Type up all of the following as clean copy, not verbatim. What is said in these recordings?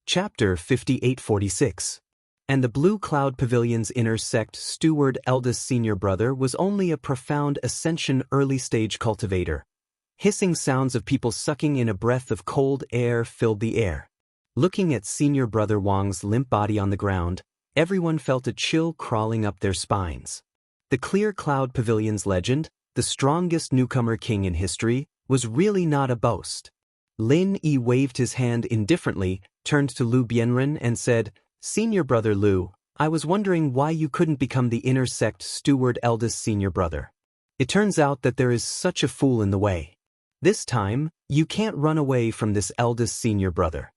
Chapter 5846. And the Blue Cloud Pavilion's inner sect steward eldest senior brother was only a profound ascension early-stage cultivator. Hissing sounds of people sucking in a breath of cold air filled the air. Looking at senior brother Wang's limp body on the ground, everyone felt a chill crawling up their spines. The Clear Cloud Pavilion's legend, the strongest newcomer king in history, was really not a boast. Lin Yi waved his hand indifferently, turned to Lu Bianren and said, "Senior brother Lu, I was wondering why you couldn't become the inner sect steward eldest senior brother. It turns out that there is such a fool in the way. This time, you can't run away from this eldest senior brother."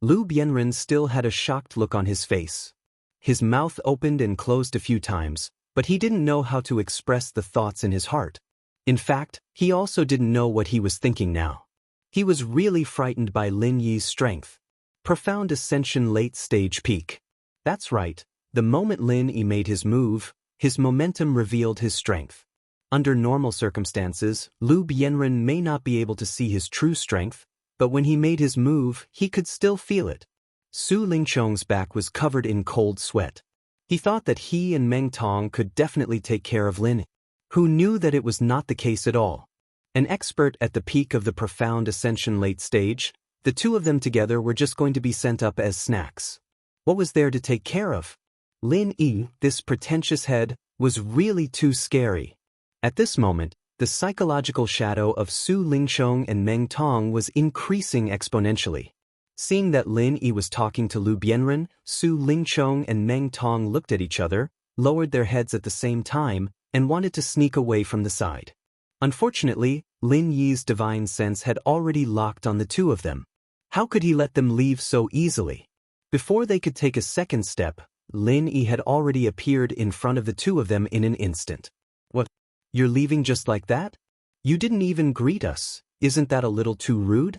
Lu Bianren still had a shocked look on his face. His mouth opened and closed a few times, but he didn't know how to express the thoughts in his heart. In fact, he also didn't know what he was thinking now. He was really frightened by Lin Yi's strength. Profound ascension late-stage peak. That's right, the moment Lin Yi made his move, his momentum revealed his strength. Under normal circumstances, Lu Bianren may not be able to see his true strength, but when he made his move, he could still feel it. Su Lingchong's back was covered in cold sweat. He thought that he and Meng Tong could definitely take care of Lin Yi, who knew that it was not the case at all. An expert at the peak of the profound ascension late stage, the two of them together were just going to be sent up as snacks. What was there to take care of? Lin Yi, this pretentious head, was really too scary. At this moment, the psychological shadow of Su Lingchong and Meng Tong was increasing exponentially. Seeing that Lin Yi was talking to Lu Bianren, Su Lingchong and Meng Tong looked at each other, lowered their heads at the same time, and wanted to sneak away from the side. Unfortunately, Lin Yi's divine sense had already locked on the two of them. How could he let them leave so easily? Before they could take a second step, Lin Yi had already appeared in front of the two of them in an instant. "What? You're leaving just like that? You didn't even greet us. Isn't that a little too rude?"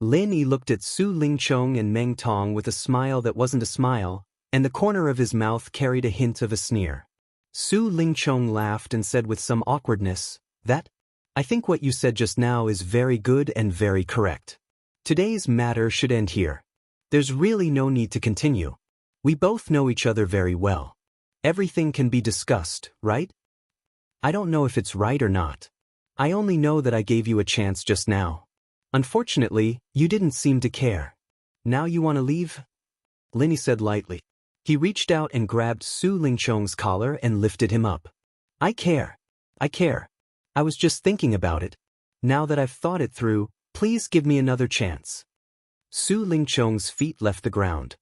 Lin Yi looked at Su Lingchong and Meng Tong with a smile that wasn't a smile, and the corner of his mouth carried a hint of a sneer. Su Lingchong laughed and said with some awkwardness, "I think what you said just now is very good and very correct. Today's matter should end here. There's really no need to continue. We both know each other very well. Everything can be discussed, right? I don't know if it's right or not. I only know that I gave you a chance just now. Unfortunately, you didn't seem to care. Now you want to leave?" Lin Yi said lightly. He reached out and grabbed Su Lingchong's collar and lifted him up. I care. I was just thinking about it. Now that I've thought it through, please give me another chance." Su Lingchong's feet left the ground.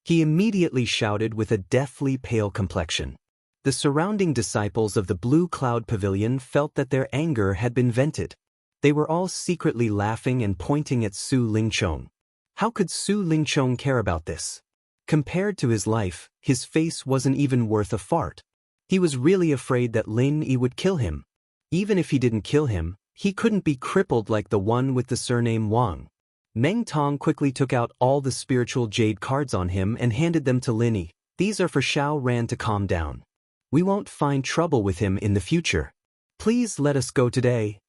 He immediately shouted with a deathly pale complexion. The surrounding disciples of the Blue Cloud Pavilion felt that their anger had been vented. They were all secretly laughing and pointing at Su Lingchong. How could Su Lingchong care about this? Compared to his life, his face wasn't even worth a fart. He was really afraid that Lin Yi would kill him. Even if he didn't kill him, he couldn't be crippled like the one with the surname Wang. Meng Tong quickly took out all the spiritual jade cards on him and handed them to Lin Yi. "These are for Xiao Ran to calm down. We won't find trouble with him in the future. Please let us go today."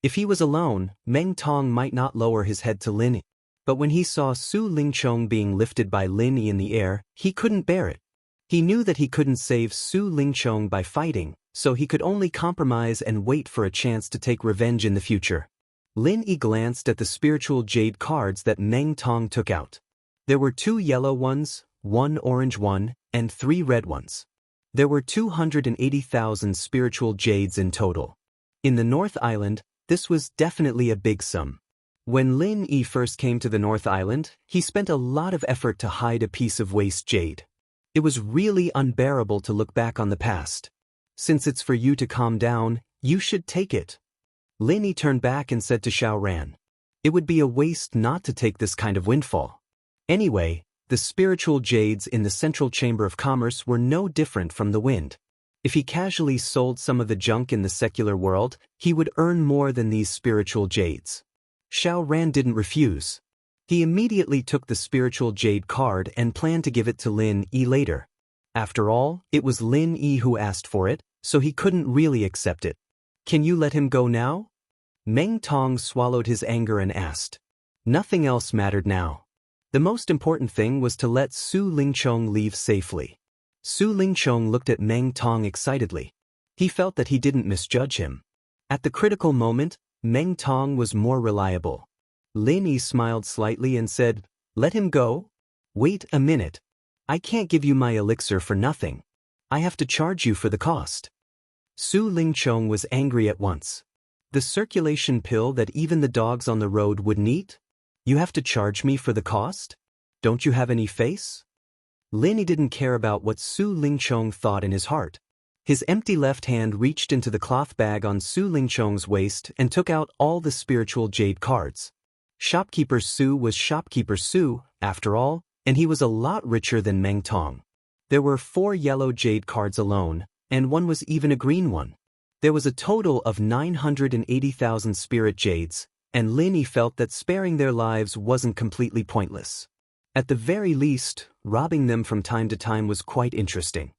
If he was alone, Meng Tong might not lower his head to Lin Yi. But when he saw Su Lingchong being lifted by Lin Yi in the air, he couldn't bear it. He knew that he couldn't save Su Lingchong by fighting, so he could only compromise and wait for a chance to take revenge in the future. Lin Yi glanced at the spiritual jade cards that Meng Tong took out. There were 2 yellow ones, 1 orange one, and 3 red ones. There were 280,000 spiritual jades in total. In the North Island, this was definitely a big sum. When Lin Yi first came to the North Island, he spent a lot of effort to hide a piece of waste jade. It was really unbearable to look back on the past. "Since it's for you to calm down, you should take it." Lin Yi turned back and said to Xiao Ran, "It would be a waste not to take this kind of windfall." Anyway, the spiritual jades in the Central Chamber of Commerce were no different from the wind. If he casually sold some of the junk in the secular world, he would earn more than these spiritual jades. Xiao Ran didn't refuse. He immediately took the spiritual jade card and planned to give it to Lin Yi later. After all, it was Lin Yi who asked for it, so he couldn't really accept it. "Can you let him go now?" Meng Tong swallowed his anger and asked. Nothing else mattered now. The most important thing was to let Su Lingchong leave safely. Su Lingchong looked at Meng Tong excitedly. He felt that he didn't misjudge him. At the critical moment, Meng Tong was more reliable. Lin Yi smiled slightly and said, "Let him go? Wait a minute. I can't give you my elixir for nothing. I have to charge you for the cost." Su Lingchong was angry at once. "The circulation pill that even the dogs on the road wouldn't eat? You have to charge me for the cost? Don't you have any face?" Lin Yi didn't care about what Su Lingchong thought in his heart. His empty left hand reached into the cloth bag on Su Lingchong's waist and took out all the spiritual jade cards. Shopkeeper Su was Shopkeeper Su, after all, and he was a lot richer than Meng Tong. There were 4 yellow jade cards alone, and one was even a green one. There was a total of 980,000 spirit jades, and Lin Yi felt that sparing their lives wasn't completely pointless. At the very least, robbing them from time to time was quite interesting.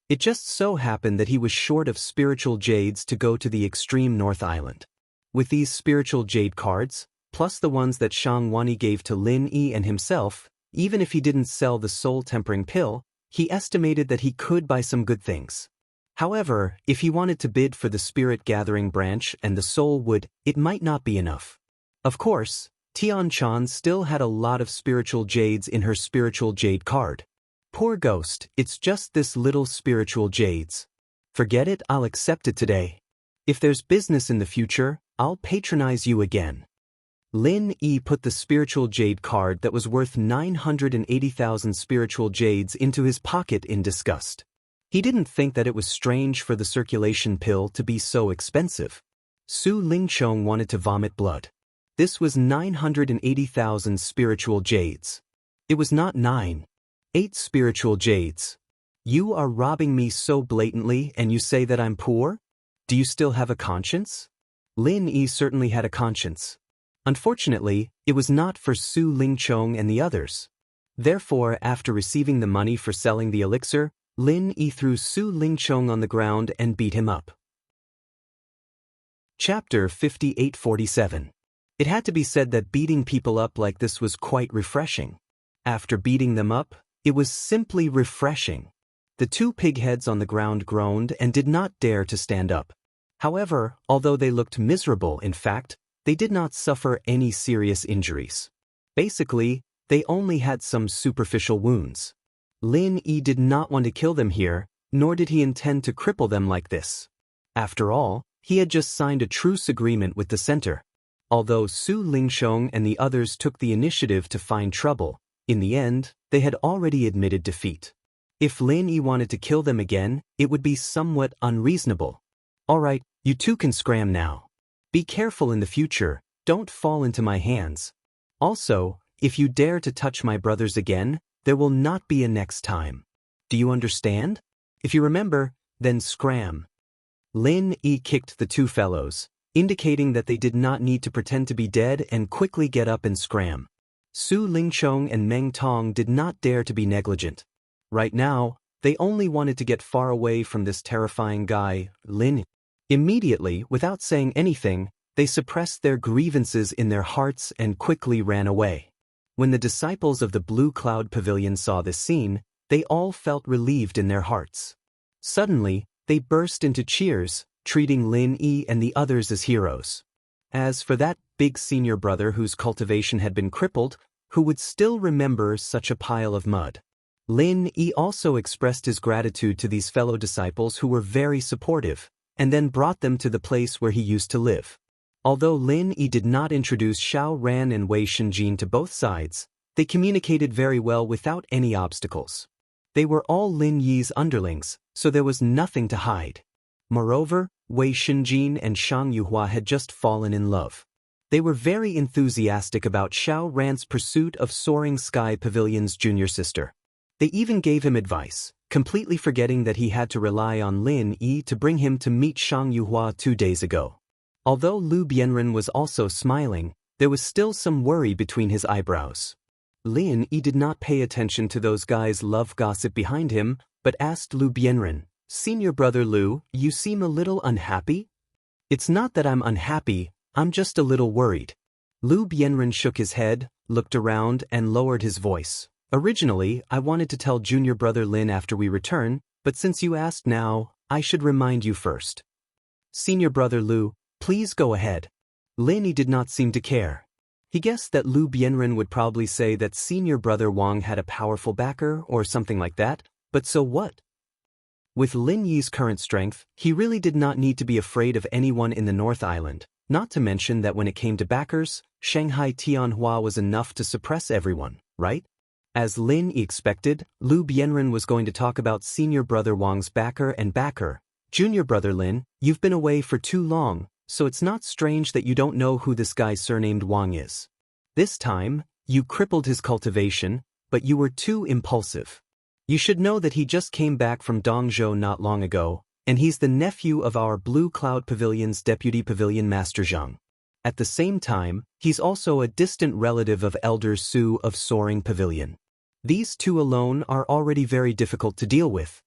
It just so happened that he was short of spiritual jades to go to the extreme North Island. With these spiritual jade cards, plus the ones that Shang Wani gave to Lin Yi and himself, even if he didn't sell the soul-tempering pill, he estimated that he could buy some good things. However, if he wanted to bid for the spirit-gathering branch and the soul wood, it might not be enough. Of course, Tian Chan still had a lot of spiritual jades in her spiritual jade card. Poor ghost, it's just this little spiritual jades. Forget it, I'll accept it today. If there's business in the future, I'll patronize you again. Lin Yi put the spiritual jade card that was worth 980,000 spiritual jades into his pocket in disgust. He didn't think that it was strange for the circulation pill to be so expensive. Su Lingchong wanted to vomit blood. This was 980,000 spiritual jades. It was not 8 spiritual jades. You are robbing me so blatantly and you say that I'm poor? Do you still have a conscience? Lin Yi certainly had a conscience. Unfortunately, it was not for Su Lingchong and the others. Therefore, after receiving the money for selling the elixir, Lin Yi threw Su Lingchong on the ground and beat him up. Chapter 5847. It had to be said that beating people up like this was quite refreshing. After beating them up, it was simply refreshing. The 2 pigheads on the ground groaned and did not dare to stand up. However, although they looked miserable, in fact, they did not suffer any serious injuries. Basically, they only had some superficial wounds. Lin Yi did not want to kill them here, nor did he intend to cripple them like this. After all, he had just signed a truce agreement with the center. Although Su Lingchong and the others took the initiative to find trouble, in the end, they had already admitted defeat. If Lin Yi wanted to kill them again, it would be somewhat unreasonable. Alright, you 2 can scram now. Be careful in the future, don't fall into my hands. Also, if you dare to touch my brothers again, there will not be a next time. Do you understand? If you remember, then scram. Lin Yi kicked the 2 fellows, indicating that they did not need to pretend to be dead and quickly get up and scram. Su Lingchong and Meng Tong did not dare to be negligent. Right now, they only wanted to get far away from this terrifying guy, Lin Yi. Immediately, without saying anything, they suppressed their grievances in their hearts and quickly ran away. When the disciples of the Blue Cloud Pavilion saw this scene, they all felt relieved in their hearts. Suddenly, they burst into cheers, treating Lin Yi and the others as heroes. As for that big senior brother whose cultivation had been crippled, who would still remember such a pile of mud? Lin Yi also expressed his gratitude to these fellow disciples who were very supportive, and then brought them to the place where he used to live. Although Lin Yi did not introduce Xiao Ran and Wei Shenjin to both sides, they communicated very well without any obstacles. They were all Lin Yi's underlings, so there was nothing to hide. Moreover, Wei Shenjin and Shang Yuhua had just fallen in love. They were very enthusiastic about Xiao Ran's pursuit of Soaring Sky Pavilion's junior sister. They even gave him advice, completely forgetting that he had to rely on Lin Yi to bring him to meet Shang Yuhua 2 days ago. Although Lu Bianren was also smiling, there was still some worry between his eyebrows. Lin Yi did not pay attention to those guys' love gossip behind him, but asked Lu Bianren, "Senior brother Lu, you seem a little unhappy?" "It's not that I'm unhappy, I'm just a little worried." Lu Bianren shook his head, looked around and lowered his voice. Originally, I wanted to tell junior brother Lin after we return, but since you asked now, I should remind you first. Senior brother Lu, please go ahead. Lin Yi did not seem to care. He guessed that Lu Bianren would probably say that senior brother Wang had a powerful backer or something like that, but so what? With Lin Yi's current strength, he really did not need to be afraid of anyone in the North Island, not to mention that when it came to backers, Shanghai Tianhua was enough to suppress everyone, right? As Lin Yi expected, Lu Bianren was going to talk about senior brother Wang's backer and backer. Junior brother Lin, you've been away for too long, so it's not strange that you don't know who this guy surnamed Wang is. This time, you crippled his cultivation, but you were too impulsive. You should know that he just came back from Dongzhou not long ago, and he's the nephew of our Blue Cloud Pavilion's deputy pavilion master Zhang. At the same time, he's also a distant relative of Elder Su of Soaring Pavilion. These two alone are already very difficult to deal with.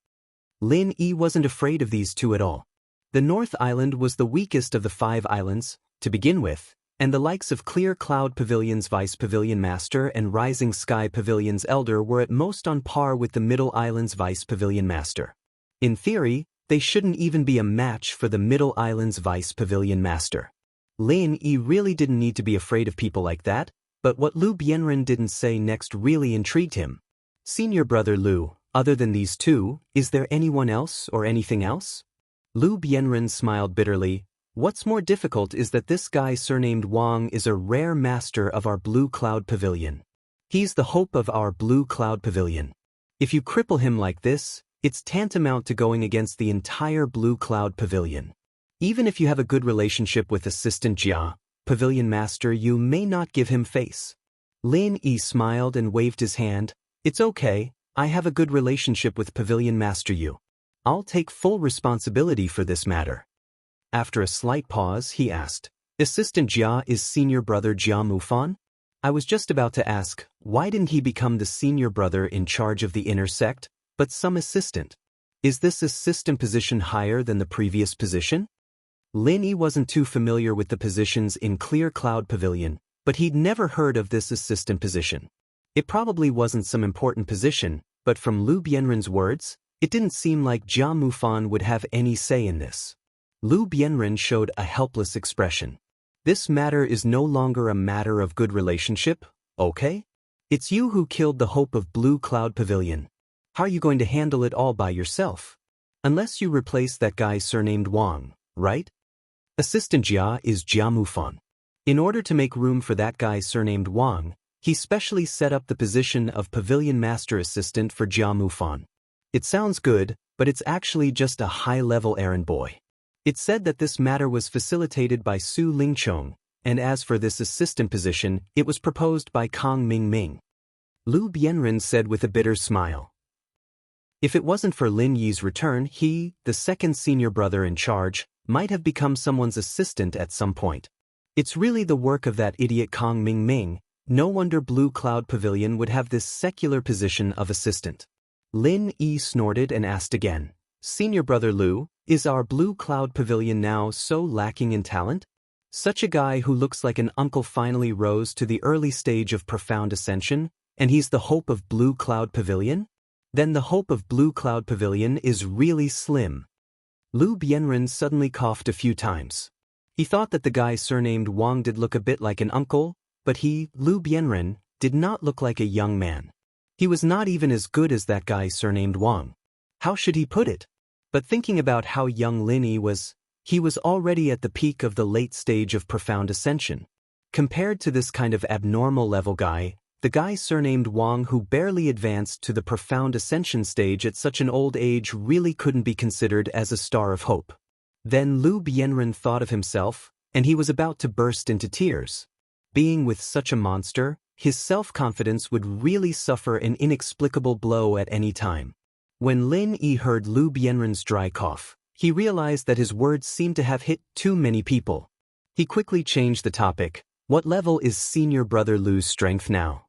Lin Yi wasn't afraid of these two at all. The North Island was the weakest of the 5 islands, to begin with, and the likes of Clear Cloud Pavilion's Vice Pavilion Master and Rising Sky Pavilion's Elder were at most on par with the Middle Island's Vice Pavilion Master. In theory, they shouldn't even be a match for the Middle Island's Vice Pavilion Master. Lin Yi really didn't need to be afraid of people like that, but what Lu Bianren didn't say next really intrigued him. Senior brother Lu, other than these two, is there anyone else or anything else? Lu Bianren smiled bitterly. What's more difficult is that this guy surnamed Wang is a rare master of our Blue Cloud Pavilion. He's the hope of our Blue Cloud Pavilion. If you cripple him like this, it's tantamount to going against the entire Blue Cloud Pavilion. Even if you have a good relationship with Assistant Jia, Pavilion Master, you may not give him face. Lin Yi smiled and waved his hand. It's okay, I have a good relationship with Pavilion Master Yu. I'll take full responsibility for this matter. After a slight pause, he asked, Assistant Jia is senior brother Jia Mufan? I was just about to ask, why didn't he become the senior brother in charge of the inner sect, but some assistant? Is this assistant position higher than the previous position? Lin Yi wasn't too familiar with the positions in Clear Cloud Pavilion, but he'd never heard of this assistant position. It probably wasn't some important position, but from Lu Bianren's words, it didn't seem like Jia Mufan would have any say in this. Lu Bianren showed a helpless expression. This matter is no longer a matter of good relationship, okay? It's you who killed the hope of Blue Cloud Pavilion. How are you going to handle it all by yourself? Unless you replace that guy surnamed Wang, right? Assistant Jia is Jia Mufan. In order to make room for that guy surnamed Wang, he specially set up the position of Pavilion Master Assistant for Jia Mufan. It sounds good, but it's actually just a high-level errand boy. It's said that this matter was facilitated by Su Lingchong, and as for this assistant position, it was proposed by Kang Mingming. Lu Bianren said with a bitter smile. If it wasn't for Lin Yi's return, he, the second senior brother in charge, might have become someone's assistant at some point. It's really the work of that idiot Kang Mingming. No wonder Blue Cloud Pavilion would have this secular position of assistant. Lin Yi snorted and asked again, Senior brother Lu, is our Blue Cloud Pavilion now so lacking in talent? Such a guy who looks like an uncle finally rose to the early stage of profound ascension, and he's the hope of Blue Cloud Pavilion? Then the hope of Blue Cloud Pavilion is really slim. Lu Bianren suddenly coughed a few times. He thought that the guy surnamed Wang did look a bit like an uncle, but he, Lu Bianren, did not look like a young man. He was not even as good as that guy surnamed Wang. How should he put it? But thinking about how young Lin Yi was, he was already at the peak of the late stage of profound ascension. Compared to this kind of abnormal level guy, the guy surnamed Wang who barely advanced to the profound ascension stage at such an old age really couldn't be considered as a star of hope. Then Lu Bianren thought of himself, and he was about to burst into tears. Being with such a monster, his self-confidence would really suffer an inexplicable blow at any time. When Lin Yi heard Lu Bianren's dry cough, he realized that his words seemed to have hit too many people. He quickly changed the topic. What level is senior brother Lu's strength now?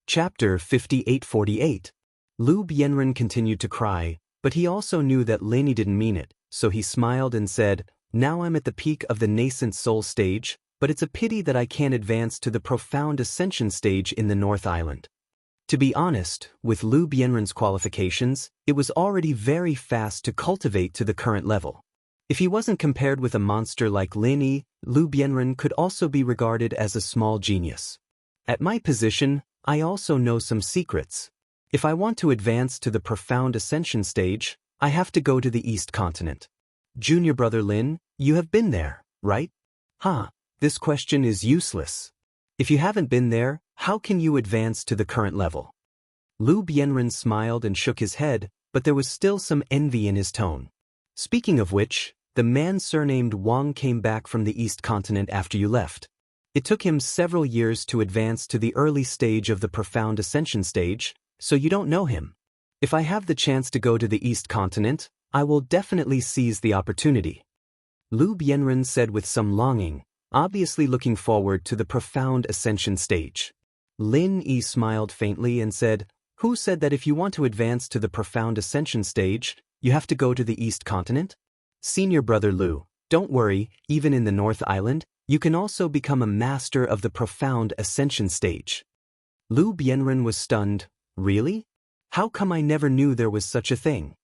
Chapter 5848. Lu Bianren continued to cry, but he also knew that Lin Yi didn't mean it, so he smiled and said, Now I'm at the peak of the nascent soul stage, but it's a pity that I can't advance to the profound ascension stage in the North Island. To be honest, with Lu Bianren's qualifications, it was already very fast to cultivate to the current level. If he wasn't compared with a monster like Lin Yi, Lu Bianren could also be regarded as a small genius. At my position, I also know some secrets. If I want to advance to the profound ascension stage, I have to go to the East Continent. Junior brother Lin, you have been there, right? This question is useless. If you haven't been there, how can you advance to the current level? Lu Bianren smiled and shook his head, but there was still some envy in his tone. Speaking of which, the man surnamed Wang came back from the East Continent after you left. It took him several years to advance to the early stage of the profound ascension stage, so you don't know him. If I have the chance to go to the East Continent, I will definitely seize the opportunity. Lu Bianren said with some longing, obviously looking forward to the profound ascension stage. Lin Yi smiled faintly and said, "Who said that if you want to advance to the profound ascension stage, you have to go to the East Continent?" Senior brother Lu, don't worry, even in the North Island, you can also become a master of the profound ascension stage. Lu Bianren was stunned. Really? How come I never knew there was such a thing?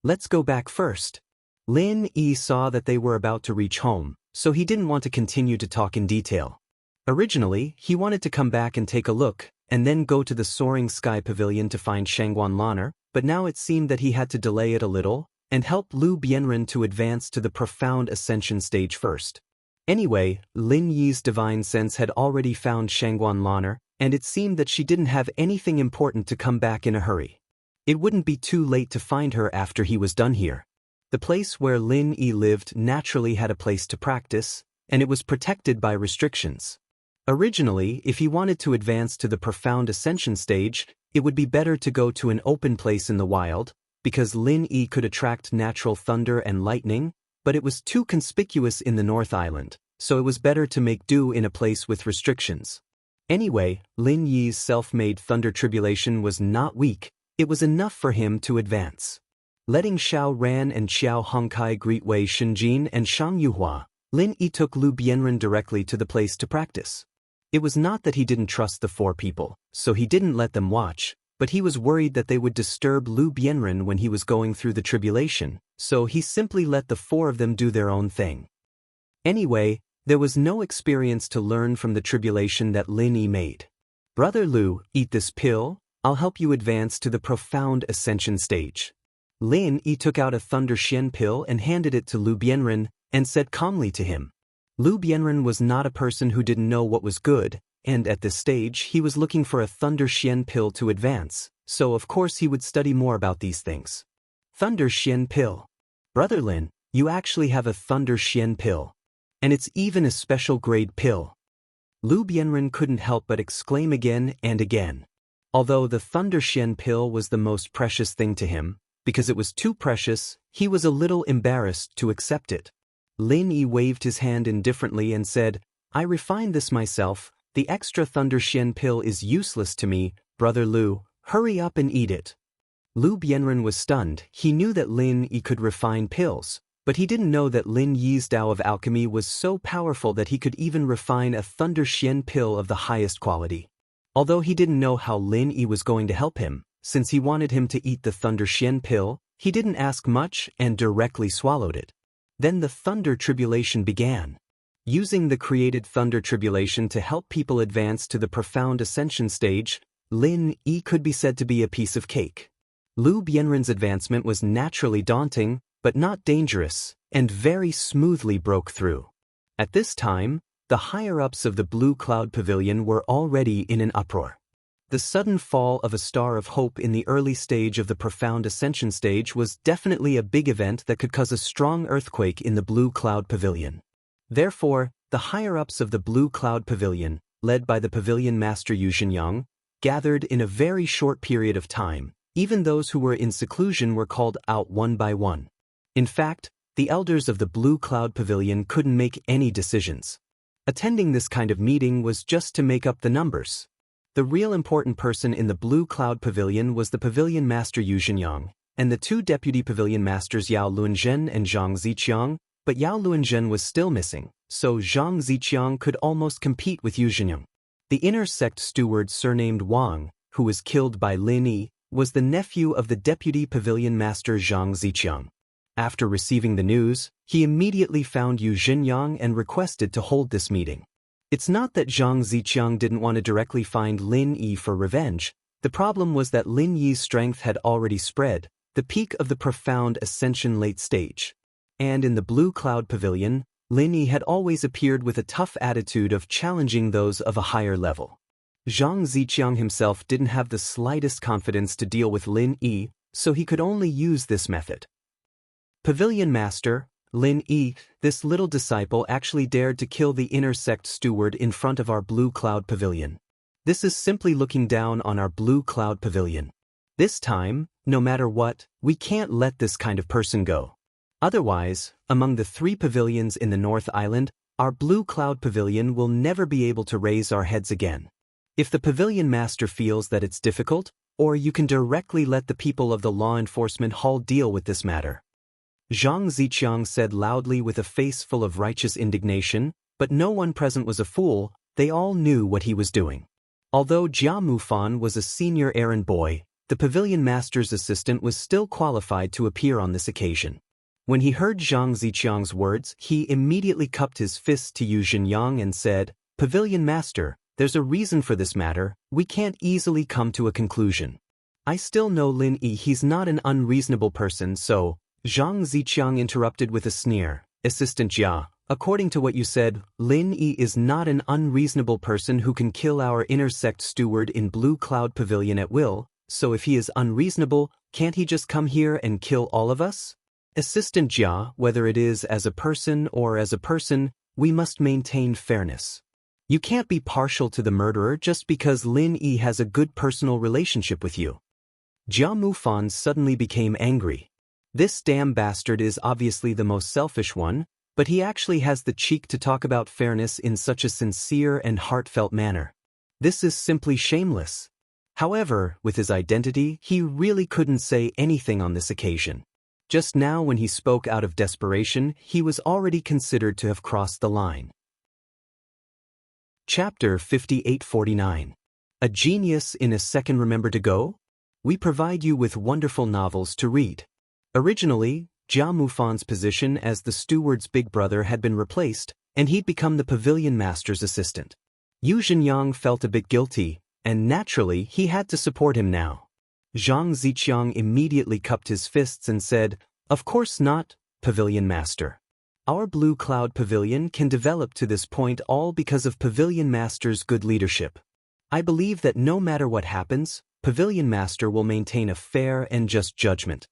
Let's go back first. Lin Yi saw that they were about to reach home, so he didn't want to continue to talk in detail. Originally, he wanted to come back and take a look, and then go to the Soaring Sky Pavilion to find Shangguan Lan'er, but now it seemed that he had to delay it a little, and help Lu Bianren to advance to the profound ascension stage first. Anyway, Lin Yi's divine sense had already found Shangguan Lan'er, and it seemed that she didn't have anything important to come back in a hurry. It wouldn't be too late to find her after he was done here. The place where Lin Yi lived naturally had a place to practice, and it was protected by restrictions. Originally, if he wanted to advance to the profound ascension stage, it would be better to go to an open place in the wild, because Lin Yi could attract natural thunder and lightning, but it was too conspicuous in the North Island, so it was better to make do in a place with restrictions. Anyway, Lin Yi's self-made thunder tribulation was not weak, it was enough for him to advance. Letting Xiao Ran and Xiao Hongkai greet Wei Shunjin and Shang Yuhua, Lin Yi took Lu Bianren directly to the place to practice. It was not that he didn't trust the four people, so he didn't let them watch, but he was worried that they would disturb Lu Bianren when he was going through the tribulation, so he simply let the four of them do their own thing. Anyway, there was no experience to learn from the tribulation that Lin Yi made. Brother Lu, eat this pill, I'll help you advance to the profound ascension stage. Lin Yi took out a Thunder Xian pill and handed it to Lu Bianren, and said calmly to him. Lu Bianren was not a person who didn't know what was good, and at this stage he was looking for a Thunder Xian pill to advance, so of course he would study more about these things. Thunder Xian pill. Brother Lin, you actually have a Thunder Xian pill. And it's even a special grade pill. Lu Bianren couldn't help but exclaim again and again. Although the Thunder Xian pill was the most precious thing to him, because it was too precious, he was a little embarrassed to accept it. Lin Yi waved his hand indifferently and said, I refined this myself, the extra Thunder Xian pill is useless to me, Brother Lu, hurry up and eat it. Lu Bianren was stunned. He knew that Lin Yi could refine pills, but he didn't know that Lin Yi's Tao of alchemy was so powerful that he could even refine a Thunder Xian pill of the highest quality. Although he didn't know how Lin Yi was going to help him, since he wanted him to eat the Thunder Xian pill, he didn't ask much and directly swallowed it. Then the Thunder Tribulation began. Using the created Thunder Tribulation to help people advance to the profound ascension stage, Lin Yi could be said to be a piece of cake. Lu Bianren's advancement was naturally daunting, but not dangerous, and very smoothly broke through. At this time, the higher-ups of the Blue Cloud Pavilion were already in an uproar. The sudden fall of a star of hope in the early stage of the profound ascension stage was definitely a big event that could cause a strong earthquake in the Blue Cloud Pavilion. Therefore, the higher-ups of the Blue Cloud Pavilion, led by the Pavilion Master Yu Xinyang, gathered in a very short period of time. Even those who were in seclusion were called out one by one. In fact, the elders of the Blue Cloud Pavilion couldn't make any decisions. Attending this kind of meeting was just to make up the numbers. The real important person in the Blue Cloud Pavilion was the Pavilion Master Yu Xinyang, and the two deputy Pavilion Masters Yao Luanzhen and Zhang Ziqiang, but Yao Luanzhen was still missing, so Zhang Ziqiang could almost compete with Yu Zhenyang. The inner sect steward surnamed Wang, who was killed by Lin Yi, was the nephew of the deputy pavilion master Zhang Ziqiang. After receiving the news, he immediately found Yu Zhenyang and requested to hold this meeting. It's not that Zhang Ziqiang didn't want to directly find Lin Yi for revenge. The problem was that Lin Yi's strength had already spread, the peak of the profound ascension late stage. And in the Blue Cloud Pavilion, Lin Yi had always appeared with a tough attitude of challenging those of a higher level. Zhang Ziqiang himself didn't have the slightest confidence to deal with Lin Yi, so he could only use this method. Pavilion Master, Lin Yi, this little disciple actually dared to kill the inner sect steward in front of our Blue Cloud Pavilion. This is simply looking down on our Blue Cloud Pavilion. This time, no matter what, we can't let this kind of person go. Otherwise, among the 3 pavilions in the North Island, our Blue Cloud Pavilion will never be able to raise our heads again. If the Pavilion Master feels that it's difficult, or you can directly let the people of the Law Enforcement Hall deal with this matter. Zhang Ziqiang said loudly with a face full of righteous indignation, but no one present was a fool, they all knew what he was doing. Although Jia Mufan was a senior errand boy, the Pavilion Master's assistant was still qualified to appear on this occasion. When he heard Zhang Ziqiang's words, he immediately cupped his fist to Yu Zhenyang and said, "Pavilion Master, there's a reason for this matter, we can't easily come to a conclusion. I still know Lin Yi, he's not an unreasonable person, so..." Zhang Ziqiang interrupted with a sneer, "Assistant Jia, according to what you said, Lin Yi is not an unreasonable person who can kill our inner sect steward in Blue Cloud Pavilion at will, so if he is unreasonable, can't he just come here and kill all of us? Assistant Jia, whether it is as a person or as a person, we must maintain fairness. You can't be partial to the murderer just because Lin Yi has a good personal relationship with you." Jia Mufan suddenly became angry. This damn bastard is obviously the most selfish one, but he actually has the cheek to talk about fairness in such a sincere and heartfelt manner. This is simply shameless. However, with his identity, he really couldn't say anything on this occasion. Just now when he spoke out of desperation, he was already considered to have crossed the line. Chapter 5849. A Genius in a Second. Remember to go? We provide you with wonderful novels to read. Originally, Jia Mufan's position as the steward's big brother had been replaced, and he'd become the Pavilion Master's assistant. Yu Zhenyang felt a bit guilty, and naturally he had to support him now. Zhang Ziqiang immediately cupped his fists and said, "Of course not, Pavilion Master. Our Blue Cloud Pavilion can develop to this point all because of Pavilion Master's good leadership. I believe that no matter what happens, Pavilion Master will maintain a fair and just judgment."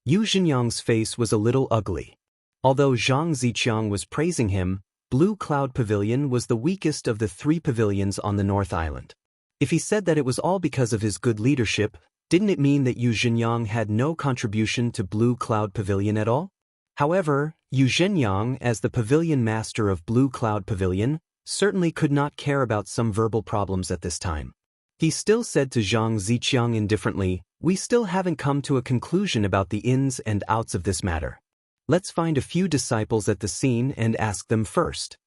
Yu Zhenyang's face was a little ugly. Although Zhang Ziqiang was praising him, Blue Cloud Pavilion was the weakest of the 3 pavilions on the North Island. If he said that it was all because of his good leadership, didn't it mean that Yu Zhenyang had no contribution to Blue Cloud Pavilion at all? However, Yu Zhenyang, as the Pavilion Master of Blue Cloud Pavilion, certainly could not care about some verbal problems at this time. He still said to Zhang Ziqiang indifferently, "We still haven't come to a conclusion about the ins and outs of this matter. Let's find a few disciples at the scene and ask them first."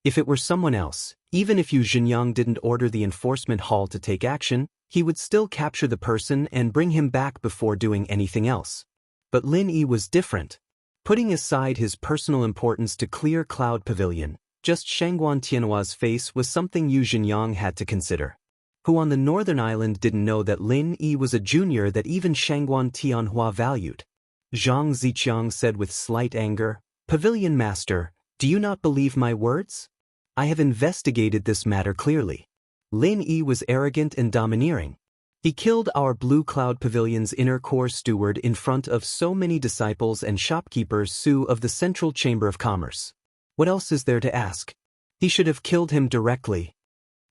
If it were someone else, even if Yu Zhenyang didn't order the enforcement hall to take action, he would still capture the person and bring him back before doing anything else. But Lin Yi was different. Putting aside his personal importance to Clear Cloud Pavilion, just Shangguan Tianhua's face was something Yu Zhenyang had to consider. Who on the Northern Island didn't know that Lin Yi was a junior that even Shangguan Tianhua valued? Zhang Ziqiang said with slight anger, "Pavilion Master, do you not believe my words? I have investigated this matter clearly. Lin Yi was arrogant and domineering. He killed our Blue Cloud Pavilion's inner core steward in front of so many disciples and shopkeepers Su of the Central Chamber of Commerce. What else is there to ask? He should have killed him directly."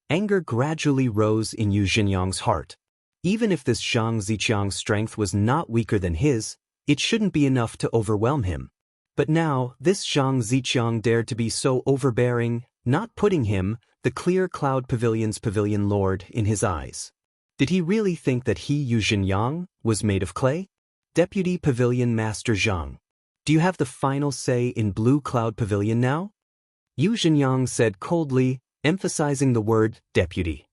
Anger gradually rose in Yu Zhenyang's heart. Even if this Zhang Ziqiang's strength was not weaker than his, it shouldn't be enough to overwhelm him. But now, this Zhang Ziqiang dared to be so overbearing, not putting him, the Clear Cloud Pavilion's pavilion lord, in his eyes. Did he really think that he, Yu Zhenyang, was made of clay? Deputy Pavilion Master Zhang, do you have the final say in Blue Cloud Pavilion now? Yu Zhenyang said coldly, emphasizing the word deputy.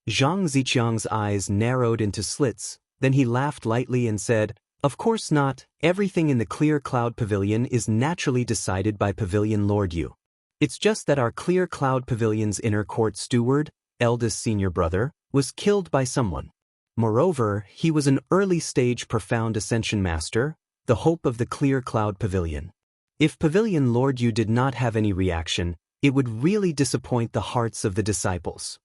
Zhang Ziqiang's eyes narrowed into slits, then he laughed lightly and said, "Of course not, everything in the Clear Cloud Pavilion is naturally decided by Pavilion Lord Yu. It's just that our Clear Cloud Pavilion's inner court steward, eldest senior brother, was killed by someone. Moreover, he was an early-stage profound ascension master, the hope of the Clear Cloud Pavilion. If Pavilion Lord Yu did not have any reaction, it would really disappoint the hearts of the disciples."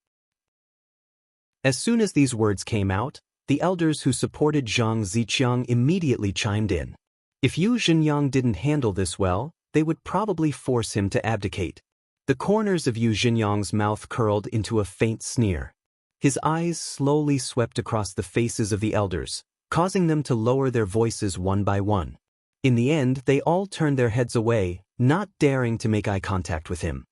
As soon as these words came out, the elders who supported Zhang Ziqiang immediately chimed in. If Yu Zhenyang didn't handle this well, they would probably force him to abdicate. The corners of Yu Zhenyang's mouth curled into a faint sneer. His eyes slowly swept across the faces of the elders, causing them to lower their voices one by one. In the end, they all turned their heads away, not daring to make eye contact with him.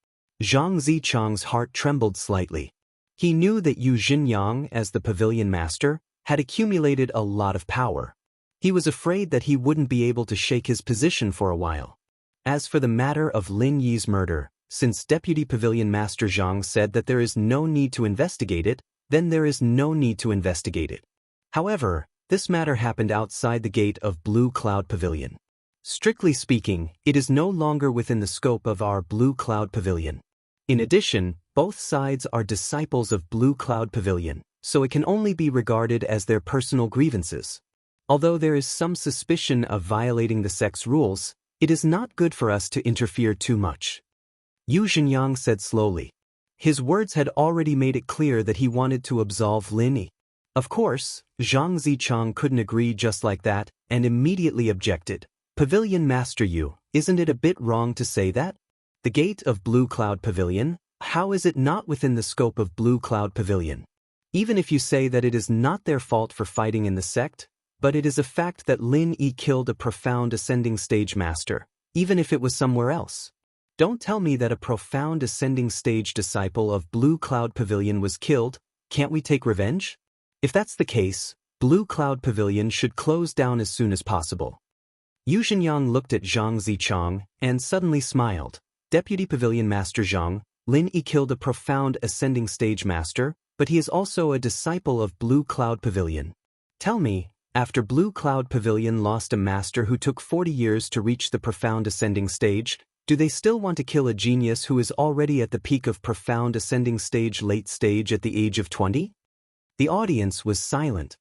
Zhang Ziqiang's heart trembled slightly. He knew that Yu Zhenyang, as the pavilion master, had accumulated a lot of power. He was afraid that he wouldn't be able to shake his position for a while. As for the matter of Lin Yi's murder, since Deputy Pavilion Master Zhang said that there is no need to investigate it, then there is no need to investigate it. However, this matter happened outside the gate of Blue Cloud Pavilion. Strictly speaking, it is no longer within the scope of our Blue Cloud Pavilion. In addition, both sides are disciples of Blue Cloud Pavilion, so it can only be regarded as their personal grievances. Although there is some suspicion of violating the sect's rules, it is not good for us to interfere too much. Yu Zhenyang said slowly. His words had already made it clear that he wanted to absolve Lin Yi. Of course, Zhang Ziqiang couldn't agree just like that, and immediately objected. "Pavilion Master Yu, isn't it a bit wrong to say that? The gate of Blue Cloud Pavilion, how is it not within the scope of Blue Cloud Pavilion? Even if you say that it is not their fault for fighting in the sect, but it is a fact that Lin Yi killed a profound ascending stage master, even if it was somewhere else. Don't tell me that a profound ascending stage disciple of Blue Cloud Pavilion was killed. Can't we take revenge? If that's the case, Blue Cloud Pavilion should close down as soon as possible." Yu Zhenyang looked at Zhang Ziqiang and suddenly smiled. "Deputy Pavilion Master Zhang, Lin Yi killed a profound ascending stage master, but he is also a disciple of Blue Cloud Pavilion. Tell me, after Blue Cloud Pavilion lost a master who took 40 years to reach the profound ascending stage, do they still want to kill a genius who is already at the peak of profound ascending stage late stage at the age of 20? The audience was silent.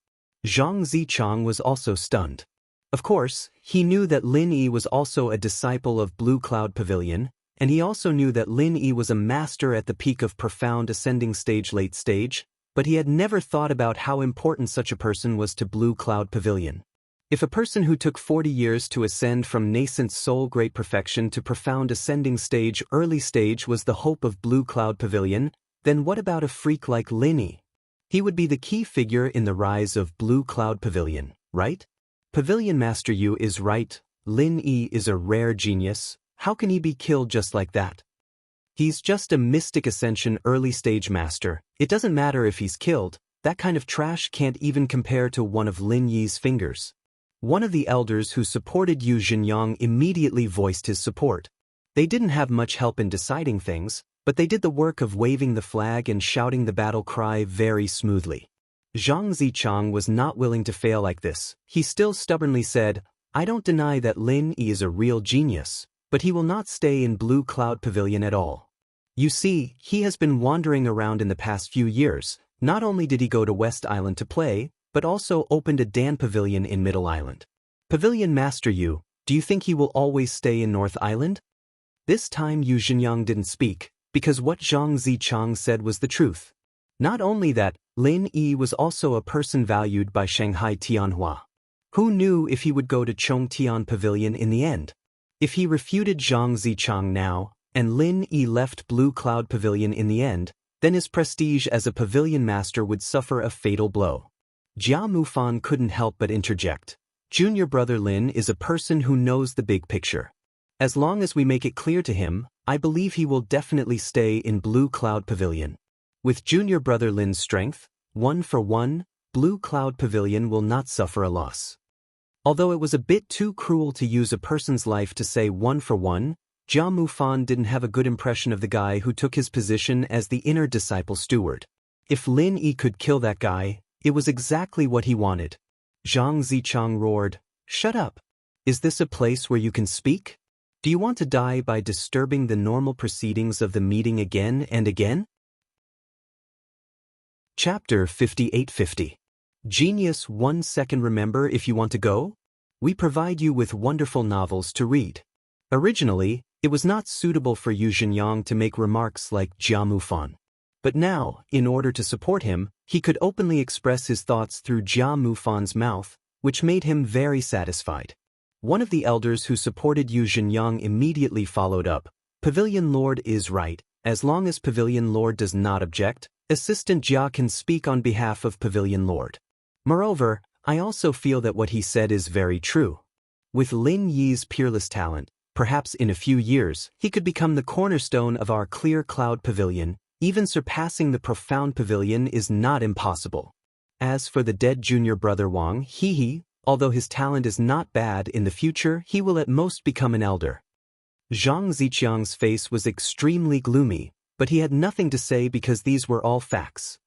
Zhang Ziqiang was also stunned. Of course, he knew that Lin Yi was also a disciple of Blue Cloud Pavilion, and he also knew that Lin Yi was a master at the peak of profound ascending stage late stage, but he had never thought about how important such a person was to Blue Cloud Pavilion. If a person who took 40 years to ascend from nascent soul great perfection to profound ascending stage early stage was the hope of Blue Cloud Pavilion, then what about a freak like Lin Yi? He would be the key figure in the rise of Blue Cloud Pavilion, right? Pavilion Master Yu is right, Lin Yi is a rare genius. How can he be killed just like that? He's just a mystic ascension early stage master. It doesn't matter if he's killed, that kind of trash can't even compare to one of Lin Yi's fingers." One of the elders who supported Yu Zhenyang immediately voiced his support. They didn't have much help in deciding things, but they did the work of waving the flag and shouting the battle cry very smoothly. Zhang Ziqiang was not willing to fail like this. He still stubbornly said, "I don't deny that Lin Yi is a real genius, but he will not stay in Blue Cloud Pavilion at all. You see, he has been wandering around in the past few years. Not only did he go to West Island to play, but also opened a Dan Pavilion in Middle Island. Pavilion Master Yu, do you think he will always stay in North Island?" This time Yu Zhenyang didn't speak, because what Zhang Ziqiang said was the truth. Not only that, Lin Yi was also a person valued by Shanghai Tianhua. Who knew if he would go to Chongtian Pavilion in the end? If he refuted Zhang Ziqiang now, and Lin Yi left Blue Cloud Pavilion in the end, then his prestige as a pavilion master would suffer a fatal blow. Jia Mufan couldn't help but interject. Junior brother Lin is a person who knows the big picture. As long as we make it clear to him, I believe he will definitely stay in Blue Cloud Pavilion. With junior brother Lin's strength, 1-for-1, Blue Cloud Pavilion will not suffer a loss. Although it was a bit too cruel to use a person's life to say 1-for-1, Jia Mufan didn't have a good impression of the guy who took his position as the inner disciple steward. If Lin Yi could kill that guy, it was exactly what he wanted. Zhang Zichang roared, "Shut up! Is this a place where you can speak? Do you want to die by disturbing the normal proceedings of the meeting again and again?" Chapter 5850. Genius 1 second. Remember, if you want to go? We provide you with wonderful novels to read. Originally, it was not suitable for Yu Zhenyang to make remarks like Jia Mufan. But now, in order to support him, he could openly express his thoughts through Jia Mufan's mouth, which made him very satisfied. One of the elders who supported Yu Zhenyang immediately followed up. Pavilion Lord is right. As long as Pavilion Lord does not object, Assistant Jia can speak on behalf of Pavilion Lord. Moreover, I also feel that what he said is very true. With Lin Yi's peerless talent, perhaps in a few years, he could become the cornerstone of our clear cloud pavilion. Even surpassing the profound pavilion is not impossible. As for the dead junior brother Wang, although his talent is not bad, in the future he will at most become an elder. Zhang Zichang's face was extremely gloomy, but he had nothing to say because these were all facts.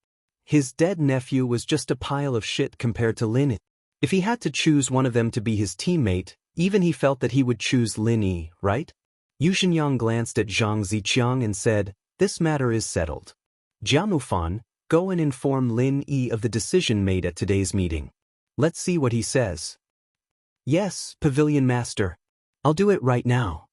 His dead nephew was just a pile of shit compared to Lin Yi. If he had to choose one of them to be his teammate, even he felt that he would choose Lin Yi, right? Yu Zhenyang glanced at Zhang Zichang and said, "This matter is settled. Jia Mufan, go and inform Lin Yi of the decision made at today's meeting. Let's see what he says." "Yes, Pavilion Master. I'll do it right now."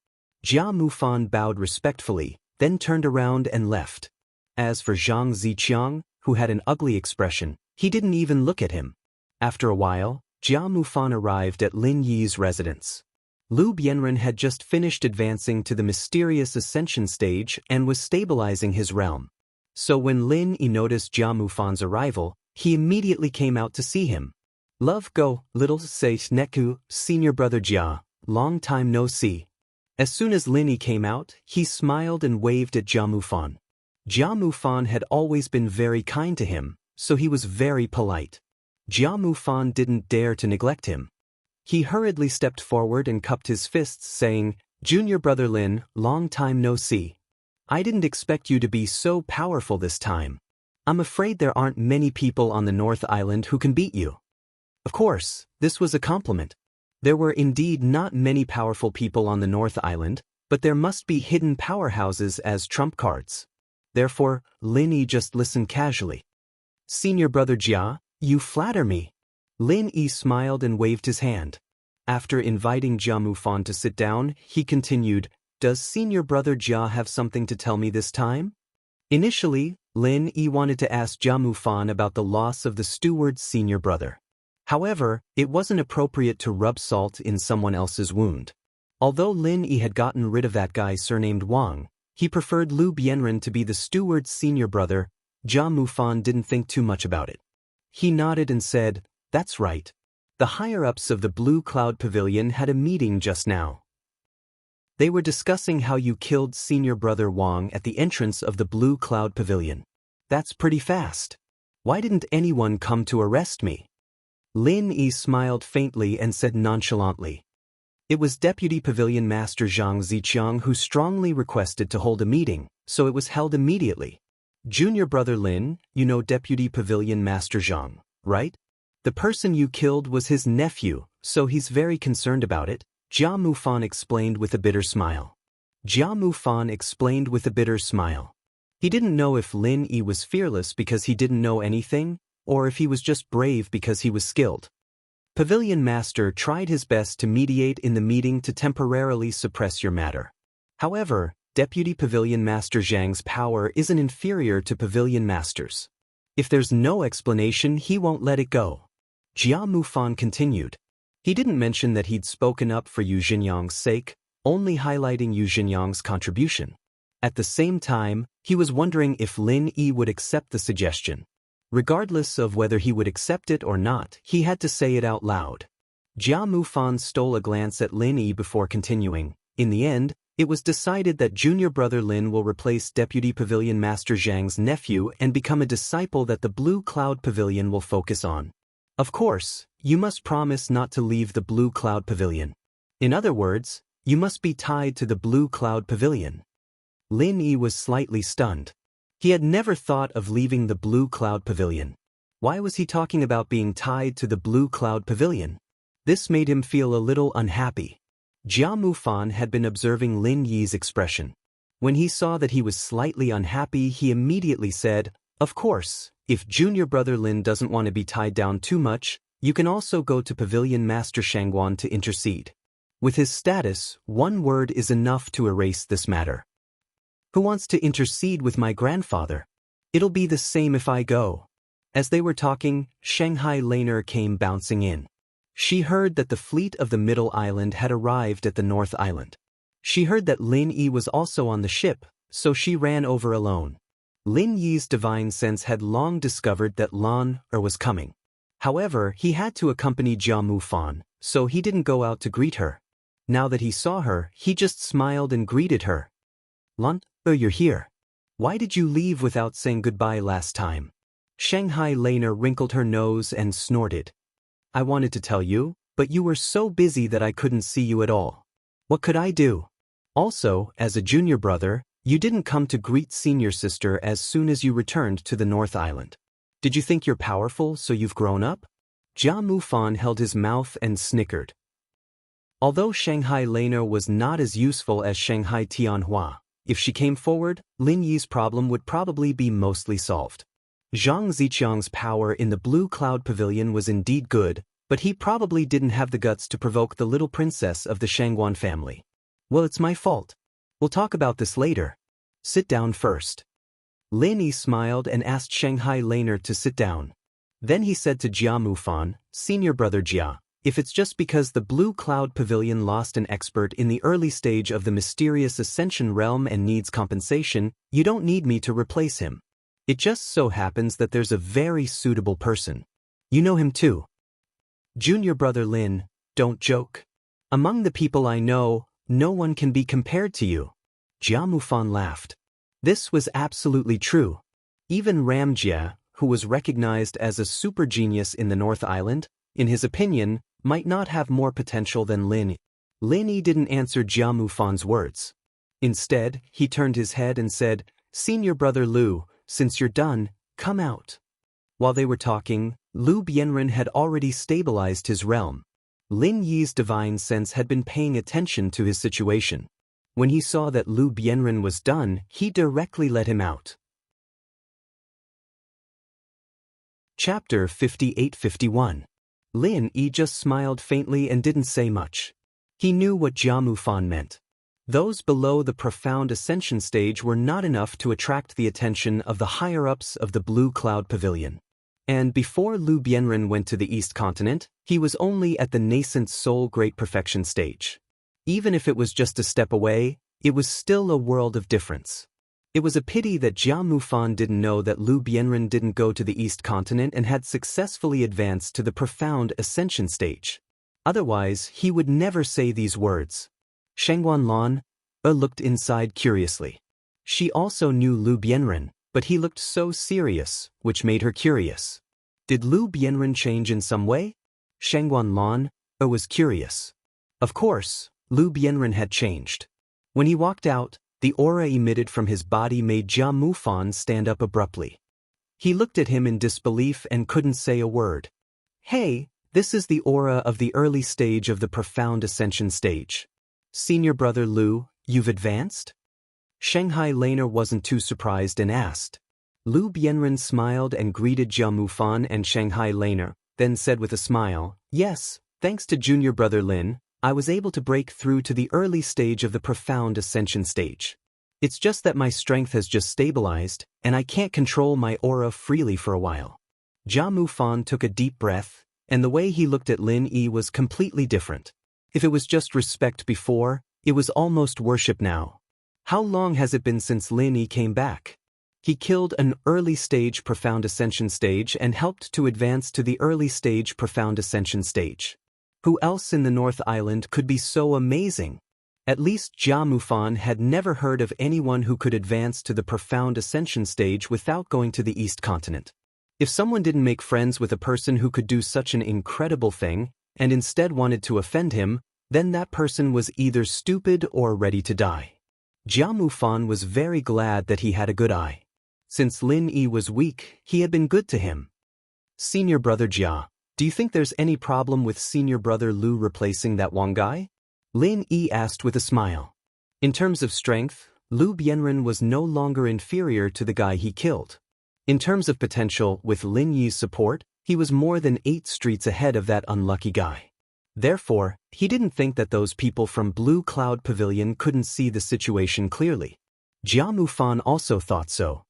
Jia Mufan bowed respectfully, then turned around and left. As for Zhang Zichang, who had an ugly expression, he didn't even look at him. After a while, Jia Mufan arrived at Lin Yi's residence. Lu Bianren had just finished advancing to the mysterious ascension stage and was stabilizing his realm. So when Lin Yi noticed Jia Mufan's arrival, he immediately came out to see him. "Love go, little say Neku, senior brother Jia, long time no see." As soon as Lin Yi came out, he smiled and waved at Jia Mufan. Jia Mufan had always been very kind to him, so he was very polite. Jia Mufan didn't dare to neglect him. He hurriedly stepped forward and cupped his fists, saying, "Junior brother Lin, long time no see. I didn't expect you to be so powerful this time. I'm afraid there aren't many people on the North Island who can beat you." Of course, this was a compliment. There were indeed not many powerful people on the North Island, but there must be hidden powerhouses as trump cards. Therefore, Lin Yi just listened casually. "Senior brother Jia, you flatter me." Lin Yi smiled and waved his hand. After inviting Jia Mufan to sit down, he continued, "Does senior brother Jia have something to tell me this time?" Initially, Lin Yi wanted to ask Jia Mufan about the loss of the steward's senior brother. However, it wasn't appropriate to rub salt in someone else's wound. Although Lin Yi had gotten rid of that guy surnamed Wang, he preferred Lu Bianren to be the steward's senior brother. Jia Mufan didn't think too much about it. He nodded and said, "That's right. The higher-ups of the Blue Cloud Pavilion had a meeting just now. They were discussing how you killed senior brother Wang at the entrance of the Blue Cloud Pavilion. That's pretty fast. Why didn't anyone come to arrest me?" Lin Yi smiled faintly and said nonchalantly, "It was Deputy Pavilion Master Zhang Zichang who strongly requested to hold a meeting, so it was held immediately. Junior brother Lin, you know Deputy Pavilion Master Zhang, right? The person you killed was his nephew, so he's very concerned about it," Jia Mufan explained with a bitter smile. He didn't know if Lin Yi was fearless because he didn't know anything, or if he was just brave because he was skilled. Pavilion Master tried his best to mediate in the meeting to temporarily suppress your matter. However, Deputy Pavilion Master Zhang's power isn't inferior to Pavilion Master's. If there's no explanation, he won't let it go. Jia Mufan continued. He didn't mention that he'd spoken up for Yu Zhenyang's sake, only highlighting Yu Zhenyang's contribution. At the same time, he was wondering if Lin Yi would accept the suggestion. Regardless of whether he would accept it or not, he had to say it out loud. Jia Mufan stole a glance at Lin Yi before continuing. In the end, it was decided that junior brother Lin will replace Deputy Pavilion Master Zhang's nephew and become a disciple that the Blue Cloud Pavilion will focus on. Of course, you must promise not to leave the Blue Cloud Pavilion. In other words, You must be tied to the Blue Cloud Pavilion. Lin Yi was slightly stunned. He had never thought of leaving the Blue Cloud Pavilion. Why was he talking about being tied to the Blue Cloud Pavilion? This made him feel a little unhappy. Jia Mufan had been observing Lin Yi's expression. When he saw that he was slightly unhappy, he immediately said, "Of course, if junior brother Lin doesn't want to be tied down too much, you can also go to Pavilion Master Shangguan to intercede. With his status, one word is enough to erase this matter." "Who wants to intercede with my grandfather? It'll be the same if I go." As they were talking, Shanghai Laner came bouncing in. She heard that the fleet of the Middle Island had arrived at the North Island. She heard that Lin Yi was also on the ship, so she ran over alone. Lin Yi's divine sense had long discovered that Lan was coming. However, he had to accompany Jia Mufan, so he didn't go out to greet her. Now that he saw her, he just smiled and greeted her. "Lan, you're here. Why did you leave without saying goodbye last time?" Shanghai Laner wrinkled her nose and snorted. "I wanted to tell you, but you were so busy that I couldn't see you at all. What could I do? Also, as a junior brother, you didn't come to greet senior sister as soon as you returned to the North Island. Did you think you're powerful, so you've grown up?" Jia Mufan held his mouth and snickered. Although Shanghai Laner was not as useful as Shanghai Tianhua, if she came forward, Lin Yi's problem would probably be mostly solved. Zhang Ziqiang's power in the Blue Cloud Pavilion was indeed good, but he probably didn't have the guts to provoke the little princess of the Shangguan family. "Well, it's my fault. We'll talk about this later. Sit down first." Lin Yi smiled and asked Shanghai Laner to sit down. Then he said to Jia Mufan, "Senior brother Jia, if it's just because the Blue Cloud Pavilion lost an expert in the early stage of the mysterious Ascension realm and needs compensation, you don't need me to replace him. It just so happens that there's a very suitable person. You know him too. Junior brother Lin, don't joke. Among the people I know, no one can be compared to you." Jia Mufan laughed. This was absolutely true. Even Ram Jia, who was recognized as a super genius in the North Island, in his opinion, might not have more potential than Lin Yi. Lin Yi didn't answer Jia Mufan's words. Instead, he turned his head and said, "Senior brother Lu, since you're done, come out." While they were talking, Lu Bianren had already stabilized his realm. Lin Yi's divine sense had been paying attention to his situation. When he saw that Lu Bianren was done, he directly let him out. Chapter 58-51. Lin Yi just smiled faintly and didn't say much. He knew what Jia Mufan meant. Those below the profound ascension stage were not enough to attract the attention of the higher-ups of the Blue Cloud Pavilion. And before Lu Bianren went to the East Continent, he was only at the nascent Soul Great Perfection stage. Even if it was just a step away, it was still a world of difference. It was a pity that Jia Mufan didn't know that Lu Bianren didn't go to the East Continent and had successfully advanced to the profound ascension stage. Otherwise, he would never say these words. Shangguan Lan looked inside curiously. She also knew Lu Bianren, but he looked so serious, which made her curious. Did Lu Bianren change in some way? Shangguan Lan was curious. Of course, Lu Bianren had changed. When he walked out, the aura emitted from his body made Jia Mufan stand up abruptly. He looked at him in disbelief and couldn't say a word. "Hey, this is the aura of the early stage of the profound ascension stage. Senior brother Lu, you've advanced?" Shanghai Laner wasn't too surprised and asked. Lu Bianren smiled and greeted Jia Mufan and Shanghai Laner, then said with a smile, "Yes, thanks to junior brother Lin, I was able to break through to the early stage of the profound ascension stage. It's just that my strength has just stabilized, and I can't control my aura freely for a while." Jia Mufan took a deep breath, and the way he looked at Lin Yi was completely different. If it was just respect before, it was almost worship now. How long has it been since Lin Yi came back? He killed an early stage profound ascension stage and helped to advance to the early stage profound ascension stage. Who else in the North Island could be so amazing? At least Jia Mufan had never heard of anyone who could advance to the profound ascension stage without going to the East Continent. If someone didn't make friends with a person who could do such an incredible thing, and instead wanted to offend him, then that person was either stupid or ready to die. Jia Mufan was very glad that he had a good eye. Since Lin Yi was weak, he had been good to him. Senior brother Jia, do you think there's any problem with senior brother Lu replacing that Wang guy? Lin Yi asked with a smile. In terms of strength, Lu Bianren was no longer inferior to the guy he killed. In terms of potential, with Lin Yi's support, he was more than 8 streets ahead of that unlucky guy. Therefore, he didn't think that those people from Blue Cloud Pavilion couldn't see the situation clearly. Jia Mufan also thought so.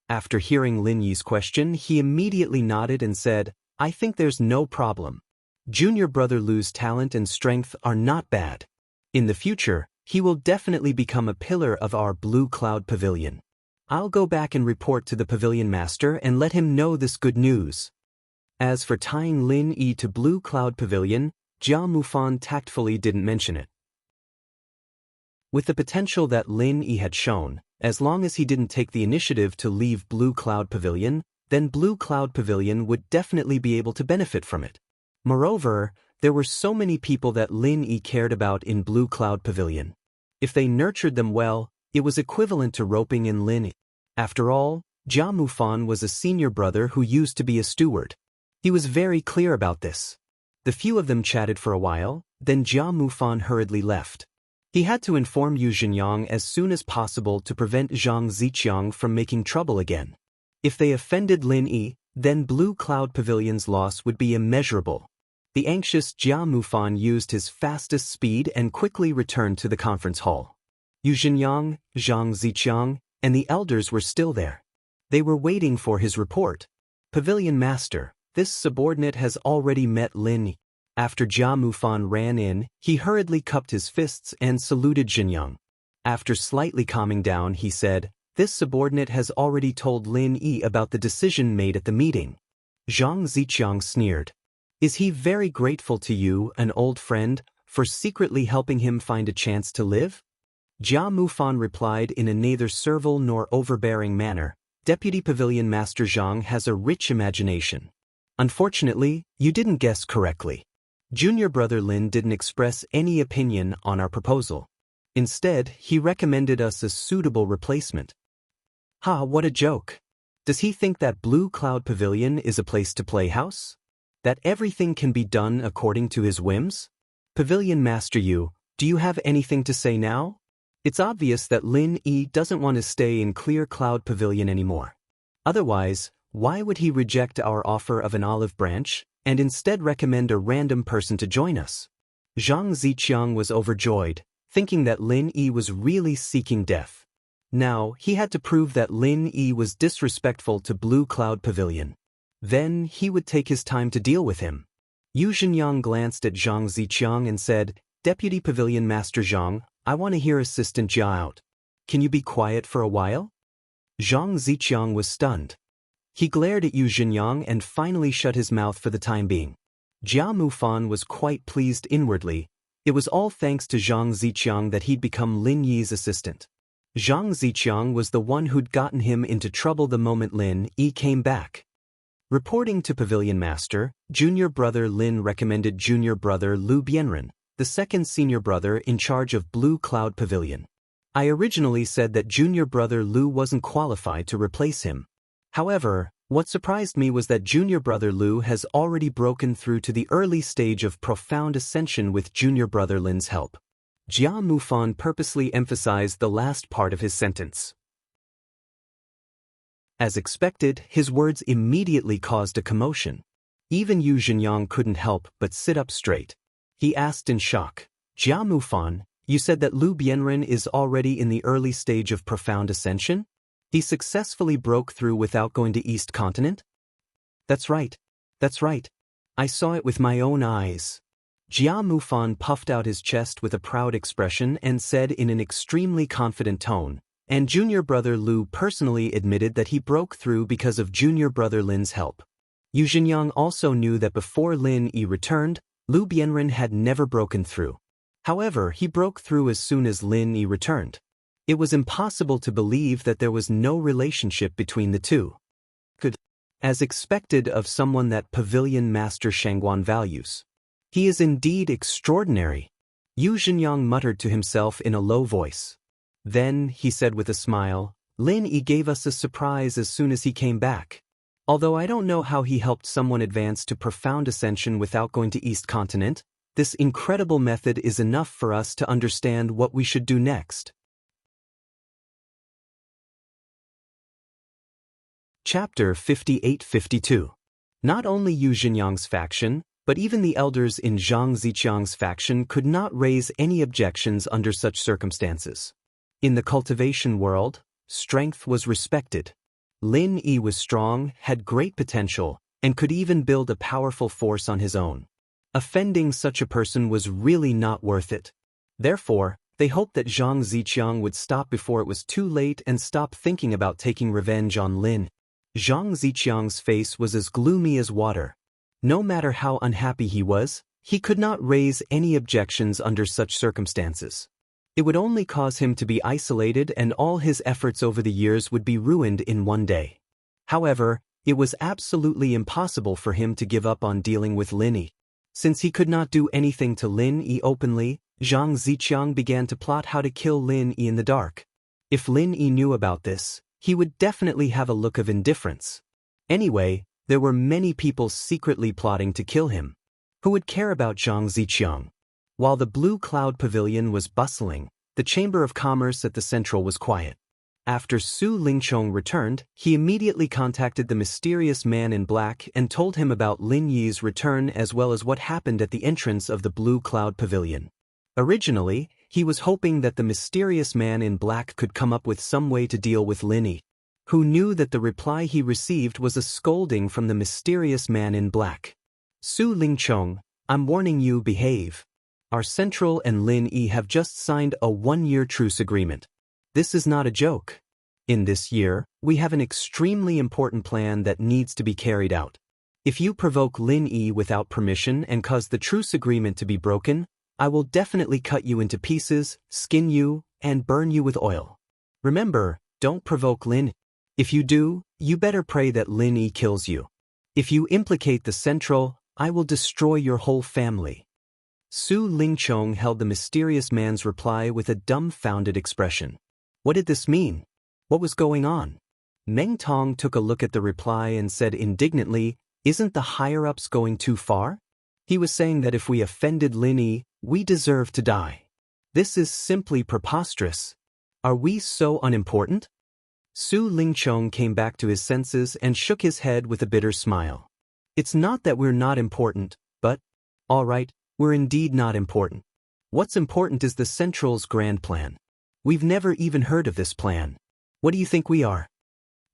After hearing Lin Yi's question, he immediately nodded and said, I think there's no problem. Junior brother Lu's talent and strength are not bad. In the future, he will definitely become a pillar of our Blue Cloud Pavilion. I'll go back and report to the Pavilion Master and let him know this good news. As for tying Lin Yi to Blue Cloud Pavilion, Jia Mufan tactfully didn't mention it. With the potential that Lin Yi had shown, as long as he didn't take the initiative to leave Blue Cloud Pavilion, then Blue Cloud Pavilion would definitely be able to benefit from it. Moreover, there were so many people that Lin Yi cared about in Blue Cloud Pavilion. If they nurtured them well, it was equivalent to roping in Lin Yi. After all, Jia Mufan was a senior brother who used to be a steward. He was very clear about this. The few of them chatted for a while, then Jia Mufan hurriedly left. He had to inform Yu Zhenyang as soon as possible to prevent Zhang Ziqiang from making trouble again. If they offended Lin Yi, then Blue Cloud Pavilion's loss would be immeasurable. The anxious Jia Mufan used his fastest speed and quickly returned to the conference hall. Yu Zhenyang, Zhang Ziqiang, and the elders were still there. They were waiting for his report. Pavilion Master, this subordinate has already met Lin Yi. After Jia Mufan ran in, he hurriedly cupped his fists and saluted Zhenyang. After slightly calming down, he said, this subordinate has already told Lin Yi about the decision made at the meeting. Zhang Ziqiang sneered. Is he very grateful to you, an old friend, for secretly helping him find a chance to live? Jia Mufan replied in a neither servile nor overbearing manner, Deputy Pavilion Master Zhang has a rich imagination. Unfortunately, you didn't guess correctly. Junior brother Lin didn't express any opinion on our proposal. Instead, he recommended us a suitable replacement. Ha, what a joke. Does he think that Blue Cloud Pavilion is a place to play house? That everything can be done according to his whims? Pavilion Master Yu, do you have anything to say now? It's obvious that Lin Yi doesn't want to stay in Clear Cloud Pavilion anymore. Otherwise, why would he reject our offer of an olive branch, and instead recommend a random person to join us? Zhang Ziqiang was overjoyed, thinking that Lin Yi was really seeking death. Now, he had to prove that Lin Yi was disrespectful to Blue Cloud Pavilion. Then, he would take his time to deal with him. Yu Zhenyang glanced at Zhang Ziqiang and said, Deputy Pavilion Master Zhang, I want to hear Assistant Jia out. Can you be quiet for a while? Zhang Ziqiang was stunned. He glared at Yu Zhenyang and finally shut his mouth for the time being. Jia Mufan was quite pleased inwardly. It was all thanks to Zhang Ziqiang that he'd become Lin Yi's assistant. Zhang Ziqiang was the one who'd gotten him into trouble the moment Lin Yi came back. Reporting to Pavilion Master, junior brother Lin recommended junior brother Lu Bianren, the second senior brother in charge of Blue Cloud Pavilion. I originally said that junior brother Lu wasn't qualified to replace him. However, what surprised me was that junior brother Lu has already broken through to the early stage of profound ascension with junior brother Lin's help. Jia Mufan purposely emphasized the last part of his sentence. As expected, his words immediately caused a commotion. Even Yu Zhenyang couldn't help but sit up straight. He asked in shock, Jia Mufan, you said that Lu Bianren is already in the early stage of profound ascension? He successfully broke through without going to East Continent? That's right. That's right. I saw it with my own eyes. Jia Mufan puffed out his chest with a proud expression and said in an extremely confident tone, and junior brother Lu personally admitted that he broke through because of junior brother Lin's help. Yu Zhenyang also knew that before Lin Yi returned, Lu Bianren had never broken through. However, he broke through as soon as Lin Yi returned. It was impossible to believe that there was no relationship between the two. As expected of someone that Pavilion Master Shangguan values. He is indeed extraordinary. Yu Zhenyang muttered to himself in a low voice. Then, he said with a smile, Lin Yi gave us a surprise as soon as he came back. Although I don't know how he helped someone advance to profound ascension without going to East Continent, this incredible method is enough for us to understand what we should do next. Chapter 58-52. Not only Yu Zhenyang's faction, but even the elders in Zhang Ziqiang's faction could not raise any objections under such circumstances. In the cultivation world, strength was respected. Lin Yi was strong, had great potential, and could even build a powerful force on his own. Offending such a person was really not worth it. Therefore, they hoped that Zhang Ziqiang would stop before it was too late and stop thinking about taking revenge on Lin. Zhang Ziqiang's face was as gloomy as water. No matter how unhappy he was, he could not raise any objections under such circumstances. It would only cause him to be isolated and all his efforts over the years would be ruined in one day. However, it was absolutely impossible for him to give up on dealing with Lin Yi. Since he could not do anything to Lin Yi openly, Zhang Ziqiang began to plot how to kill Lin Yi in the dark. If Lin Yi knew about this, he would definitely have a look of indifference. Anyway, there were many people secretly plotting to kill him. Who would care about Zhang Ziqiang? While the Blue Cloud Pavilion was bustling, the Chamber of Commerce at the Central was quiet. After Su Lingchong returned, he immediately contacted the mysterious man in black and told him about Lin Yi's return as well as what happened at the entrance of the Blue Cloud Pavilion. Originally, he was hoping that the mysterious man in black could come up with some way to deal with Lin Yi, who knew that the reply he received was a scolding from the mysterious man in black. Su Lingchong, I'm warning you, behave. Our Central and Lin Yi have just signed a 1-year truce agreement. This is not a joke. In this year, we have an extremely important plan that needs to be carried out. If you provoke Lin Yi without permission and cause the truce agreement to be broken, I will definitely cut you into pieces, skin you, and burn you with oil. Remember, don't provoke Lin Yi. If you do, you better pray that Lin Yi kills you. If you implicate the Central, I will destroy your whole family. Su Lingchong held the mysterious man's reply with a dumbfounded expression. What did this mean? What was going on? Meng Tong took a look at the reply and said indignantly, Isn't the higher-ups going too far? He was saying that if we offended Lin Yi, we deserve to die. This is simply preposterous. Are we so unimportant? Su Lingchong came back to his senses and shook his head with a bitter smile. It's not that we're not important, but, all right, we're indeed not important. What's important is the Central's grand plan. We've never even heard of this plan. What do you think we are?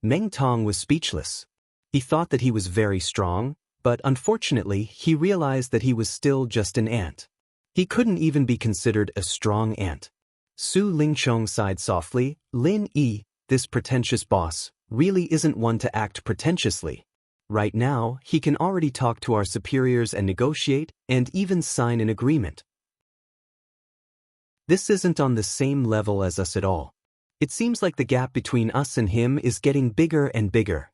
Meng Tong was speechless. He thought that he was very strong, but unfortunately he realized that he was still just an ant. He couldn't even be considered a strong ant. Su Lingchong sighed softly. Lin Yi, this pretentious boss, really isn't one to act pretentiously. Right now, he can already talk to our superiors and negotiate, and even sign an agreement. This isn't on the same level as us at all. It seems like the gap between us and him is getting bigger and bigger.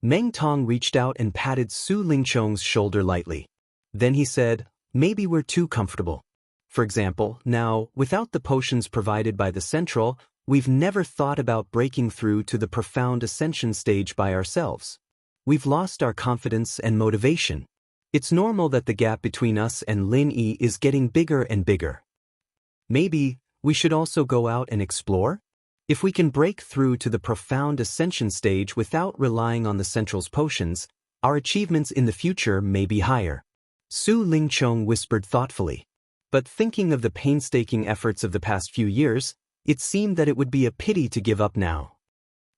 Meng Tong reached out and patted Su Lingchong's shoulder lightly. Then he said, Maybe we're too comfortable. For example, now, without the potions provided by the Central, we've never thought about breaking through to the profound ascension stage by ourselves. We've lost our confidence and motivation. It's normal that the gap between us and Lin Yi is getting bigger and bigger. Maybe we should also go out and explore? If we can break through to the profound ascension stage without relying on the Central's potions, our achievements in the future may be higher. Su Lingchong whispered thoughtfully. But thinking of the painstaking efforts of the past few years, it seemed that it would be a pity to give up now.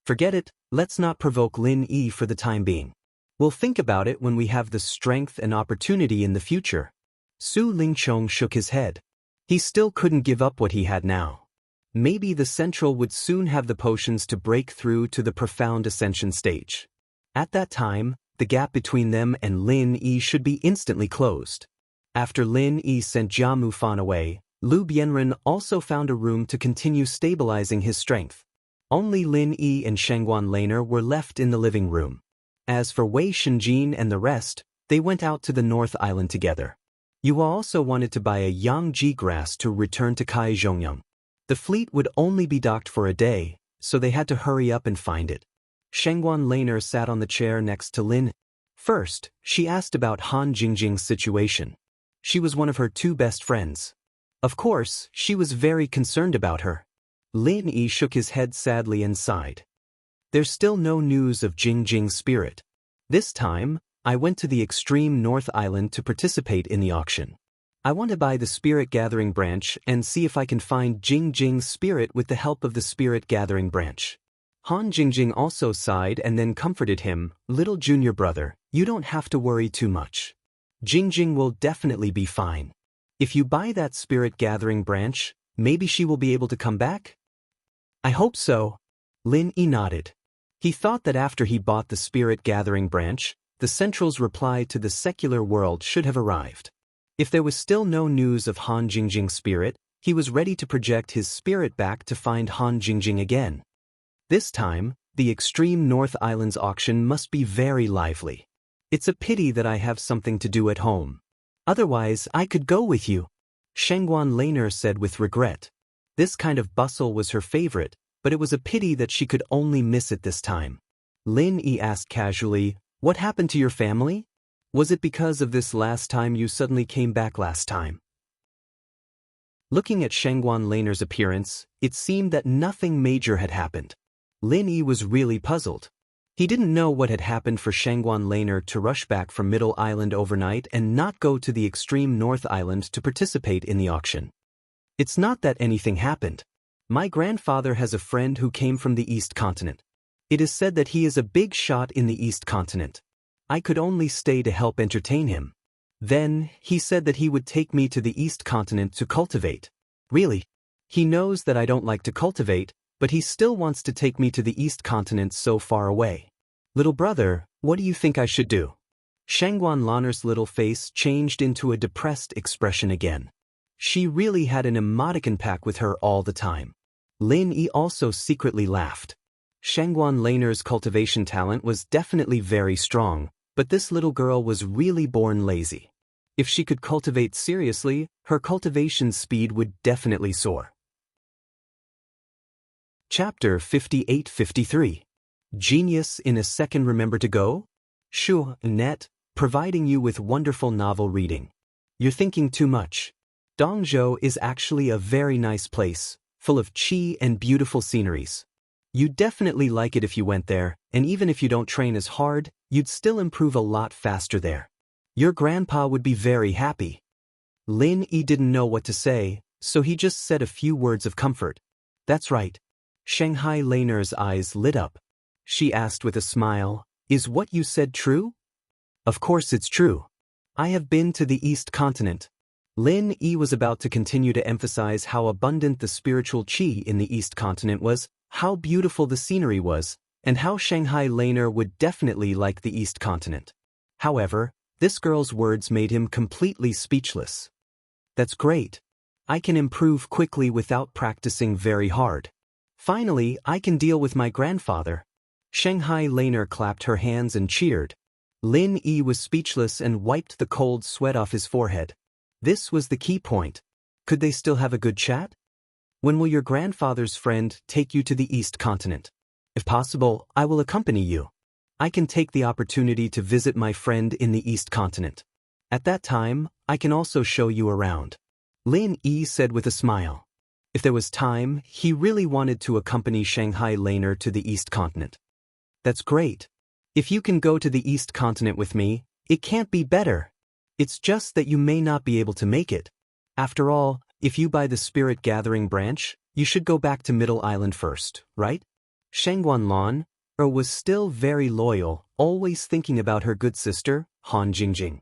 Forget it, let's not provoke Lin Yi for the time being. We'll think about it when we have the strength and opportunity in the future. Su Lingchong shook his head. He still couldn't give up what he had now. Maybe the Central would soon have the potions to break through to the profound ascension stage. At that time, the gap between them and Lin Yi should be instantly closed. After Lin Yi sent Jia Mufan away, Lu Bianren also found a room to continue stabilizing his strength. Only Lin Yi and Shengguan Laner were left in the living room. As for Wei Shenjin and the rest, they went out to the North Island together. You also wanted to buy a Yangji grass to return to Kaizhongyang. The fleet would only be docked for a day, so they had to hurry up and find it. Shengguan Laner sat on the chair next to Lin. First, she asked about Han Jingjing's situation. She was one of her two best friends. Of course, she was very concerned about her. Lin Yi shook his head sadly and sighed. There's still no news of Jingjing's spirit. This time, I went to the extreme North Island to participate in the auction. I want to buy the Spirit Gathering branch and see if I can find Jingjing's spirit with the help of the Spirit Gathering branch. Han Jingjing also sighed and then comforted him, little junior brother, you don't have to worry too much. Jingjing will definitely be fine. If you buy that Spirit Gathering branch, maybe she will be able to come back? I hope so. Lin Yi nodded. He thought that after he bought the Spirit Gathering branch, the Central's reply to the secular world should have arrived. If there was still no news of Han Jingjing's spirit, he was ready to project his spirit back to find Han Jingjing again. This time, the extreme North Island's auction must be very lively. It's a pity that I have something to do at home. Otherwise, I could go with you, Shengguan Laner said with regret. This kind of bustle was her favorite, but it was a pity that she could only miss it this time. Lin Yi asked casually, what happened to your family? Was it because of this last time you suddenly came back last time? Looking at Shengguan Laner's appearance, it seemed that nothing major had happened. Lin Yi was really puzzled. He didn't know what had happened for Shengguan Laner to rush back from Middle Island overnight and not go to the extreme North Island to participate in the auction. It's not that anything happened. My grandfather has a friend who came from the East Continent. It is said that he is a big shot in the East Continent. I could only stay to help entertain him. Then, he said that he would take me to the East Continent to cultivate. Really? He knows that I don't like to cultivate, but he still wants to take me to the East Continent so far away. Little brother, what do you think I should do? Shengguan Laner's little face changed into a depressed expression again. She really had an emoticon pack with her all the time. Lin Yi also secretly laughed. Shengguan Laner's cultivation talent was definitely very strong, but this little girl was really born lazy. If she could cultivate seriously, her cultivation speed would definitely soar. Chapter 58-53. Genius in a Second. Remember to go? Shu Net, providing you with wonderful novel reading. You're thinking too much. Dongzhou is actually a very nice place, full of qi and beautiful sceneries. You'd definitely like it if you went there, and even if you don't train as hard, you'd still improve a lot faster there. Your grandpa would be very happy. Lin Yi didn't know what to say, so he just said a few words of comfort. That's right. Shanghai Laner's eyes lit up. She asked with a smile, is what you said true? Of course it's true. I have been to the East Continent. Lin Yi was about to continue to emphasize how abundant the spiritual qi in the East Continent was, how beautiful the scenery was, and how Shanghai Laner would definitely like the East Continent. However, this girl's words made him completely speechless. That's great. I can improve quickly without practicing very hard. Finally, I can deal with my grandfather. Shanghai Laner clapped her hands and cheered. Lin Yi was speechless and wiped the cold sweat off his forehead. This was the key point. Could they still have a good chat? When will your grandfather's friend take you to the East Continent? If possible, I will accompany you. I can take the opportunity to visit my friend in the East Continent. At that time, I can also show you around. Lin Yi said with a smile. If there was time, he really wanted to accompany Shanghai Laner to the East Continent. That's great. If you can go to the East Continent with me, it can't be better. It's just that you may not be able to make it. After all, if you buy the Spirit Gathering branch, you should go back to Middle Island first, right? Shengguan Laner was still very loyal, always thinking about her good sister, Han Jingjing.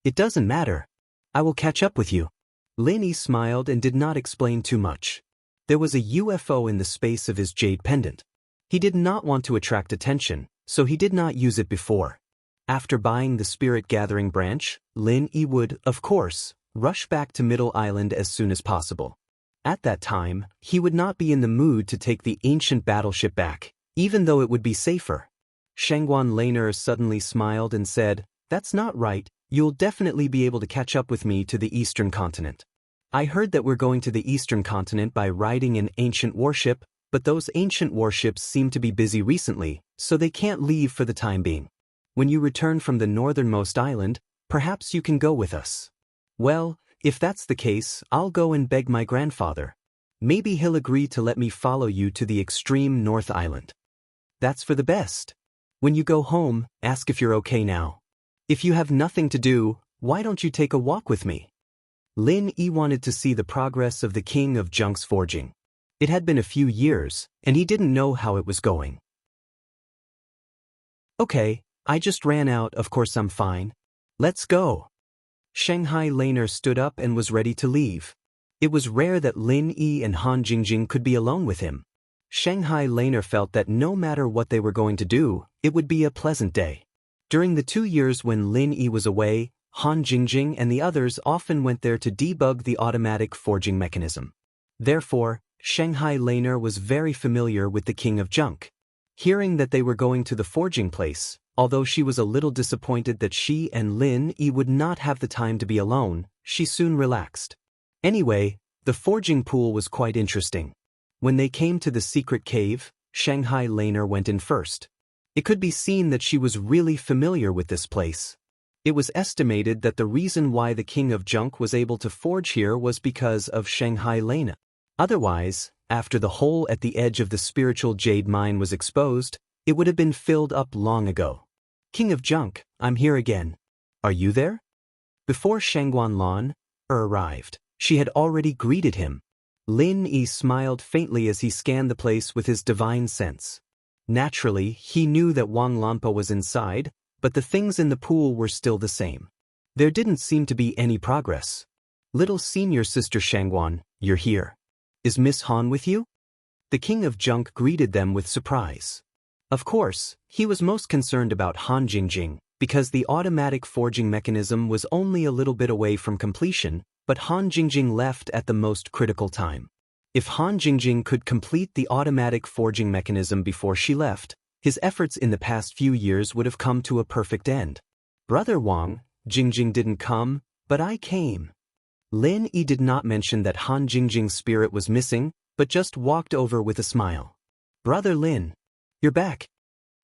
It doesn't matter. I will catch up with you. Lin Yi smiled and did not explain too much. There was a UFO in the space of his jade pendant. He did not want to attract attention, so he did not use it before. After buying the Spirit Gathering branch, Lin Yi would, of course, rush back to Middle Island as soon as possible. At that time, he would not be in the mood to take the ancient battleship back, even though it would be safer. Shengguan Laner suddenly smiled and said, "That's not right, you'll definitely be able to catch up with me to the Eastern continent. I heard that we're going to the Eastern continent by riding an ancient warship, but those ancient warships seem to be busy recently, so they can't leave for the time being. When you return from the northernmost island, perhaps you can go with us. Well, if that's the case, I'll go and beg my grandfather. Maybe he'll agree to let me follow you to the extreme North Island. That's for the best. When you go home, ask if you're okay now. If you have nothing to do, why don't you take a walk with me? Lin Yi wanted to see the progress of the King of Junk's forging. It had been a few years, and he didn't know how it was going. Okay, I just ran out, of course I'm fine. Let's go. Shanghai Laner stood up and was ready to leave. It was rare that Lin Yi and Han Jingjing could be alone with him. Shanghai Laner felt that no matter what they were going to do, it would be a pleasant day. During the 2 years when Lin Yi was away, Han Jingjing and the others often went there to debug the automatic forging mechanism. Therefore, Shanghai Laner was very familiar with the King of Junk. Hearing that they were going to the forging place, although she was a little disappointed that she and Lin Yi would not have the time to be alone, she soon relaxed. Anyway, the forging pool was quite interesting. When they came to the secret cave, Shanghai Laner went in first. It could be seen that she was really familiar with this place. It was estimated that the reason why the King of Junk was able to forge here was because of Shanghai Laner. Otherwise, after the hole at the edge of the spiritual jade mine was exposed, it would have been filled up long ago. King of Junk, I'm here again. Are you there? Before Shangguan Lan arrived, she had already greeted him. Lin Yi smiled faintly as he scanned the place with his divine sense. Naturally, he knew that Wang Lanpa was inside, but the things in the pool were still the same. There didn't seem to be any progress. Little senior sister Shangguan, you're here. Is Miss Han with you? The King of Junk greeted them with surprise. Of course, he was most concerned about Han Jingjing, because the automatic forging mechanism was only a little bit away from completion, but Han Jingjing left at the most critical time. If Han Jingjing could complete the automatic forging mechanism before she left, his efforts in the past few years would have come to a perfect end. Brother Wang, Jingjing didn't come, but I came. Lin Yi did not mention that Han Jingjing's spirit was missing, but just walked over with a smile. Brother Lin, you're back.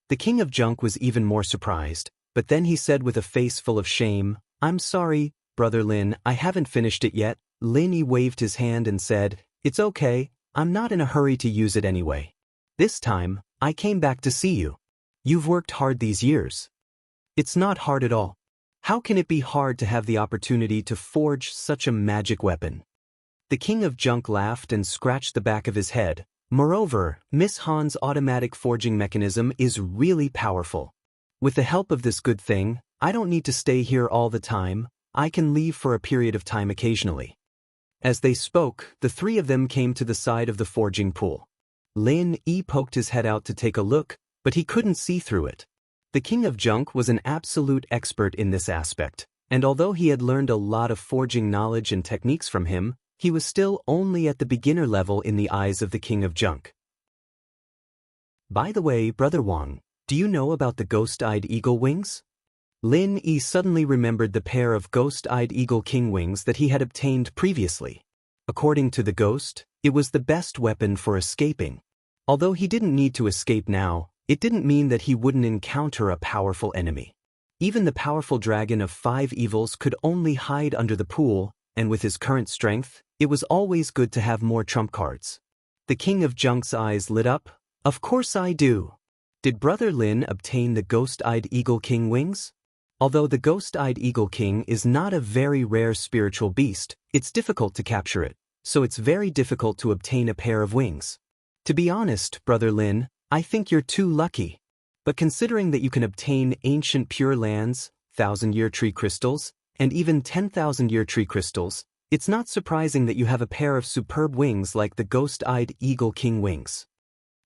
The King of Junk was even more surprised, but then he said with a face full of shame, I'm sorry, Brother Lin, I haven't finished it yet. Lin Yi waved his hand and said, It's okay, I'm not in a hurry to use it anyway. This time, I came back to see you. You've worked hard these years. It's not hard at all. How can it be hard to have the opportunity to forge such a magic weapon? The King of Junk laughed and scratched the back of his head. Moreover, Miss Han's automatic forging mechanism is really powerful. With the help of this good thing, I don't need to stay here all the time. I can leave for a period of time occasionally. As they spoke, the three of them came to the side of the forging pool. Lin Yi poked his head out to take a look, but he couldn't see through it. The King of Junk was an absolute expert in this aspect, and although he had learned a lot of forging knowledge and techniques from him, he was still only at the beginner level in the eyes of the King of Junk. By the way, Brother Wang, do you know about the ghost-eyed eagle wings? Lin Yi suddenly remembered the pair of ghost-eyed eagle king wings that he had obtained previously. According to the ghost, it was the best weapon for escaping. Although he didn't need to escape now, it didn't mean that he wouldn't encounter a powerful enemy. Even the powerful dragon of 5 evils could only hide under the pool, and with his current strength, it was always good to have more trump cards. The King of Junk's eyes lit up. Of course I do. Did Brother Lin obtain the ghost-eyed eagle king wings? Although the ghost-eyed eagle king is not a very rare spiritual beast, it's difficult to capture it, so it's very difficult to obtain a pair of wings. To be honest, Brother Lin, I think you're too lucky. But considering that you can obtain ancient pure lands, 1,000-year tree crystals, and even 10,000-year tree crystals, it's not surprising that you have a pair of superb wings like the ghost-eyed eagle king wings.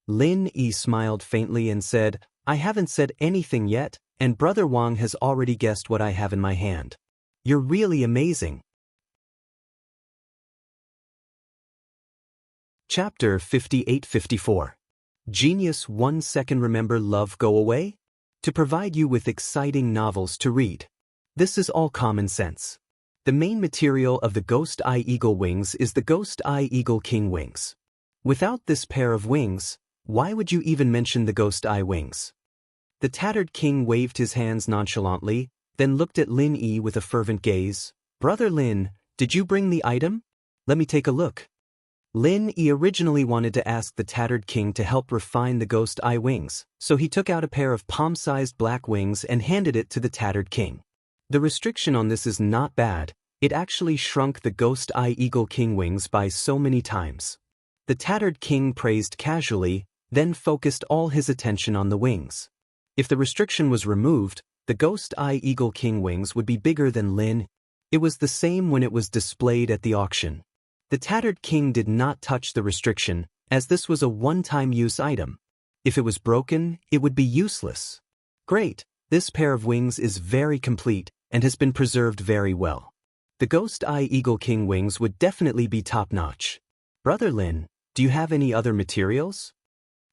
Lin Yi smiled faintly and said, I haven't said anything yet, and Brother Wang has already guessed what I have in my hand. You're really amazing. Chapter 58-54. Genius 1 second. Remember Love Go Away? To provide you with exciting novels to read. This is all common sense. The main material of the Ghost Eye Eagle wings is the Ghost Eye Eagle King wings. Without this pair of wings, why would you even mention the Ghost Eye wings? The tattered king waved his hands nonchalantly, then looked at Lin Yi with a fervent gaze. Brother Lin, did you bring the item? Let me take a look. Lin Yi originally wanted to ask the tattered king to help refine the Ghost Eye wings, so he took out a pair of palm-sized black wings and handed it to the tattered king. The restriction on this is not bad, it actually shrunk the Ghost Eye Eagle King wings by so many times. The tattered king praised casually, then focused all his attention on the wings. If the restriction was removed, the Ghost Eye Eagle King wings would be bigger than Lin. It was the same when it was displayed at the auction. The tattered king did not touch the restriction, as this was a one-time use item. If it was broken, it would be useless. Great, this pair of wings is very complete and has been preserved very well. The Ghost Eye Eagle King wings would definitely be top-notch. Brother Lin, do you have any other materials?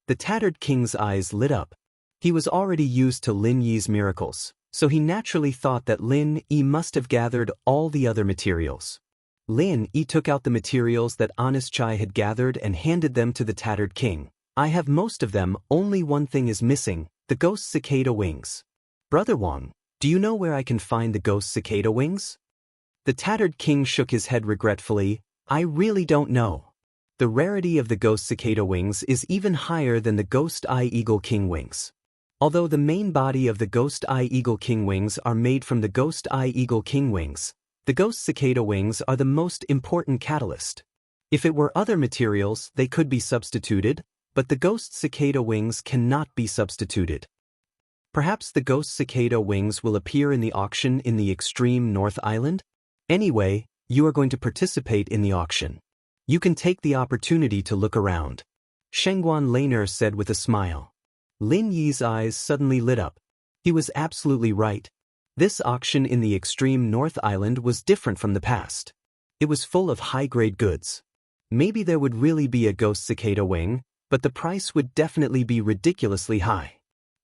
The tattered king's eyes lit up. He was already used to Lin Yi's miracles, so he naturally thought that Lin Yi must have gathered all the other materials. Lin Yi took out the materials that Honest Chai had gathered and handed them to the tattered king. I have most of them, only one thing is missing, the ghost cicada wings. Brother Wang, do you know where I can find the ghost cicada wings? The tattered king shook his head regretfully. I really don't know. The rarity of the ghost cicada wings is even higher than the Ghost Eye Eagle King wings. Although the main body of the Ghost Eye Eagle King wings are made from the Ghost Eye Eagle King wings, the ghost cicada wings are the most important catalyst. If it were other materials, they could be substituted, but the ghost cicada wings cannot be substituted. Perhaps the ghost cicada wings will appear in the auction in the extreme North Island? Anyway, you are going to participate in the auction. You can take the opportunity to look around. Shengguan Laner said with a smile. Lin Yi's eyes suddenly lit up. He was absolutely right. This auction in the extreme North Island was different from the past. It was full of high-grade goods. Maybe there would really be a ghost cicada wing, but the price would definitely be ridiculously high.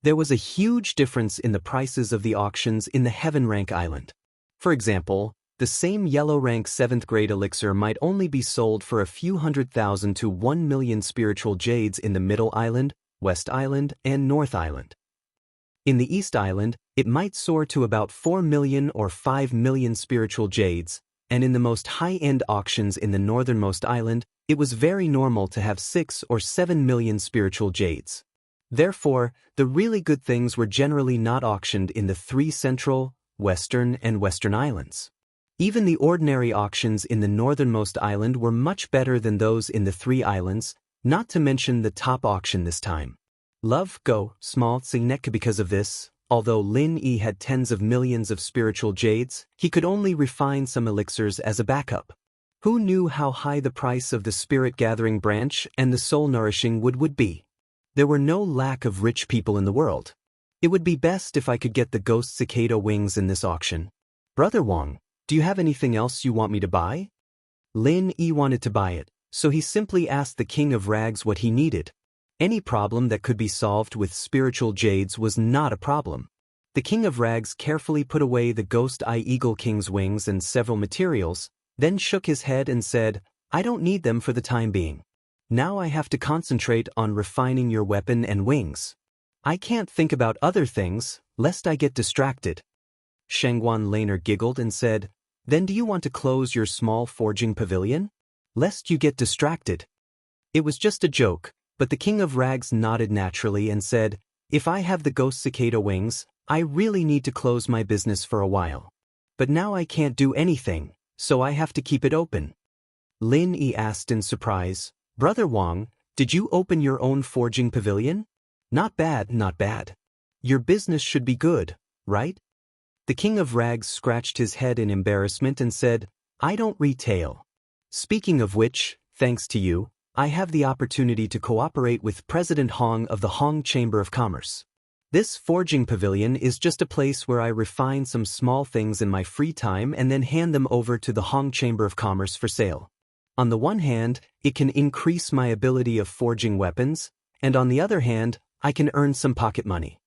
There was a huge difference in the prices of the auctions in the Heaven Rank Island. For example, the same yellow rank 7th grade elixir might only be sold for a few 100,000 to 1 million spiritual jades in the Middle Island, West Island, and North Island. In the East Island, it might soar to about 4 million or 5 million spiritual jades, and in the most high-end auctions in the northernmost island, it was very normal to have 6 or 7 million spiritual jades. Therefore, the really good things were generally not auctioned in the 3 central, western, and western islands. Even the ordinary auctions in the northernmost island were much better than those in the 3 islands, not to mention the top auction this time. Love Go Small Signek. Because of this, although Lin Yi had tens of millions of spiritual jades, he could only refine some elixirs as a backup. Who knew how high the price of the spirit-gathering branch and the soul-nourishing wood would be? There were no lack of rich people in the world. It would be best if I could get the ghost cicada wings in this auction. Brother Wang, do you have anything else you want me to buy? Lin Yi wanted to buy it, so he simply asked the King of Rags what he needed. Any problem that could be solved with spiritual jades was not a problem. The King of Rags carefully put away the Ghost Eye Eagle King's wings and several materials, then shook his head and said, I don't need them for the time being. Now I have to concentrate on refining your weapon and wings. I can't think about other things, lest I get distracted. Shengguan Laner giggled and said, Then do you want to close your small forging pavilion? Lest you get distracted. It was just a joke, but the King of Rags nodded naturally and said, If I have the ghost cicada wings, I really need to close my business for a while. But now I can't do anything, so I have to keep it open. Lin Yi asked in surprise, Brother Wang, did you open your own forging pavilion? Not bad, not bad. Your business should be good, right? The King of Rags scratched his head in embarrassment and said, I don't retail. Speaking of which, thanks to you, I have the opportunity to cooperate with President Hong of the Hong Chamber of Commerce. This forging pavilion is just a place where I refine some small things in my free time and then hand them over to the Hong Chamber of Commerce for sale. On the one hand, it can increase my ability of forging weapons, and on the other hand, I can earn some pocket money.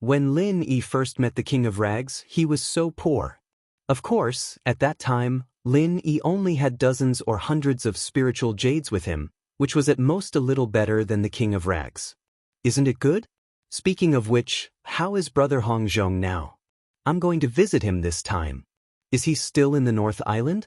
When Lin Yi first met the King of Rags, he was so poor. Of course, at that time, Lin Yi only had dozens or hundreds of spiritual jades with him, which was at most a little better than the King of Rags. Isn't it good? Speaking of which, how is Brother Hong Zhong now? I'm going to visit him this time. Is he still in the North Island?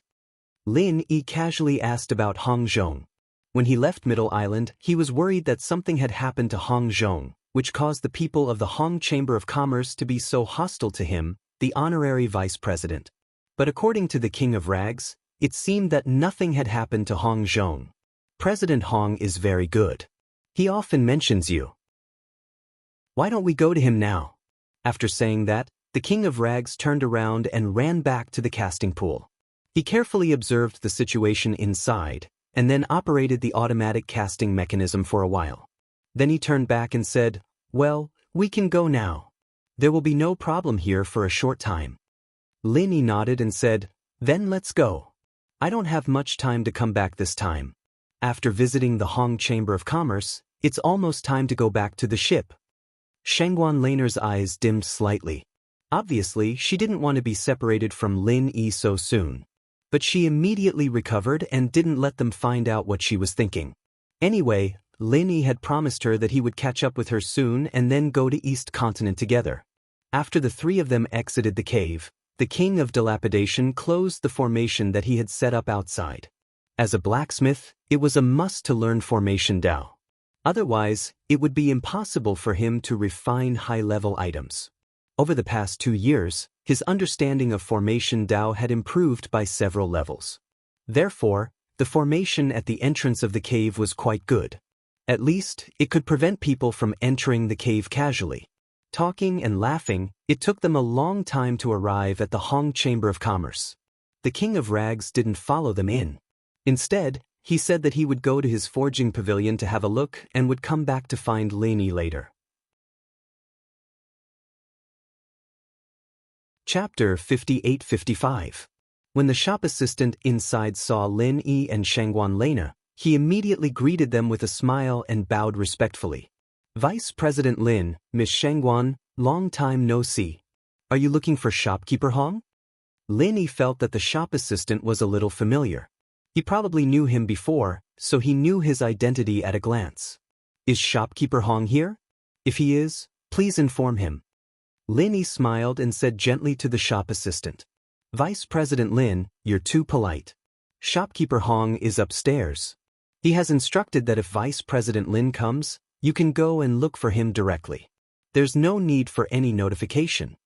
Lin Yi casually asked about Hong Zhong. When he left Middle Island, he was worried that something had happened to Hong Zhong, which caused the people of the Hong Chamber of Commerce to be so hostile to him, the honorary vice president. But according to the King of Rags, it seemed that nothing had happened to Hong Zhong. President Hong is very good. He often mentions you. Why don't we go to him now? After saying that, the King of Rags turned around and ran back to the casting pool. He carefully observed the situation inside, and then operated the automatic casting mechanism for a while. Then he turned back and said, "Well, we can go now. There will be no problem here for a short time." Lin Yi nodded and said, "Then let's go. I don't have much time to come back this time. After visiting the Hong Chamber of Commerce, it's almost time to go back to the ship." Shangguan Laner's eyes dimmed slightly. Obviously, she didn't want to be separated from Lin Yi so soon. But she immediately recovered and didn't let them find out what she was thinking. Anyway, Lin Yi had promised her that he would catch up with her soon and then go to East Continent together. After the three of them exited the cave, the King of Dilapidation closed the formation that he had set up outside. As a blacksmith, it was a must to learn Formation Dao. Otherwise, it would be impossible for him to refine high-level items. Over the past 2 years, his understanding of Formation Dao had improved by several levels. Therefore, the formation at the entrance of the cave was quite good. At least, it could prevent people from entering the cave casually. Talking and laughing, it took them a long time to arrive at the Hong Chamber of Commerce. The King of Rags didn't follow them in. Instead, he said that he would go to his forging pavilion to have a look and would come back to find Lin Yi later. Chapter 58-55. When the shop assistant inside saw Lin Yi and Shangguan Lena, he immediately greeted them with a smile and bowed respectfully. "Vice President Lin, Miss Shangguan, long time no see. Are you looking for shopkeeper Hong?" Lin Yi felt that the shop assistant was a little familiar. He probably knew him before, so he knew his identity at a glance. "Is shopkeeper Hong here? If he is, please inform him." Lin Yi smiled and said gently to the shop assistant, "Vice President Lin, you're too polite. Shopkeeper Hong is upstairs. He has instructed that if Vice President Lin comes, you can go and look for him directly. There's no need for any notification."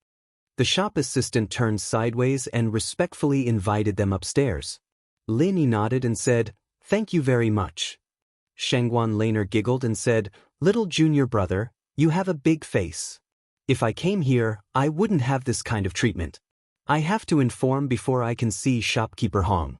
The shop assistant turned sideways and respectfully invited them upstairs. Lin Yi nodded and said, "Thank you very much." Shangguan Laner giggled and said, "Little junior brother, you have a big face. If I came here, I wouldn't have this kind of treatment. I have to inform before I can see shopkeeper Hong."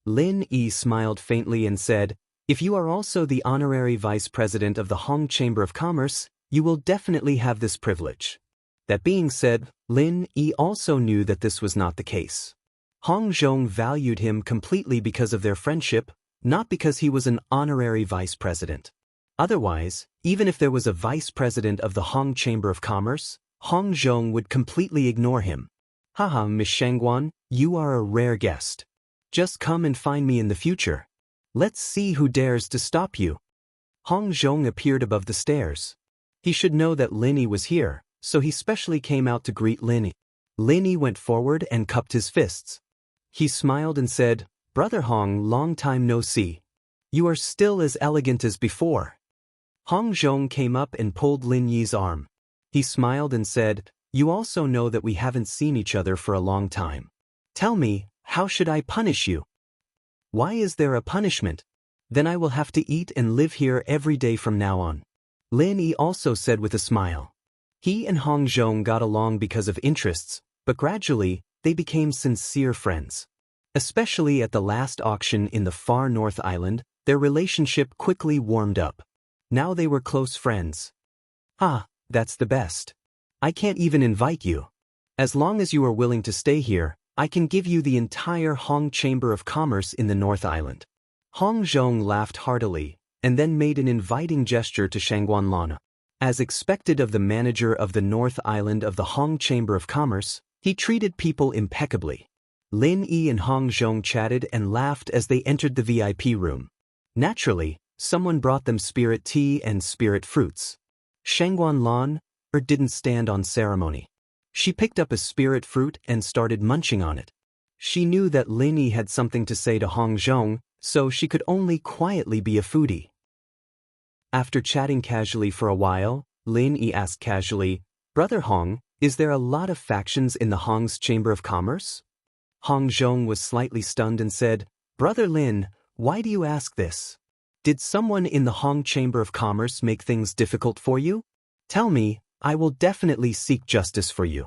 Lin Yi smiled faintly and said, "If you are also the honorary vice president of the Hong Chamber of Commerce, you will definitely have this privilege." That being said, Lin Yi also knew that this was not the case. Hong Zhong valued him completely because of their friendship, not because he was an honorary vice president. Otherwise, even if there was a vice president of the Hong Chamber of Commerce, Hong Zhong would completely ignore him. "Haha, Miss Shangguan, you are a rare guest. Just come and find me in the future. Let's see who dares to stop you." Hong Zhong appeared above the stairs. He should know that Lin Yi was here, so he specially came out to greet Lin Yi. Lin Yi went forward and cupped his fists. He smiled and said, "Brother Hong, long time no see. You are still as elegant as before." Hong Zhong came up and pulled Lin Yi's arm. He smiled and said, "You also know that we haven't seen each other for a long time. Tell me, how should I punish you?" "Why is there a punishment? Then I will have to eat and live here every day from now on." Lin Yi also said with a smile. He and Hong Zhong got along because of interests, but gradually, they became sincere friends. Especially at the last auction in the far North Island, their relationship quickly warmed up. Now they were close friends. "Ah, that's the best. I can't even invite you. As long as you are willing to stay here, I can give you the entire Hong Chamber of Commerce in the North Island." Hong Zhong laughed heartily, and then made an inviting gesture to Shangguan Lana. As expected of the manager of the North Island of the Hong Chamber of Commerce, he treated people impeccably. Lin Yi and Hong Zhong chatted and laughed as they entered the VIP room. Naturally, someone brought them spirit tea and spirit fruits. Shengguan Lan didn't stand on ceremony. She picked up a spirit fruit and started munching on it. She knew that Lin Yi had something to say to Hong Zhong, so she could only quietly be a foodie. After chatting casually for a while, Lin Yi asked casually, "Brother Hong, is there a lot of factions in the Hong's Chamber of Commerce?" Hong Zhong was slightly stunned and said, "Brother Lin, why do you ask this? Did someone in the Hong Chamber of Commerce make things difficult for you? Tell me, I will definitely seek justice for you."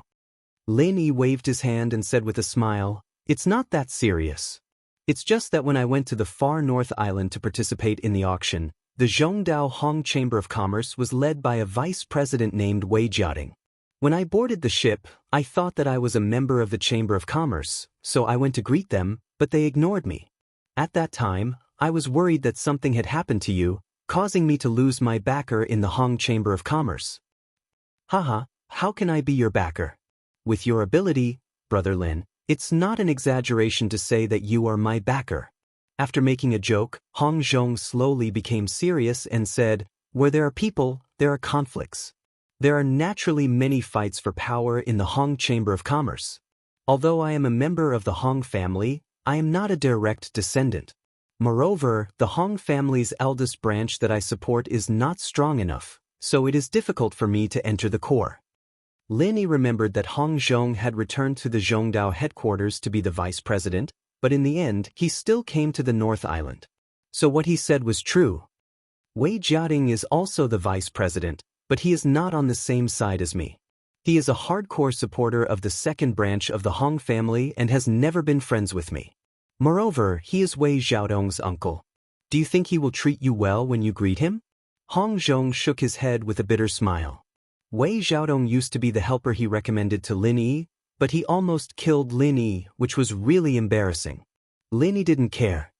Lin Yi waved his hand and said with a smile, "It's not that serious. It's just that when I went to the far North Island to participate in the auction, the Zhongdao Hong Chamber of Commerce was led by a vice president named Wei Jiating. When I boarded the ship, I thought that I was a member of the Chamber of Commerce, so I went to greet them, but they ignored me. At that time, I was worried that something had happened to you, causing me to lose my backer in the Hong Chamber of Commerce." "Haha, how can I be your backer? With your ability, Brother Lin, it's not an exaggeration to say that you are my backer." After making a joke, Hong Zhong slowly became serious and said, "Where there are people, there are conflicts. There are naturally many fights for power in the Hong Chamber of Commerce. Although I am a member of the Hong family, I am not a direct descendant. Moreover, the Hong family's eldest branch that I support is not strong enough, so it is difficult for me to enter the core." Lin Yi remembered that Hong Zhong had returned to the Zhongdao headquarters to be the vice president, but in the end he still came to the North Island. So what he said was true. Wei Jiating is also the vice president, but he is not on the same side as me. He is a hardcore supporter of the second branch of the Hong family and has never been friends with me. Moreover, he is Wei Xiaodong's uncle. Do you think he will treat you well when you greet him?" Hong Zhong shook his head with a bitter smile. Wei Xiaodong used to be the helper he recommended to Lin Yi, but he almost killed Lin Yi, which was really embarrassing. Lin Yi didn't care.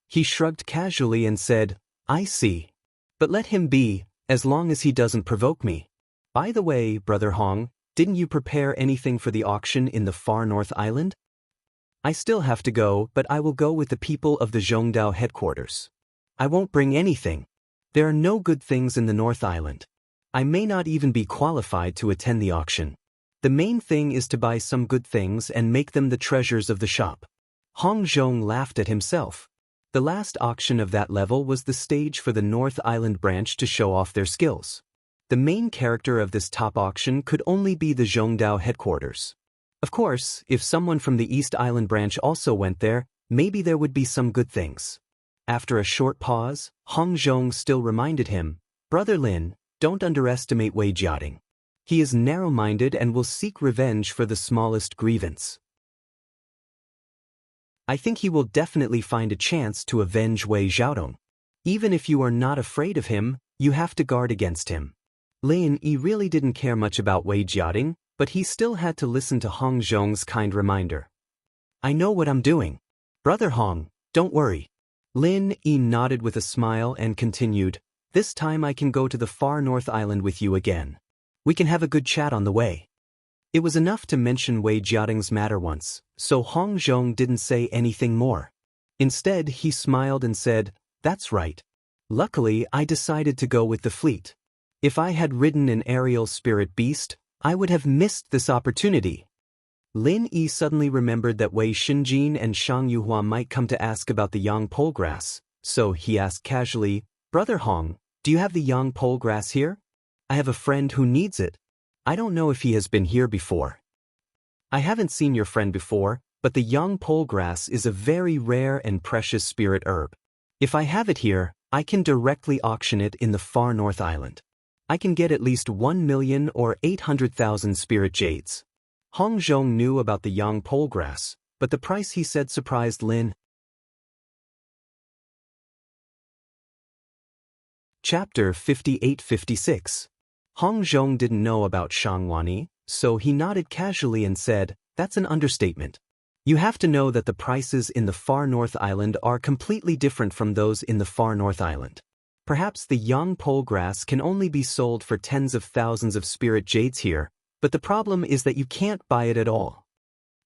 He shrugged casually and said, "I see. But let him be, as long as he doesn't provoke me. By the way, Brother Hong, didn't you prepare anything for the auction in the far North Island?" "I still have to go, but I will go with the people of the Zhongdao headquarters. I won't bring anything. There are no good things in the North Island. I may not even be qualified to attend the auction. The main thing is to buy some good things and make them the treasures of the shop." Hong Zhong laughed at himself. The last auction of that level was the stage for the North Island branch to show off their skills. The main character of this top auction could only be the Zhongdao headquarters. Of course, if someone from the East Island branch also went there, maybe there would be some good things. After a short pause, Hong Zhong still reminded him, "Brother Lin, don't underestimate Wei Jiating. He is narrow-minded and will seek revenge for the smallest grievance. I think he will definitely find a chance to avenge Wei Xiaodong. Even if you are not afraid of him, you have to guard against him." Lin Yi really didn't care much about Wei Jiating, but he still had to listen to Hong Zhong's kind reminder. "I know what I'm doing. Brother Hong, don't worry." Lin Yi nodded with a smile and continued, "This time I can go to the far North Island with you again. We can have a good chat on the way." It was enough to mention Wei Jiating's matter once, so Hong Zhong didn't say anything more. Instead, he smiled and said, "That's right. Luckily, I decided to go with the fleet. If I had ridden an aerial spirit beast, I would have missed this opportunity." Lin Yi suddenly remembered that Wei Xinjin and Shang Yuhua might come to ask about the yang pole grass, so he asked casually, "Brother Hong, do you have the yang pole grass here? I have a friend who needs it. I don't know if he has been here before." "I haven't seen your friend before, but the yang pole grass is a very rare and precious spirit herb. If I have it here, I can directly auction it in the far North Island. I can get at least 1,000,000 or 800,000 spirit jades." Hong Zhong knew about the yang pole grass, but the price he said surprised Lin. Chapter 58-56. Hong Zhong didn't know about Shangwani, so he nodded casually and said, "That's an understatement. You have to know that the prices in the far North Island are completely different from those in the far North Island. Perhaps the young pole grass can only be sold for tens of thousands of spirit jades here, but the problem is that you can't buy it at all.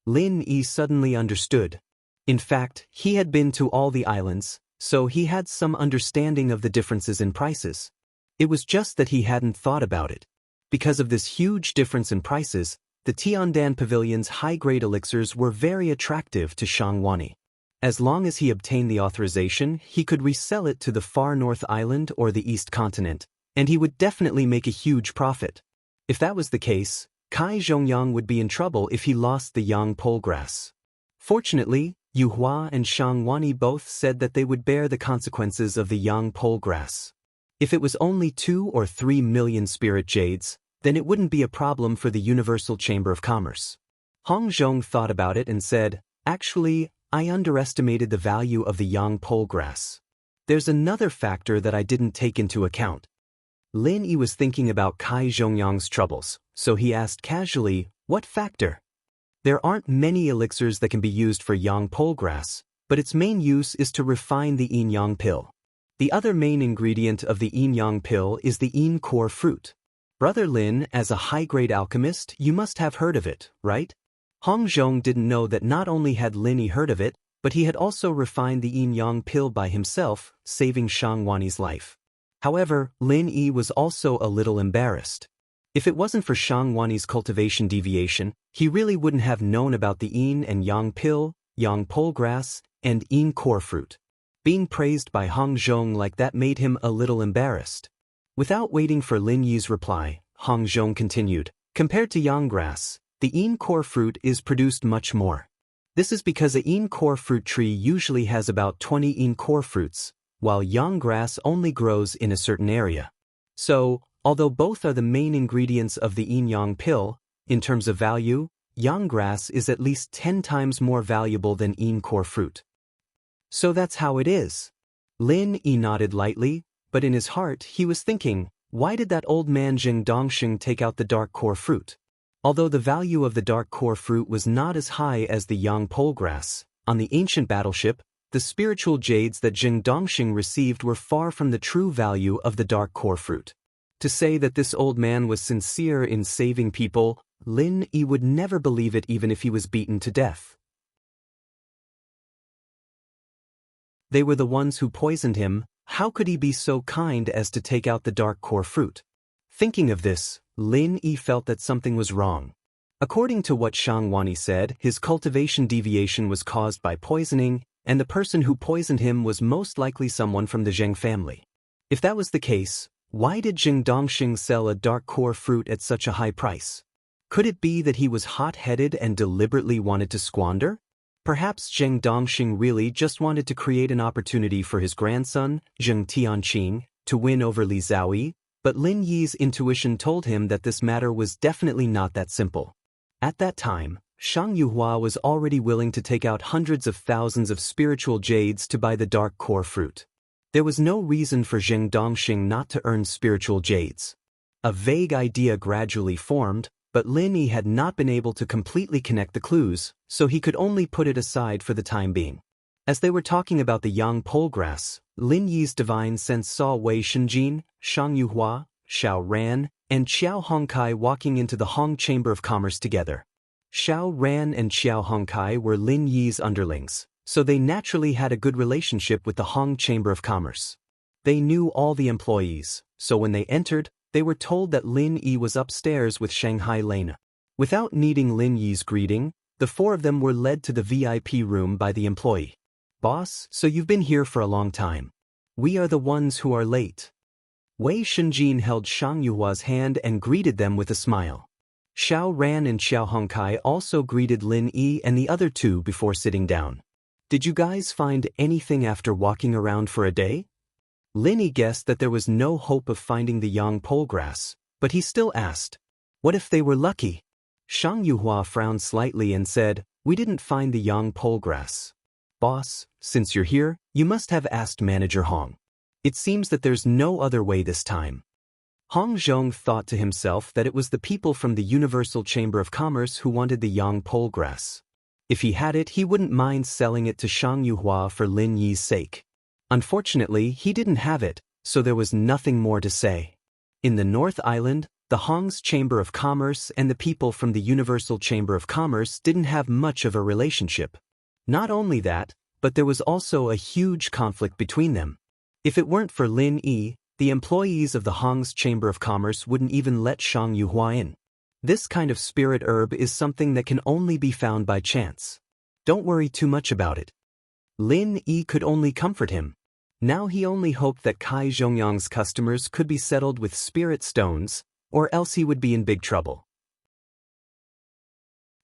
Lin Yi suddenly understood. In fact, he had been to all the islands, so he had some understanding of the differences in prices. It was just that he hadn't thought about it. Because of this huge difference in prices, the Tiandan Pavilion's high-grade elixirs were very attractive to Shangwani. As long as he obtained the authorization, he could resell it to the far north island or the east continent, and he would definitely make a huge profit. If that was the case, Kai Zhongyang would be in trouble if he lost the yang pole grass. Fortunately, Yu Hua and Shangwani both said that they would bear the consequences of the yang pole grass. If it was only 2 or 3 million spirit jades, then it wouldn't be a problem for the Universal Chamber of Commerce. Hong Zhong thought about it and said, "Actually, I underestimated the value of the yang pole grass. There's another factor that I didn't take into account." Lin Yi was thinking about Kai Zhongyang's troubles, so he asked casually, "What factor?" There aren't many elixirs that can be used for yang pole grass, but its main use is to refine the yin yang pill. The other main ingredient of the yin yang pill is the yin core fruit. Brother Lin, as a high-grade alchemist, you must have heard of it, right? Hong Zhong didn't know that not only had Lin Yi heard of it, but he had also refined the yin yang pill by himself, saving Shangwani's life. However, Lin Yi was also a little embarrassed. If it wasn't for Shangwani's cultivation deviation, he really wouldn't have known about the yin and yang pill, yang pole grass, and yin core fruit. Being praised by Hong Zhong like that made him a little embarrassed. Without waiting for Lin Yi's reply, Hong Zhong continued, "Compared to yang grass, the yin core fruit is produced much more. This is because a yin core fruit tree usually has about 20 yin core fruits, while yang grass only grows in a certain area. So, although both are the main ingredients of the yin yang pill, in terms of value, yang grass is at least 10 times more valuable than yin core fruit." "So that's how it is." Lin Yi nodded lightly, but in his heart he was thinking, why did that old man Jing Dongxing take out the dark core fruit? Although the value of the dark core fruit was not as high as the yang pole grass, on the ancient battleship, the spiritual jades that Jing Dongxing received were far from the true value of the dark core fruit. To say that this old man was sincere in saving people, Lin Yi would never believe it even if he was beaten to death. They were the ones who poisoned him. How could he be so kind as to take out the dark core fruit? Thinking of this, Lin Yi felt that something was wrong. According to what Shangwani said, his cultivation deviation was caused by poisoning, and the person who poisoned him was most likely someone from the Zheng family. If that was the case, why did Jing Dongxing sell a dark core fruit at such a high price? Could it be that he was hot-headed and deliberately wanted to squander? Perhaps Zheng Dongxing really just wanted to create an opportunity for his grandson, Zheng Tianqing, to win over Li Zhaoyi, but Lin Yi's intuition told him that this matter was definitely not that simple. At that time, Shang Yuhua was already willing to take out hundreds of thousands of spiritual jades to buy the dark core fruit. There was no reason for Zheng Dongxing not to earn spiritual jades. A vague idea gradually formed, but Lin Yi had not been able to completely connect the clues, so he could only put it aside for the time being. As they were talking about the yang pole grass, Lin Yi's divine sense saw Wei Shenjin, Shang Yuhua, Xiao Ran, and Xiao Hongkai walking into the Hong Chamber of Commerce together. Xiao Ran and Xiao Hongkai were Lin Yi's underlings, so they naturally had a good relationship with the Hong Chamber of Commerce. They knew all the employees, so when they entered, they were told that Lin Yi was upstairs with Shanghai Lena. Without needing Lin Yi's greeting, the four of them were led to the VIP room by the employee. "Boss, so you've been here for a long time. We are the ones who are late." Wei Shenjin held Shang Yuhua's hand and greeted them with a smile. Xiao Ran and Xiao Hongkai also greeted Lin Yi and the other two before sitting down. "Did you guys find anything after walking around for a day?" Lin Yi guessed that there was no hope of finding the yang pole grass, but he still asked, "What if they were lucky?" Shang Yuhua frowned slightly and said, "We didn't find the yang pole grass. Boss, since you're here, you must have asked Manager Hong. It seems that there's no other way this time." Hong Zhong thought to himself that it was the people from the Universal Chamber of Commerce who wanted the yang pole grass. If he had it, he wouldn't mind selling it to Shang Yuhua for Lin Yi's sake. Unfortunately, he didn't have it, so there was nothing more to say. In the North Island, the Hong's Chamber of Commerce and the people from the Universal Chamber of Commerce didn't have much of a relationship. Not only that, but there was also a huge conflict between them. If it weren't for Lin Yi, the employees of the Hong's Chamber of Commerce wouldn't even let Shang Yuhua in. This kind of spirit herb is something that can only be found by chance. Don't worry too much about it. Lin Yi could only comfort him. Now he only hoped that Kai Zhongyang's customers could be settled with spirit stones, or else he would be in big trouble.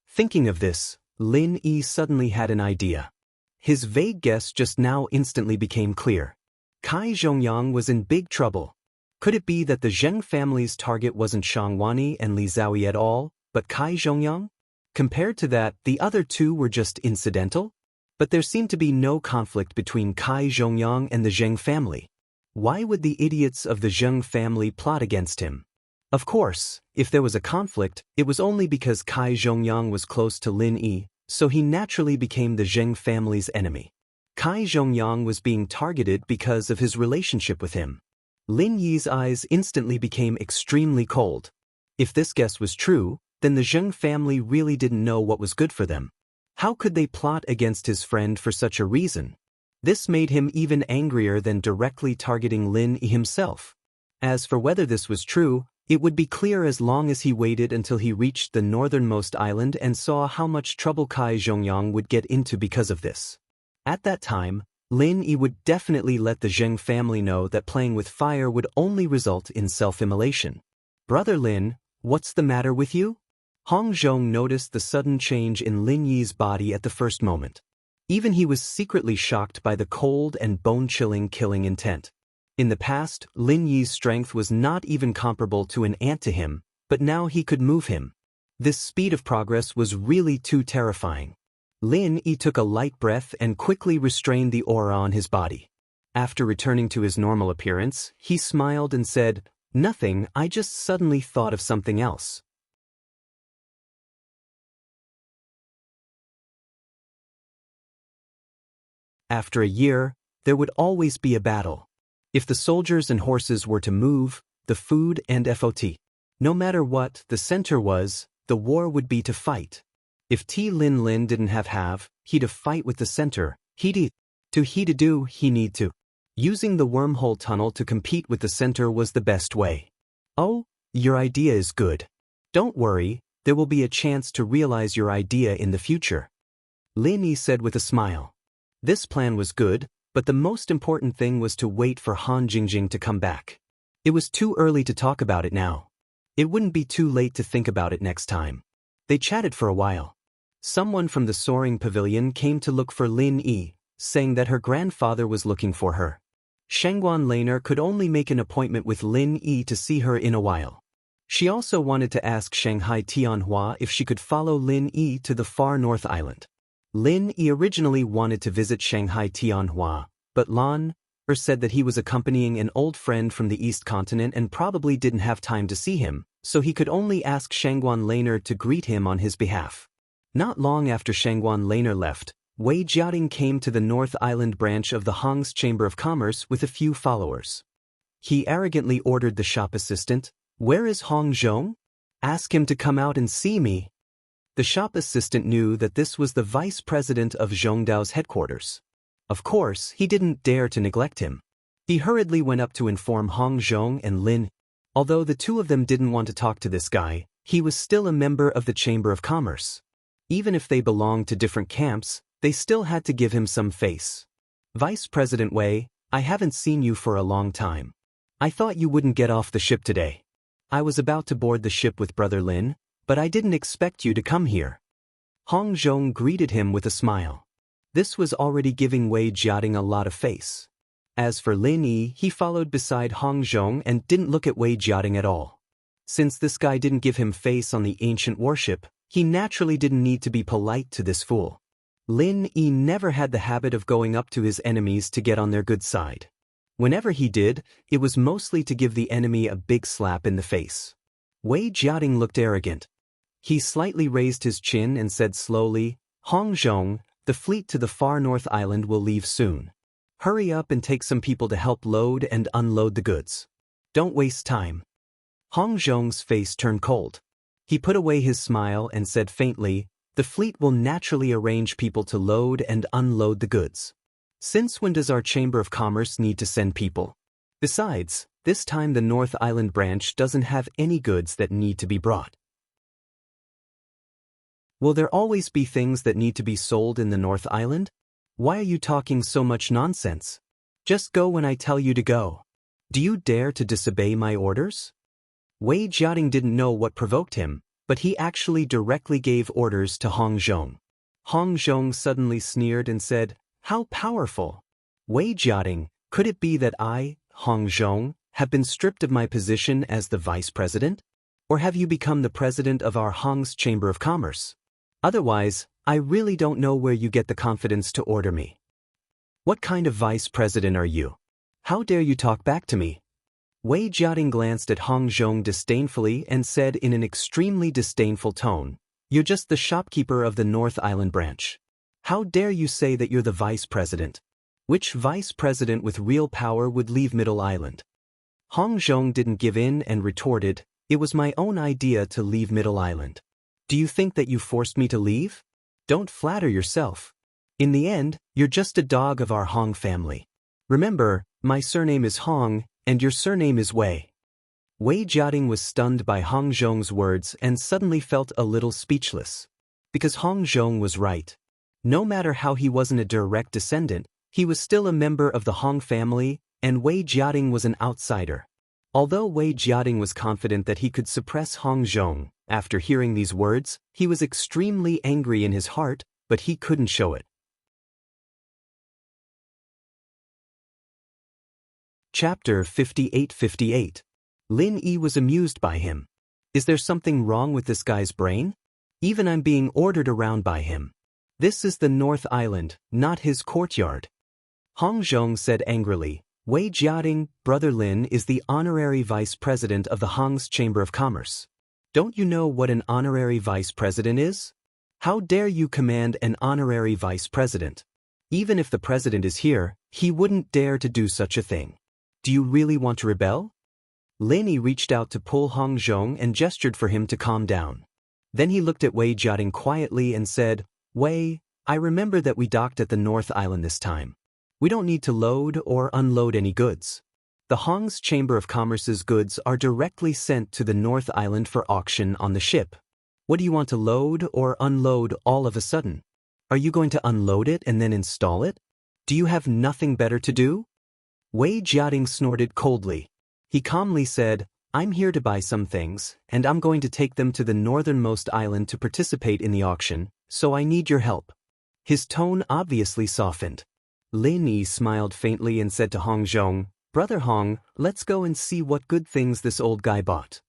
Thinking of this, Lin Yi suddenly had an idea. His vague guess just now instantly became clear. Kai Zhongyang was in big trouble. Could it be that the Zheng family's target wasn't Shang Wani and Li Zhaoyi at all, but Kai Zhongyang? Compared to that, the other two were just incidental? But there seemed to be no conflict between Kai Zhongyang and the Zheng family. Why would the idiots of the Zheng family plot against him? Of course, if there was a conflict, it was only because Kai Zhongyang was close to Lin Yi, so he naturally became the Zheng family's enemy. Kai Zhongyang was being targeted because of his relationship with him. Lin Yi's eyes instantly became extremely cold. If this guess was true, then the Zheng family really didn't know what was good for them. How could they plot against his friend for such a reason? This made him even angrier than directly targeting Lin Yi himself. As for whether this was true, it would be clear as long as he waited until he reached the northernmost island and saw how much trouble Kai Zhongyang would get into because of this. At that time, Lin Yi would definitely let the Zheng family know that playing with fire would only result in self-immolation. Brother Lin, what's the matter with you? Hong Zhong noticed the sudden change in Lin Yi's body at the first moment. Even he was secretly shocked by the cold and bone-chilling killing intent. In the past, Lin Yi's strength was not even comparable to an ant to him, but now he could move him. This speed of progress was really too terrifying. Lin Yi took a light breath and quickly restrained the aura on his body. After returning to his normal appearance, he smiled and said, "Nothing, I just suddenly thought of something else." After a year, there would always be a battle. If the soldiers and horses were to move, the food and FOT. No matter what the center was, the war would be to fight. If Lin Lin didn't have, he to fight with the center, he to do, he need to. Using the wormhole tunnel to compete with the center was the best way. Oh, your idea is good. Don't worry, there will be a chance to realize your idea in the future. Lin Yi said with a smile. This plan was good, but the most important thing was to wait for Han Jingjing to come back. It was too early to talk about it now. It wouldn't be too late to think about it next time. They chatted for a while. Someone from the soaring pavilion came to look for Lin Yi, saying that her grandfather was looking for her. Shangguan Laner could only make an appointment with Lin Yi to see her in a while. She also wanted to ask Shanghai Tianhua if she could follow Lin Yi to the far north island. Lin Yi originally wanted to visit Shanghai Tianhua, but Lan said that he was accompanying an old friend from the East Continent and probably didn't have time to see him, so he could only ask Shangguan Laner to greet him on his behalf. Not long after Shangguan Laner left, Wei Jiating came to the North Island branch of the Hong's Chamber of Commerce with a few followers. He arrogantly ordered the shop assistant, "Where is Hong Zhong? Ask him to come out and see me." The shop assistant knew that this was the vice president of Zhongdao's headquarters. Of course, he didn't dare to neglect him. He hurriedly went up to inform Hong Zhong and Lin. Although the two of them didn't want to talk to this guy, he was still a member of the Chamber of Commerce. Even if they belonged to different camps, they still had to give him some face. "Vice President Wei, I haven't seen you for a long time. I thought you wouldn't get off the ship today. I was about to board the ship with Brother Lin, but I didn't expect you to come here." Hong Zhong greeted him with a smile. This was already giving Wei Jiating a lot of face. As for Lin Yi, he followed beside Hong Zhong and didn't look at Wei Jiating at all. Since this guy didn't give him face on the ancient warship, he naturally didn't need to be polite to this fool. Lin Yi never had the habit of going up to his enemies to get on their good side. Whenever he did, it was mostly to give the enemy a big slap in the face. Wei Jiating looked arrogant. He slightly raised his chin and said slowly, "Hong Zhong, the fleet to the far north island will leave soon. Hurry up and take some people to help load and unload the goods. Don't waste time. Hong Zhong's face turned cold. He put away his smile and said faintly, the fleet will naturally arrange people to load and unload the goods. Since when does our Chamber of Commerce need to send people? Besides, this time the North Island branch doesn't have any goods that need to be brought. Will there always be things that need to be sold in the North Island? Why are you talking so much nonsense? Just go when I tell you to go. Do you dare to disobey my orders? Wei Jiating didn't know what provoked him, but he actually directly gave orders to Hong Zhong. Hong Zhong suddenly sneered and said, how powerful! Wei Jiating, could it be that I, Hong Zhong, have been stripped of my position as the vice president? Or have you become the president of our Hong's Chamber of Commerce? Otherwise, I really don't know where you get the confidence to order me. What kind of vice president are you? How dare you talk back to me? Wei Jiating glanced at Hong Zhong disdainfully and said in an extremely disdainful tone, you're just the shopkeeper of the North Island branch. How dare you say that you're the vice president? Which vice president with real power would leave Middle Island? Hong Zhong didn't give in and retorted, it was my own idea to leave Middle Island. Do you think that you forced me to leave? Don't flatter yourself. In the end, you're just a dog of our Hong family. Remember, my surname is Hong, and your surname is Wei. Wei Jiating was stunned by Hong Zhong's words and suddenly felt a little speechless. Because Hong Zhong was right. No matter how he wasn't a direct descendant, he was still a member of the Hong family, and Wei Jiating was an outsider. Although Wei Jiating was confident that he could suppress Hong Zhong, after hearing these words, he was extremely angry in his heart, but he couldn't show it. Chapter 58-58. Lin Yi was amused by him. Is there something wrong with this guy's brain? Even I'm being ordered around by him. This is the North Island, not his courtyard. Hong Zhong said angrily, Wei Jiating, brother Lin is the honorary vice president of the Hong's Chamber of Commerce. Don't you know what an honorary vice president is? How dare you command an honorary vice president? Even if the president is here, he wouldn't dare to do such a thing. Do you really want to rebel? Lin Yi reached out to pull Hong Zhong and gestured for him to calm down. Then he looked at Wei Jiating quietly and said, Wei, I remember that we docked at the North Island this time. We don't need to load or unload any goods. The Hong's Chamber of Commerce's goods are directly sent to the North Island for auction on the ship. What do you want to load or unload all of a sudden? Are you going to unload it and then install it? Do you have nothing better to do? Wei Jiating snorted coldly. He calmly said, I'm here to buy some things, and I'm going to take them to the northernmost island to participate in the auction, so I need your help. His tone obviously softened. Lin Yi smiled faintly and said to Hong Zhong, Brother Hong, let's go and see what good things this old guy bought.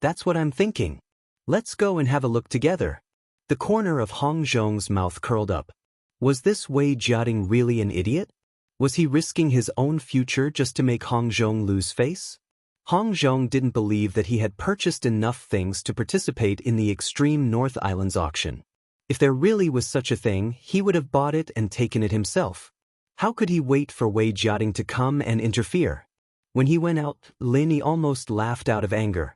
That's what I'm thinking. Let's go and have a look together. The corner of Hong Zhong's mouth curled up. Was this Wei Jiating really an idiot? Was he risking his own future just to make Hong Zhong lose face? Hong Zhong didn't believe that he had purchased enough things to participate in the Extreme North Islands auction. If there really was such a thing, he would have bought it and taken it himself. How could he wait for Wei Jiating to come and interfere? When he went out, Lin Yi almost laughed out of anger.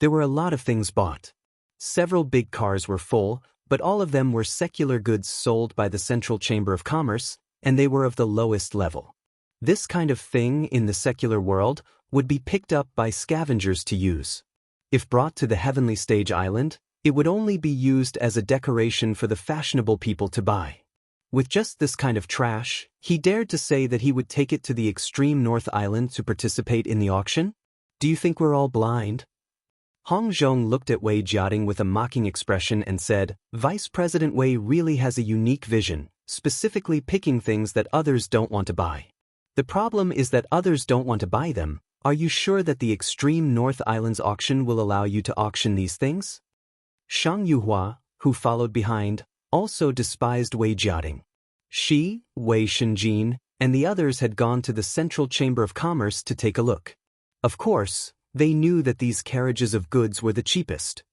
There were a lot of things bought. Several big cars were full, but all of them were secular goods sold by the Central Chamber of Commerce, and they were of the lowest level. This kind of thing in the secular world would be picked up by scavengers to use. If brought to the Heavenly Stage Island, it would only be used as a decoration for the fashionable people to buy. With just this kind of trash, he dared to say that he would take it to the Extreme North Island to participate in the auction? Do you think we're all blind? Hong Zhong looked at Wei Jiating with a mocking expression and said, Vice President Wei really has a unique vision, specifically picking things that others don't want to buy. The problem is that others don't want to buy them. Are you sure that the Extreme North Islands auction will allow you to auction these things? Shang Yuhua, who followed behind, also despised Wei Jiating. She, Wei Shenjin, and the others had gone to the Central Chamber of Commerce to take a look. Of course, they knew that these carriages of goods were the cheapest.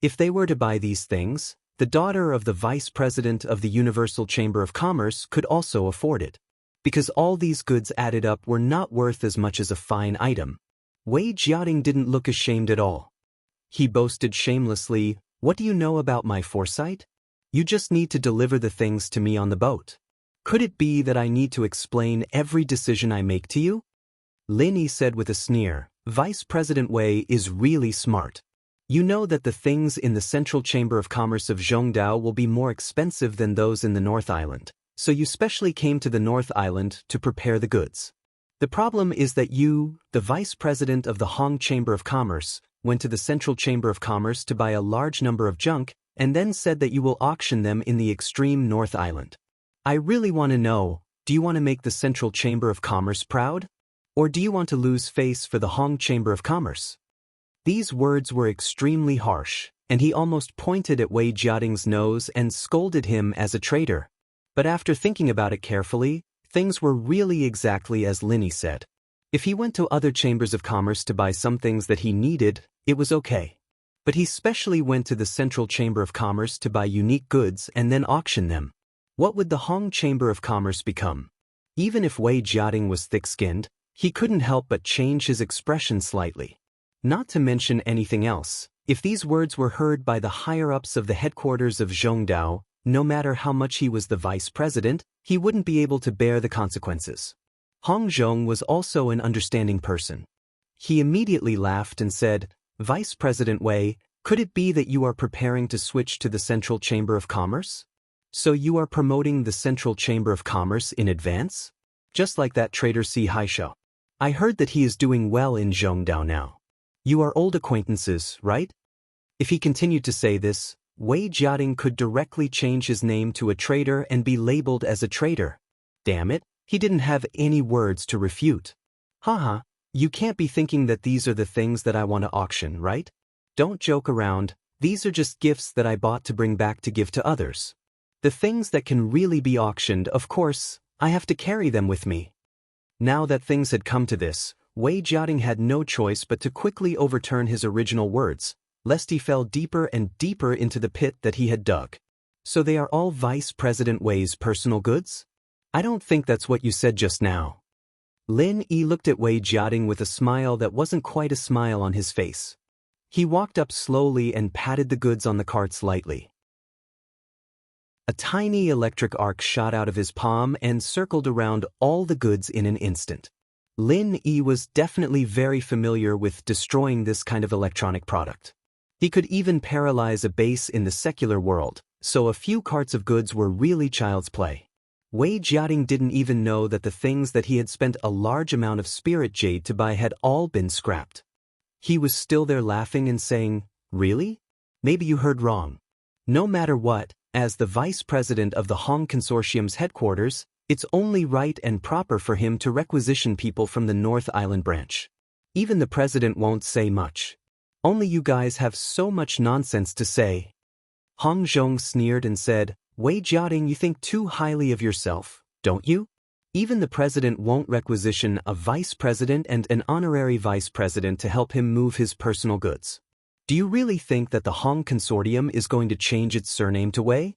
If they were to buy these things, the daughter of the vice president of the Universal Chamber of Commerce could also afford it. Because all these goods added up were not worth as much as a fine item. Wei Jiating didn't look ashamed at all. He boasted shamelessly, "What do you know about my foresight? You just need to deliver the things to me on the boat. Could it be that I need to explain every decision I make to you?" Lin Yi said with a sneer, "Vice President Wei is really smart. You know that the things in the Central Chamber of Commerce of Zhongdao will be more expensive than those in the North Island, so you specially came to the North Island to prepare the goods. The problem is that you, the Vice President of the Hong Chamber of Commerce, went to the Central Chamber of Commerce to buy a large number of junk and then said that you will auction them in the extreme North Island. I really want to know, do you want to make the Central Chamber of Commerce proud? Or do you want to lose face for the Hong Chamber of Commerce?" These words were extremely harsh, and he almost pointed at Wei Jiating's nose and scolded him as a traitor. But after thinking about it carefully, things were really exactly as Lin Yi said. If he went to other chambers of commerce to buy some things that he needed, it was okay. But he specially went to the Central Chamber of Commerce to buy unique goods and then auction them. What would the Hong Chamber of Commerce become? Even if Wei Jiating was thick-skinned, he couldn't help but change his expression slightly. Not to mention anything else, if these words were heard by the higher-ups of the headquarters of Zhongdao, no matter how much he was the vice president, he wouldn't be able to bear the consequences. Hong Zhong was also an understanding person. He immediately laughed and said, "Vice President Wei, could it be that you are preparing to switch to the Central Chamber of Commerce? So you are promoting the Central Chamber of Commerce in advance? Just like that traitor Si Haishou. I heard that he is doing well in Zhongdao now. You are old acquaintances, right?" If he continued to say this, Wei Jiating could directly change his name to a traitor and be labeled as a traitor. Damn it, he didn't have any words to refute. Haha, you can't be thinking that these are the things that I want to auction, right? Don't joke around, these are just gifts that I bought to bring back to give to others. The things that can really be auctioned, of course, I have to carry them with me. Now that things had come to this, Wei Jiating had no choice but to quickly overturn his original words, lest he fell deeper and deeper into the pit that he had dug. So they are all Vice President Wei's personal goods? I don't think that's what you said just now. Lin Yi looked at Wei Jiating with a smile that wasn't quite a smile on his face. He walked up slowly and patted the goods on the carts lightly. A tiny electric arc shot out of his palm and circled around all the goods in an instant. Lin Yi was definitely very familiar with destroying this kind of electronic product. He could even paralyze a base in the secular world, so a few carts of goods were really child's play. Wei Jiating didn't even know that the things that he had spent a large amount of spirit jade to buy had all been scrapped. He was still there laughing and saying, "Really? Maybe you heard wrong. No matter what, as the vice president of the Hong Consortium's headquarters, it's only right and proper for him to requisition people from the North Island branch. Even the president won't say much. Only you guys have so much nonsense to say." Hong Zhong sneered and said, "Wei Jiating, you think too highly of yourself, don't you? Even the president won't requisition a vice president and an honorary vice president to help him move his personal goods. Do you really think that the Hong Consortium is going to change its surname to Wei?"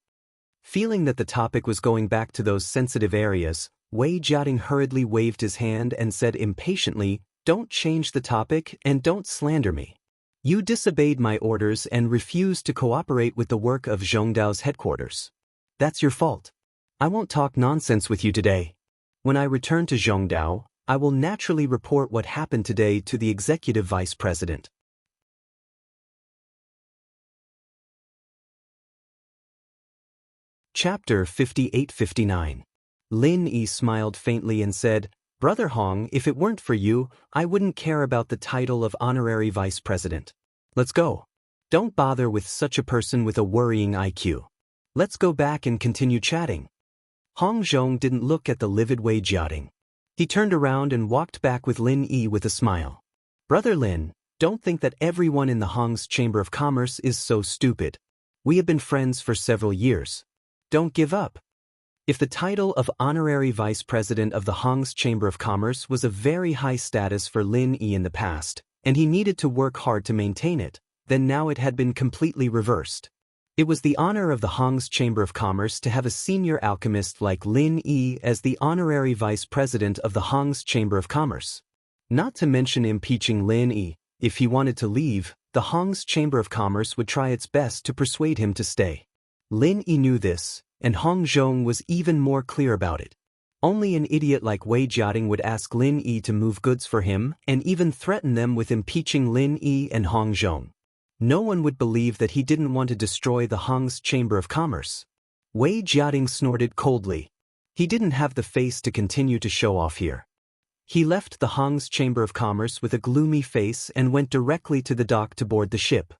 Feeling that the topic was going back to those sensitive areas, Wei Jiating hurriedly waved his hand and said impatiently, "Don't change the topic and don't slander me. You disobeyed my orders and refused to cooperate with the work of Zhongdao's headquarters. That's your fault. I won't talk nonsense with you today. When I return to Zhongdao, I will naturally report what happened today to the executive vice president." Chapter 58-59. Lin Yi smiled faintly and said, "Brother Hong, if it weren't for you, I wouldn't care about the title of honorary vice president. Let's go. Don't bother with such a person with a worrying IQ. Let's go back and continue chatting." Hong Zhong didn't look at the livid Wei Jiating. He turned around and walked back with Lin Yi with a smile. "Brother Lin, don't think that everyone in the Hong's Chamber of Commerce is so stupid. We have been friends for several years. Don't give up." If the title of honorary vice president of the Hong's Chamber of Commerce was a very high status for Lin Yi in the past, and he needed to work hard to maintain it, then now it had been completely reversed. It was the honor of the Hong's Chamber of Commerce to have a senior alchemist like Lin Yi as the honorary vice president of the Hong's Chamber of Commerce. Not to mention impeaching Lin Yi, if he wanted to leave, the Hong's Chamber of Commerce would try its best to persuade him to stay. Lin Yi knew this, and Hong Zhong was even more clear about it. Only an idiot like Wei Jiating would ask Lin Yi to move goods for him and even threaten them with impeaching Lin Yi and Hong Zhong. No one would believe that he didn't want to destroy the Hong's Chamber of Commerce. Wei Jiating snorted coldly. He didn't have the face to continue to show off here. He left the Hong's Chamber of Commerce with a gloomy face and went directly to the dock to board the ship.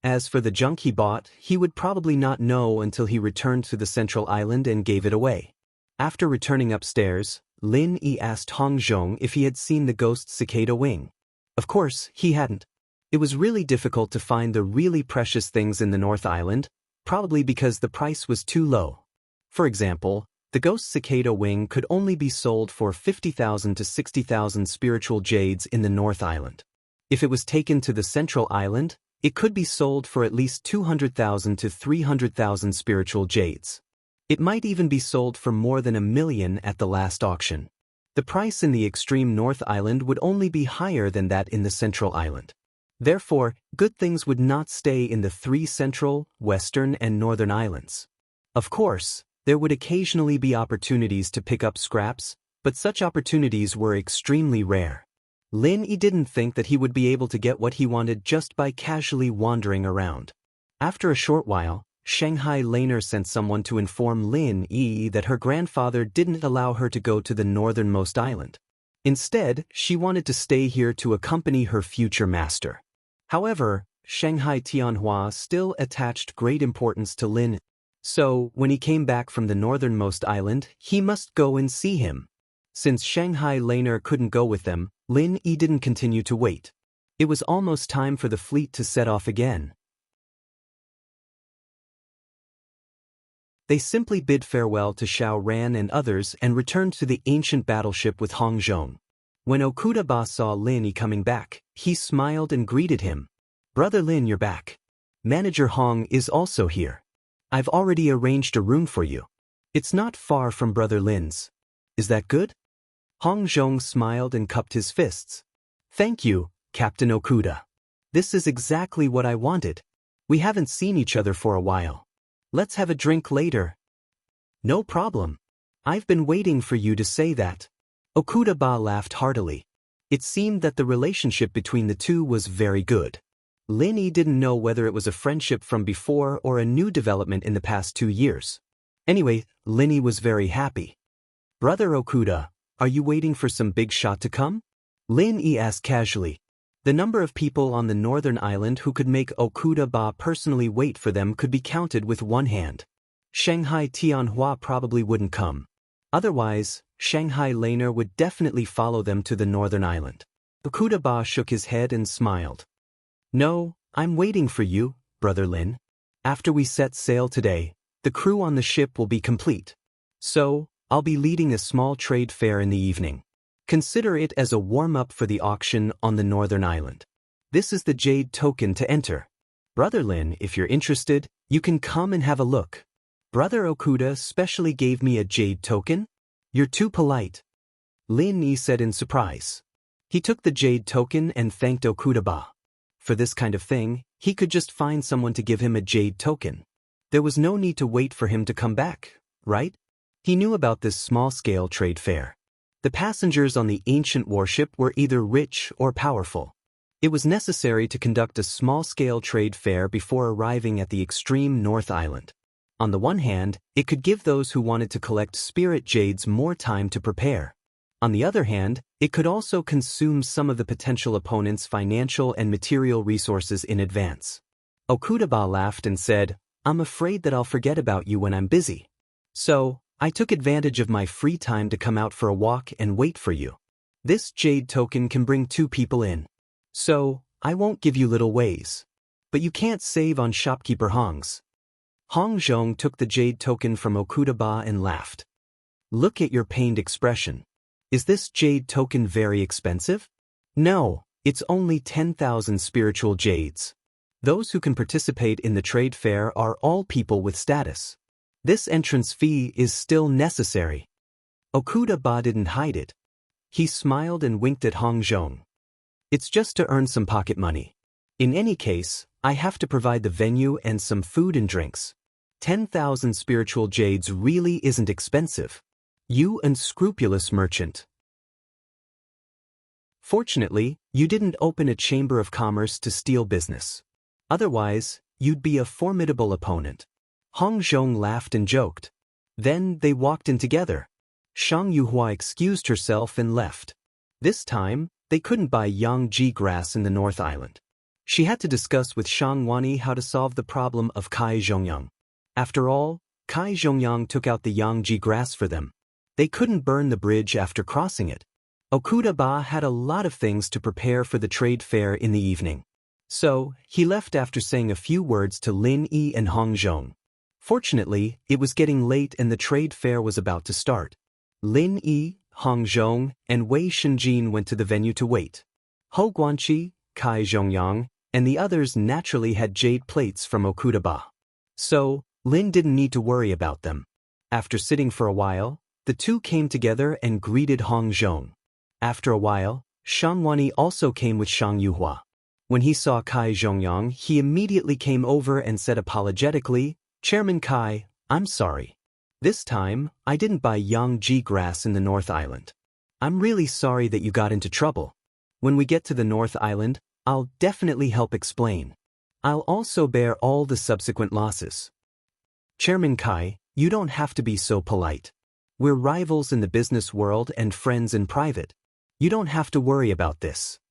As for the junk he bought, he would probably not know until he returned to the central island and gave it away. After returning upstairs, Lin Yi asked Hong Zhong if he had seen the ghost cicada wing. Of course, he hadn't. It was really difficult to find the really precious things in the North Island, probably because the price was too low. For example, the ghost cicada wing could only be sold for 50,000 to 60,000 spiritual jades in the North Island. If it was taken to the Central Island, it could be sold for at least 200,000 to 300,000 spiritual jades. It might even be sold for more than $1 million at the last auction. The price in the extreme North Island would only be higher than that in the Central Island. Therefore, good things would not stay in the 3 Central, Western, and Northern Islands. Of course, there would occasionally be opportunities to pick up scraps, but such opportunities were extremely rare. Lin Yi didn't think that he would be able to get what he wanted just by casually wandering around. After a short while, Shanghai Laner sent someone to inform Lin Yi that her grandfather didn't allow her to go to the northernmost island. Instead, she wanted to stay here to accompany her future master. However, Shanghai Tianhua still attached great importance to Lin. So, when he came back from the northernmost island, he must go and see him. Since Shanghai Laner couldn't go with them, Lin Yi didn't continue to wait. It was almost time for the fleet to set off again. They simply bid farewell to Xiao Ran and others and returned to the ancient battleship with Hong Zhong. When Okuda-ba saw Lin Yi coming back, he smiled and greeted him. "Brother Lin, you're back. Manager Hong is also here. I've already arranged a room for you. It's not far from Brother Lin's. Is that good?" Hong Zhong smiled and cupped his fists. "Thank you, Captain Okuda. This is exactly what I wanted. We haven't seen each other for a while. Let's have a drink later." "No problem. I've been waiting for you to say that." Okuda-ba laughed heartily. It seemed that the relationship between the two was very good. Lin Yi didn't know whether it was a friendship from before or a new development in the past 2 years. Anyway, Lin Yi was very happy. "Brother Okuda, are you waiting for some big shot to come?" Lin Yi asked casually. The number of people on the northern island who could make Okuda-ba personally wait for them could be counted with one hand. Shanghai Tianhua probably wouldn't come. Otherwise, Shanghai Laner would definitely follow them to the northern island. Okuda-ba shook his head and smiled. "No, I'm waiting for you, Brother Lin. After we set sail today, the crew on the ship will be complete. So, I'll be leading a small trade fair in the evening. Consider it as a warm-up for the auction on the northern island. This is the jade token to enter. Brother Lin, if you're interested, you can come and have a look. Brother Okuda specially gave me a jade token? You're too polite." Lin Yi said in surprise. He took the jade token and thanked Okuda-ba. For this kind of thing, he could just find someone to give him a jade token. There was no need to wait for him to come back, right? He knew about this small-scale trade fair. The passengers on the ancient warship were either rich or powerful. It was necessary to conduct a small-scale trade fair before arriving at the extreme North Island. On the one hand, it could give those who wanted to collect spirit jades more time to prepare. On the other hand, it could also consume some of the potential opponents' financial and material resources in advance. Okuda-ba laughed and said, "I'm afraid that I'll forget about you when I'm busy. So, I took advantage of my free time to come out for a walk and wait for you. This jade token can bring 2 people in. So, I won't give you little ways. But you can't save on shopkeeper Hong's." Hong Zhong took the jade token from Okuda-ba and laughed. "Look at your pained expression. Is this jade token very expensive?" "No, it's only 10,000 spiritual jades. Those who can participate in the trade fair are all people with status. This entrance fee is still necessary. Okuda-ba didn't hide it. He smiled and winked at Hong Zhong. It's just to earn some pocket money. In any case, I have to provide the venue and some food and drinks. 10,000 spiritual jades really isn't expensive. You unscrupulous merchant. Fortunately, you didn't open a chamber of commerce to steal business. Otherwise, you'd be a formidable opponent. Hong Zhong laughed and joked. Then they walked in together. Shang Yuhua excused herself and left. This time, they couldn't buy Yangji grass in the North Island. She had to discuss with Shang Wani how to solve the problem of Kai Zhongyang. After all, Kai Zhongyang took out the Yangji grass for them. They couldn't burn the bridge after crossing it. Okuda-ba had a lot of things to prepare for the trade fair in the evening. So, he left after saying a few words to Lin Yi and Hong Zhong. Fortunately, it was getting late and the trade fair was about to start. Lin Yi, Hong Zhong, and Wei Shenjin went to the venue to wait. Hou Guanqi, Kai Zhongyang, and the others naturally had jade plates from Okuda-ba. So, Lin didn't need to worry about them. After sitting for a while, the two came together and greeted Hong Zhong. After a while, Shang Wani also came with Shang Yuhua. When he saw Kai Zhongyang, he immediately came over and said apologetically, "Chairman Kai, I'm sorry. This time, I didn't buy Yangji grass in the North Island. I'm really sorry that you got into trouble. When we get to the North Island, I'll definitely help explain. I'll also bear all the subsequent losses." Chairman Kai, you don't have to be so polite. We're rivals in the business world and friends in private. You don't have to worry about this.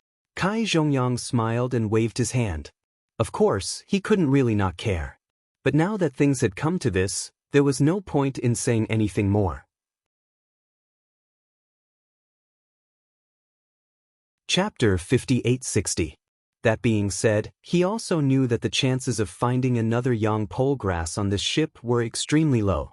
Kai Zhongyang smiled and waved his hand. Of course, he couldn't really not care. But now that things had come to this, there was no point in saying anything more. Chapter 5860. That being said, he also knew that the chances of finding another Yang pole grass on this ship were extremely low.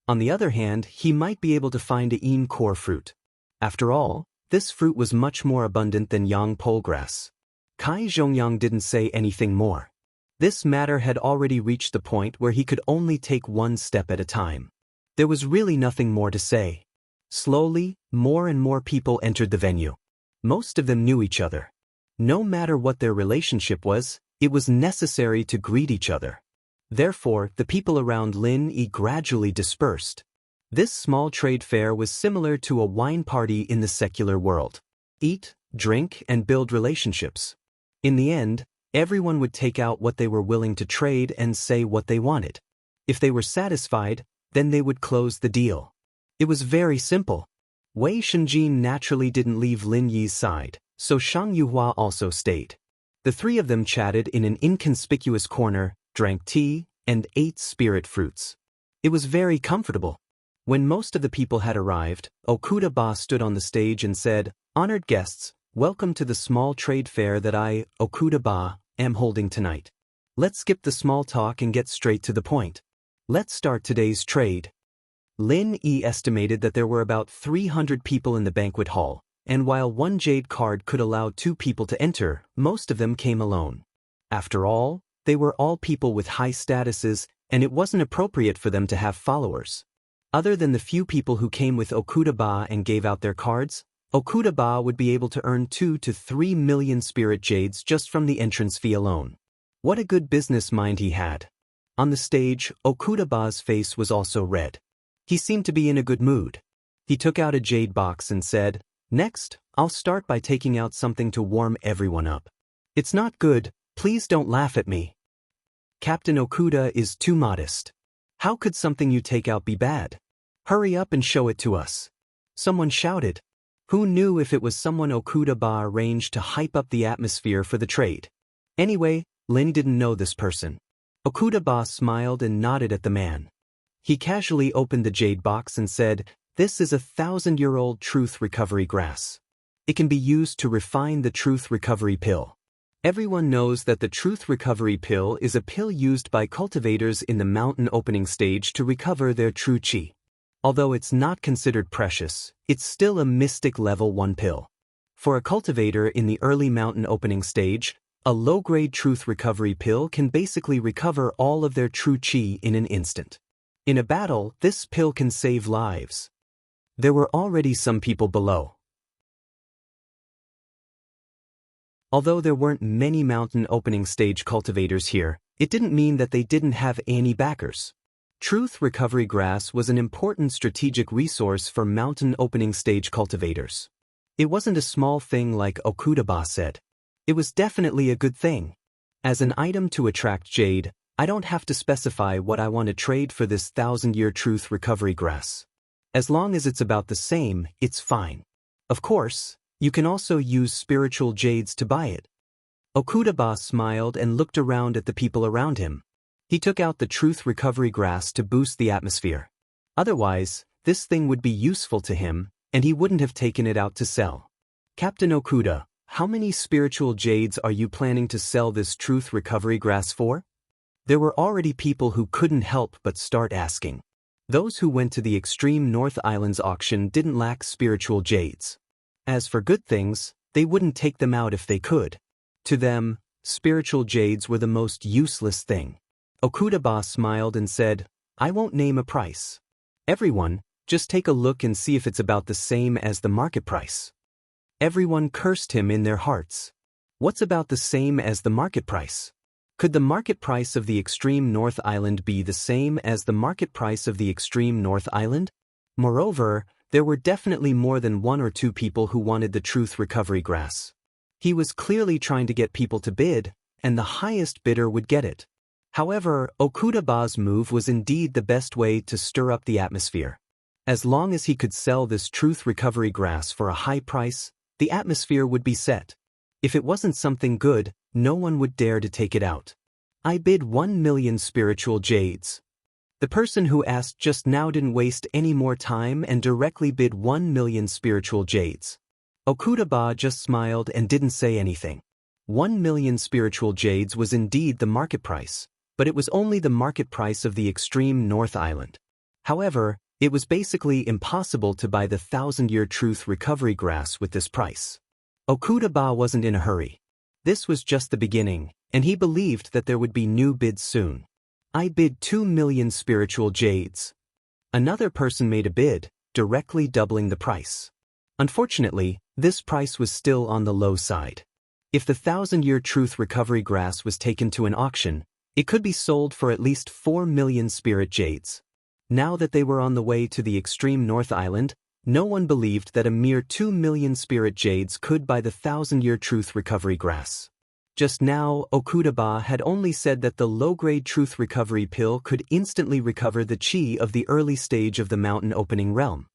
On the other hand, he might be able to find a Yin core fruit. After all, this fruit was much more abundant than Yang pole grass. Kai Zhongyang didn't say anything more. This matter had already reached the point where he could only take one step at a time. There was really nothing more to say. Slowly, more and more people entered the venue. Most of them knew each other. No matter what their relationship was, it was necessary to greet each other. Therefore, the people around Lin Yi gradually dispersed. This small trade fair was similar to a wine party in the secular world. Eat, drink, and build relationships. In the end, everyone would take out what they were willing to trade and say what they wanted. If they were satisfied, then they would close the deal. It was very simple. Wei Shenjin naturally didn't leave Lin Yi's side, so Shang Yuhua also stayed. The three of them chatted in an inconspicuous corner, drank tea, and ate spirit fruits. It was very comfortable. When most of the people had arrived, Okuda-ba stood on the stage and said, "Honored guests, welcome to the small trade fair that I, Okuda-ba, am holding tonight. Let's skip the small talk and get straight to the point. Let's start today's trade." Lin Yi estimated that there were about 300 people in the banquet hall, and while one jade card could allow 2 people to enter, most of them came alone. After all, they were all people with high statuses, and it wasn't appropriate for them to have followers. Other than the few people who came with Okuda-ba and gave out their cards, Okuda-ba would be able to earn 2 to 3 million spirit jades just from the entrance fee alone. What a good business mind he had. On the stage, Okuda-ba's face was also red. He seemed to be in a good mood. He took out a jade box and said, "Next, I'll start by taking out something to warm everyone up. It's not good, please don't laugh at me. Captain Okuda is too modest. How could something you take out be bad? Hurry up and show it to us." Someone shouted. Who knew if it was someone Okuda-ba arranged to hype up the atmosphere for the trade? Anyway, Lin didn't know this person. Okuda-ba smiled and nodded at the man. He casually opened the jade box and said, "This is a 1,000-year-old truth recovery grass. It can be used to refine the truth recovery pill. Everyone knows that the truth recovery pill is a pill used by cultivators in the mountain opening stage to recover their true chi. Although it's not considered precious, it's still a mystic level 1 pill. For a cultivator in the early mountain opening stage, A low-grade truth recovery pill can basically recover all of their true chi in an instant. In a battle, this pill can save lives. There were already some people below. Although there weren't many mountain opening stage cultivators here, it didn't mean that they didn't have any backers. Truth recovery grass was an important strategic resource for mountain opening stage cultivators. It wasn't a small thing like Okudaba said. It was definitely a good thing. As an item to attract jade, I don't have to specify what I want to trade for this 1000-year truth recovery grass. As long as it's about the same, it's fine. Of course, you can also use spiritual jades to buy it. Okudaba smiled and looked around at the people around him. He took out the truth recovery grass to boost the atmosphere. Otherwise, this thing would be useful to him, and he wouldn't have taken it out to sell. Captain Okuda, how many spiritual jades are you planning to sell this truth recovery grass for? There were already people who couldn't help but start asking. Those who went to the extreme North Islands auction didn't lack spiritual jades. As for good things, they wouldn't take them out if they could. To them, spiritual jades were the most useless thing. Okudaba smiled and said, I won't name a price. Everyone, just take a look and see if it's about the same as the market price. Everyone cursed him in their hearts. What's about the same as the market price? Could the market price of the extreme North Island be the same as the market price of the extreme North Island? Moreover, there were definitely more than 1 or 2 people who wanted the truth recovery grass. He was clearly trying to get people to bid, and the highest bidder would get it. However, Okudaba's move was indeed the best way to stir up the atmosphere. As long as he could sell this truth recovery grass for a high price, the atmosphere would be set. If it wasn't something good, no one would dare to take it out. I bid 1 million spiritual jades. The person who asked just now didn't waste any more time and directly bid 1 million spiritual jades. Okudaba just smiled and didn't say anything. 1 million spiritual jades was indeed the market price, but it was only the market price of the extreme North Island. However, it was basically impossible to buy the 1000-year truth recovery grass with this price. Okudaba wasn't in a hurry. This was just the beginning, and he believed that there would be new bids soon. I bid 2 million spiritual jades. Another person made a bid, directly doubling the price. Unfortunately, this price was still on the low side. If the 1000-year truth recovery grass was taken to an auction, it could be sold for at least 4 million spirit jades. Now that they were on the way to the extreme North Island, no one believed that a mere 2 million spirit jades could buy the 1000-year truth recovery grass. Just now, Okudaba had only said that the low-grade truth recovery pill could instantly recover the chi of the early stage of the mountain opening realm.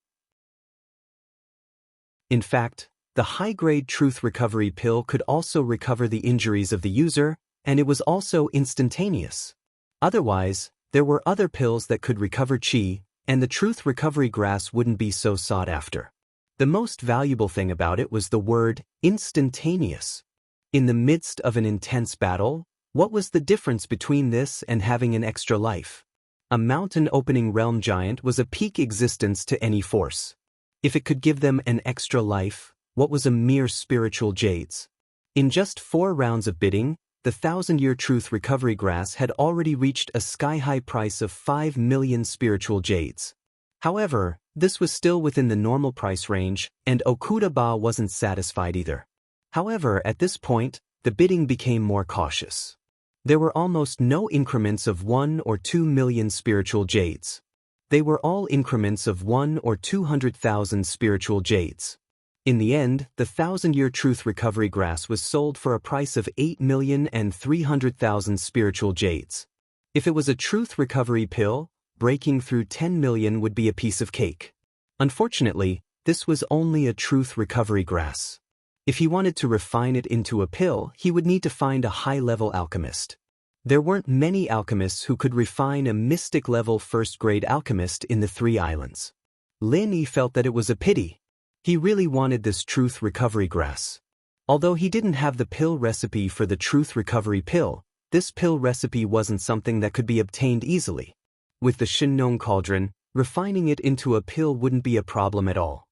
In fact, the high-grade truth recovery pill could also recover the injuries of the user, and it was also instantaneous. Otherwise, there were other pills that could recover chi, and the truth recovery grass wouldn't be so sought after. The most valuable thing about it was the word instantaneous. In the midst of an intense battle, what was the difference between this and having an extra life? A mountain opening realm giant was a peak existence to any force. If it could give them an extra life, what was a mere spiritual jades? In just 4 rounds of bidding, the 1000-year truth recovery grass had already reached a sky-high price of 5 million spiritual jades. However, this was still within the normal price range, and Okudaba wasn't satisfied either. However, at this point, the bidding became more cautious. There were almost no increments of 1 or 2 million spiritual jades. They were all increments of 1 or 200,000 spiritual jades. In the end, the 1000-year truth recovery grass was sold for a price of 8,300,000 spiritual jades. If it was a truth recovery pill, breaking through 10 million would be a piece of cake. Unfortunately, this was only a truth recovery grass. If he wanted to refine it into a pill, he would need to find a high-level alchemist. There weren't many alchemists who could refine a mystic-level first-grade alchemist in the 3 islands. Lin felt that it was a pity. He really wanted this truth recovery grass. Although he didn't have the pill recipe for the truth recovery pill, this pill recipe wasn't something that could be obtained easily. With the Shinnong cauldron, refining it into a pill wouldn't be a problem at all.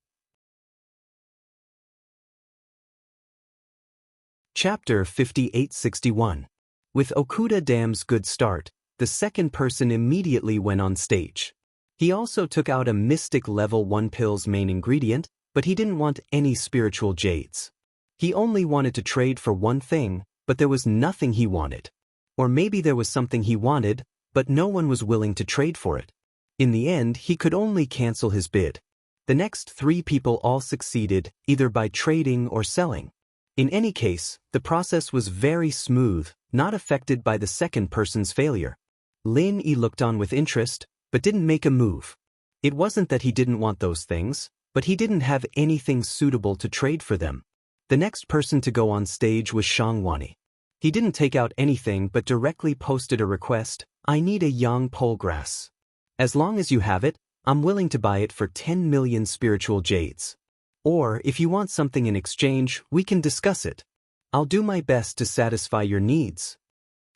Chapter 5861. With Okuda Dam's good start, the second person immediately went on stage. He also took out a mystic level 1 pill's main ingredient, but he didn't want any spiritual jades. He only wanted to trade for one thing, but there was nothing he wanted. Or maybe there was something he wanted, but no one was willing to trade for it. In the end, he could only cancel his bid. The next 3 people all succeeded, either by trading or selling. In any case, the process was very smooth, not affected by the second person's failure. Lin Yi looked on with interest, but didn't make a move. It wasn't that he didn't want those things, but he didn't have anything suitable to trade for them. The next person to go on stage was Shangwani. He didn't take out anything but directly posted a request, "I need a young pole grass. As long as you have it, I'm willing to buy it for 10 million spiritual jades. Or, if you want something in exchange, we can discuss it. I'll do my best to satisfy your needs."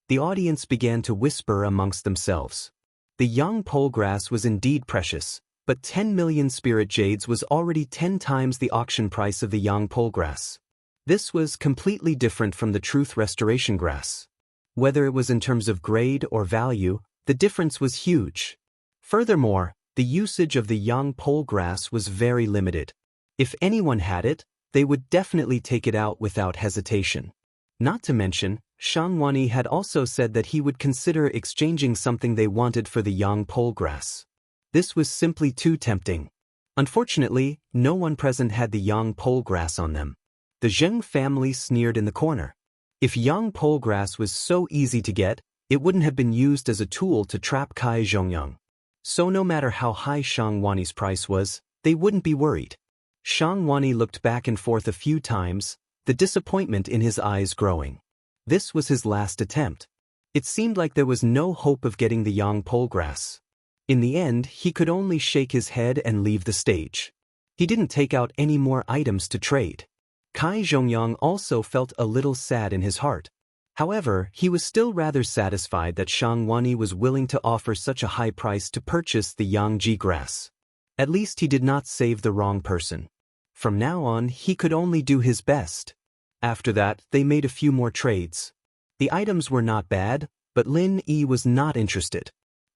The audience began to whisper amongst themselves. The young pole grass was indeed precious, but 10 million spirit jades was already 10 times the auction price of the young pole grass. This was completely different from the truth restoration grass. Whether it was in terms of grade or value, the difference was huge. Furthermore, the usage of the young pole grass was very limited. If anyone had it, they would definitely take it out without hesitation. Not to mention, Shangwani had also said that he would consider exchanging something they wanted for the young pole grass. This was simply too tempting. Unfortunately, no one present had the young pole grass on them. The Zheng family sneered in the corner. If young pole grass was so easy to get, it wouldn't have been used as a tool to trap Kai Zhongyang. So no matter how high Shangwani's price was, they wouldn't be worried. Shangwani looked back and forth a few times, the disappointment in his eyes growing. This was his last attempt. It seemed like there was no hope of getting the young pole grass. In the end, he could only shake his head and leave the stage. He didn't take out any more items to trade. Kai Zhongyang also felt a little sad in his heart. However, he was still rather satisfied that Shangwani was willing to offer such a high price to purchase the Yangji grass. At least he did not save the wrong person. From now on, he could only do his best. After that, they made a few more trades. The items were not bad, but Lin Yi was not interested.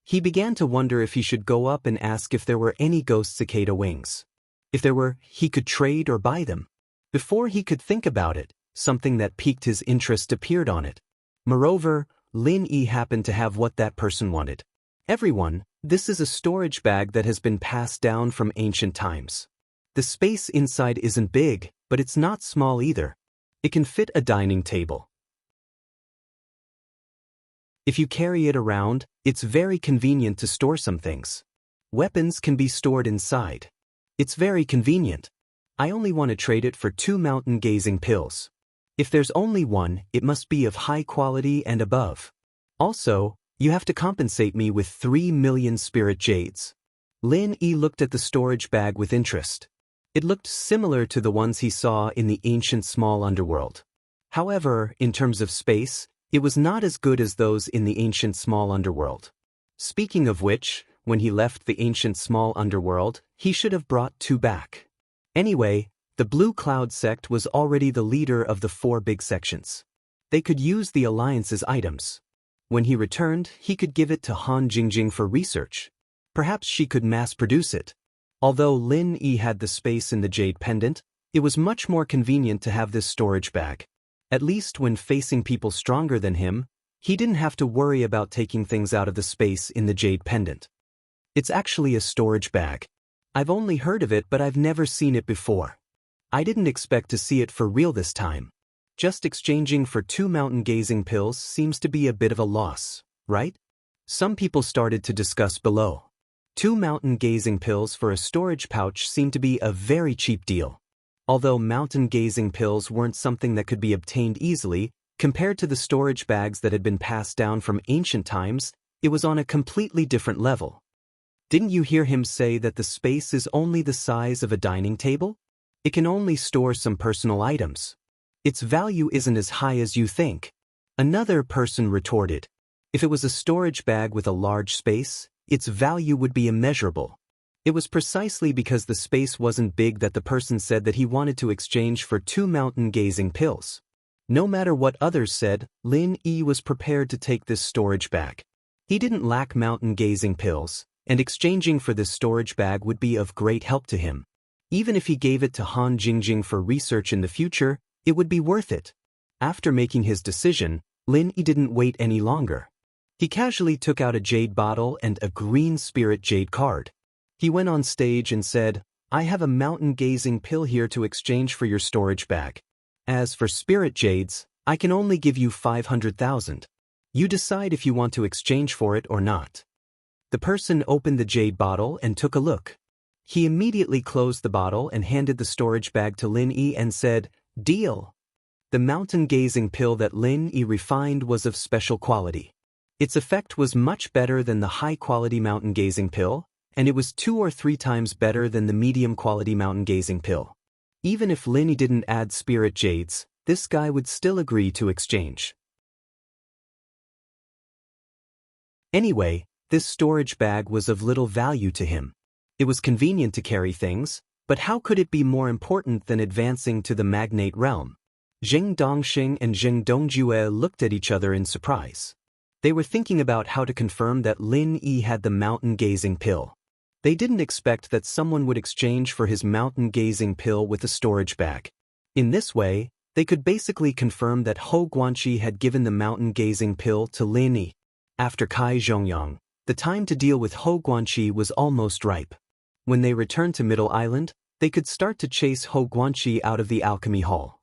He began to wonder if he should go up and ask if there were any ghost cicada wings. If there were, he could trade or buy them. Before he could think about it, something that piqued his interest appeared on it. Moreover, Lin Yi happened to have what that person wanted. "Everyone, this is a storage bag that has been passed down from ancient times. The space inside isn't big, but it's not small either. It can fit a dining table. If you carry it around, it's very convenient to store some things. Weapons can be stored inside. It's very convenient. I only want to trade it for 2 mountain-gazing pills. If there's only one, it must be of high quality and above. Also, you have to compensate me with 3 million spirit jades." Lin Yi looked at the storage bag with interest. It looked similar to the ones he saw in the ancient small underworld. However, in terms of space, it was not as good as those in the ancient small underworld. Speaking of which, when he left the ancient small underworld, he should have brought 2 back. Anyway, the Blue Cloud sect was already the leader of the 4 big sections. They could use the Alliance's items. When he returned, he could give it to Han Jingjing for research. Perhaps she could mass-produce it. Although Lin Yi had the space in the jade pendant, it was much more convenient to have this storage bag. At least when facing people stronger than him, he didn't have to worry about taking things out of the space in the jade pendant. It's actually a storage bag. I've only heard of it, but I've never seen it before. I didn't expect to see it for real this time. Just exchanging for 2 mountain-gazing pills seems to be a bit of a loss, right? Some people started to discuss below. 2 mountain-gazing pills for a storage pouch seemed to be a very cheap deal. Although mountain-gazing pills weren't something that could be obtained easily, compared to the storage bags that had been passed down from ancient times, it was on a completely different level. Didn't you hear him say that the space is only the size of a dining table? It can only store some personal items. Its value isn't as high as you think. Another person retorted. If it was a storage bag with a large space, its value would be immeasurable. It was precisely because the space wasn't big that the person said that he wanted to exchange for 2 mountain-gazing pills. No matter what others said, Lin Yi was prepared to take this storage bag. He didn't lack mountain-gazing pills, and exchanging for this storage bag would be of great help to him. Even if he gave it to Han Jingjing for research in the future, it would be worth it. After making his decision, Lin Yi didn't wait any longer. He casually took out a jade bottle and a green spirit jade card. He went on stage and said, "I have a mountain-gazing pill here to exchange for your storage bag. As for spirit jades, I can only give you 500,000. You decide if you want to exchange for it or not." The person opened the jade bottle and took a look. He immediately closed the bottle and handed the storage bag to Lin Yi and said, "Deal." The mountain-gazing pill that Lin Yi refined was of special quality. Its effect was much better than the high-quality mountain-gazing pill, and it was 2 or 3 times better than the medium-quality mountain-gazing pill. Even if Lin Yi didn't add spirit jades, this guy would still agree to exchange. Anyway, this storage bag was of little value to him. It was convenient to carry things, but how could it be more important than advancing to the magnate realm? Zheng Dongxing and Zheng Dongjue looked at each other in surprise. They were thinking about how to confirm that Lin Yi had the mountain-gazing pill. They didn't expect that someone would exchange for his mountain-gazing pill with a storage bag. In this way, they could basically confirm that Hou Guanqi had given the mountain-gazing pill to Lin Yi. After Kai Zhongyang, the time to deal with Hou Guanqi was almost ripe. When they returned to Middle Island, they could start to chase Hou Guanqi out of the alchemy hall.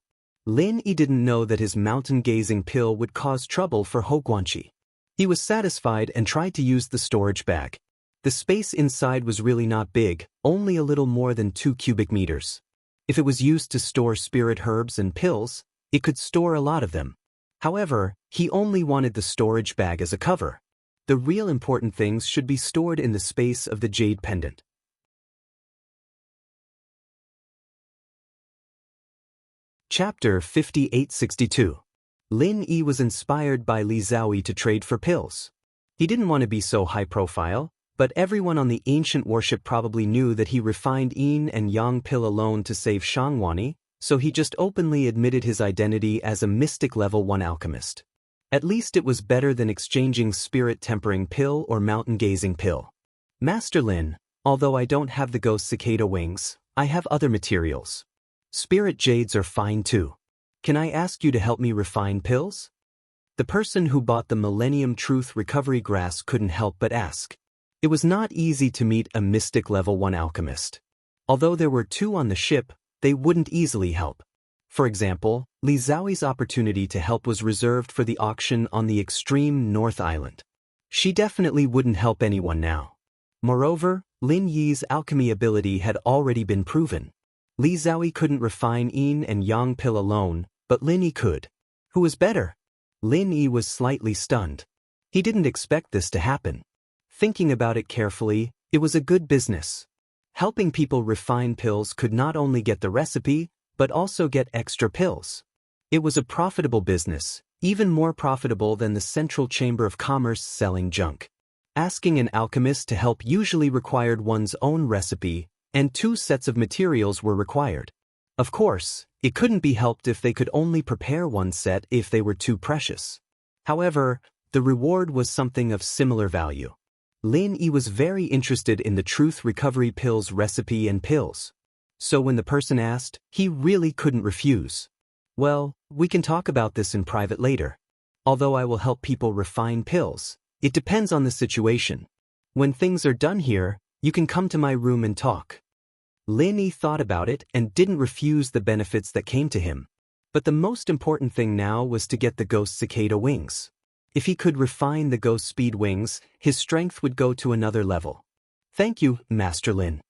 Lin Yi didn't know that his mountain-gazing pill would cause trouble for Hou Guanqi. He was satisfied and tried to use the storage bag. The space inside was really not big, only a little more than 2 cubic meters. If it was used to store spirit herbs and pills, it could store a lot of them. However, he only wanted the storage bag as a cover. The real important things should be stored in the space of the jade pendant. Chapter 5862. Lin Yi was inspired by Li Zhaoyi to trade for pills. He didn't want to be so high-profile, but everyone on the ancient worship probably knew that he refined yin and yang pill alone to save Shangwani, so he just openly admitted his identity as a mystic level 1 alchemist. At least it was better than exchanging spirit-tempering pill or mountain-gazing pill. "Master Lin, although I don't have the ghost cicada wings, I have other materials. Spirit jades are fine too. Can I ask you to help me refine pills?" The person who bought the Millennium Truth Recovery Grass couldn't help but ask. It was not easy to meet a mystic level 1 alchemist. Although there were 2 on the ship, they wouldn't easily help. For example, Li Zhaoyi's opportunity to help was reserved for the auction on the extreme North Island. She definitely wouldn't help anyone now. Moreover, Lin Yi's alchemy ability had already been proven. Li Zhaoyi couldn't refine yin and yang pill alone, but Lin Yi could. Who was better? Lin Yi was slightly stunned. He didn't expect this to happen. Thinking about it carefully, it was a good business. Helping people refine pills could not only get the recipe, but also get extra pills. It was a profitable business, even more profitable than the Central Chamber of Commerce selling junk. Asking an alchemist to help usually required one's own recipe, and 2 sets of materials were required. Of course, it couldn't be helped if they could only prepare 1 set if they were too precious. However, the reward was something of similar value. Lin Yi was very interested in the Truth Recovery Pills recipe and pills. So when the person asked, he really couldn't refuse. "Well, we can talk about this in private later. Although I will help people refine pills, it depends on the situation. When things are done here, you can come to my room and talk." Lin Yi thought about it and didn't refuse the benefits that came to him. But the most important thing now was to get the ghost cicada wings. If he could refine the ghost speed wings, his strength would go to another level. "Thank you, Master Lin.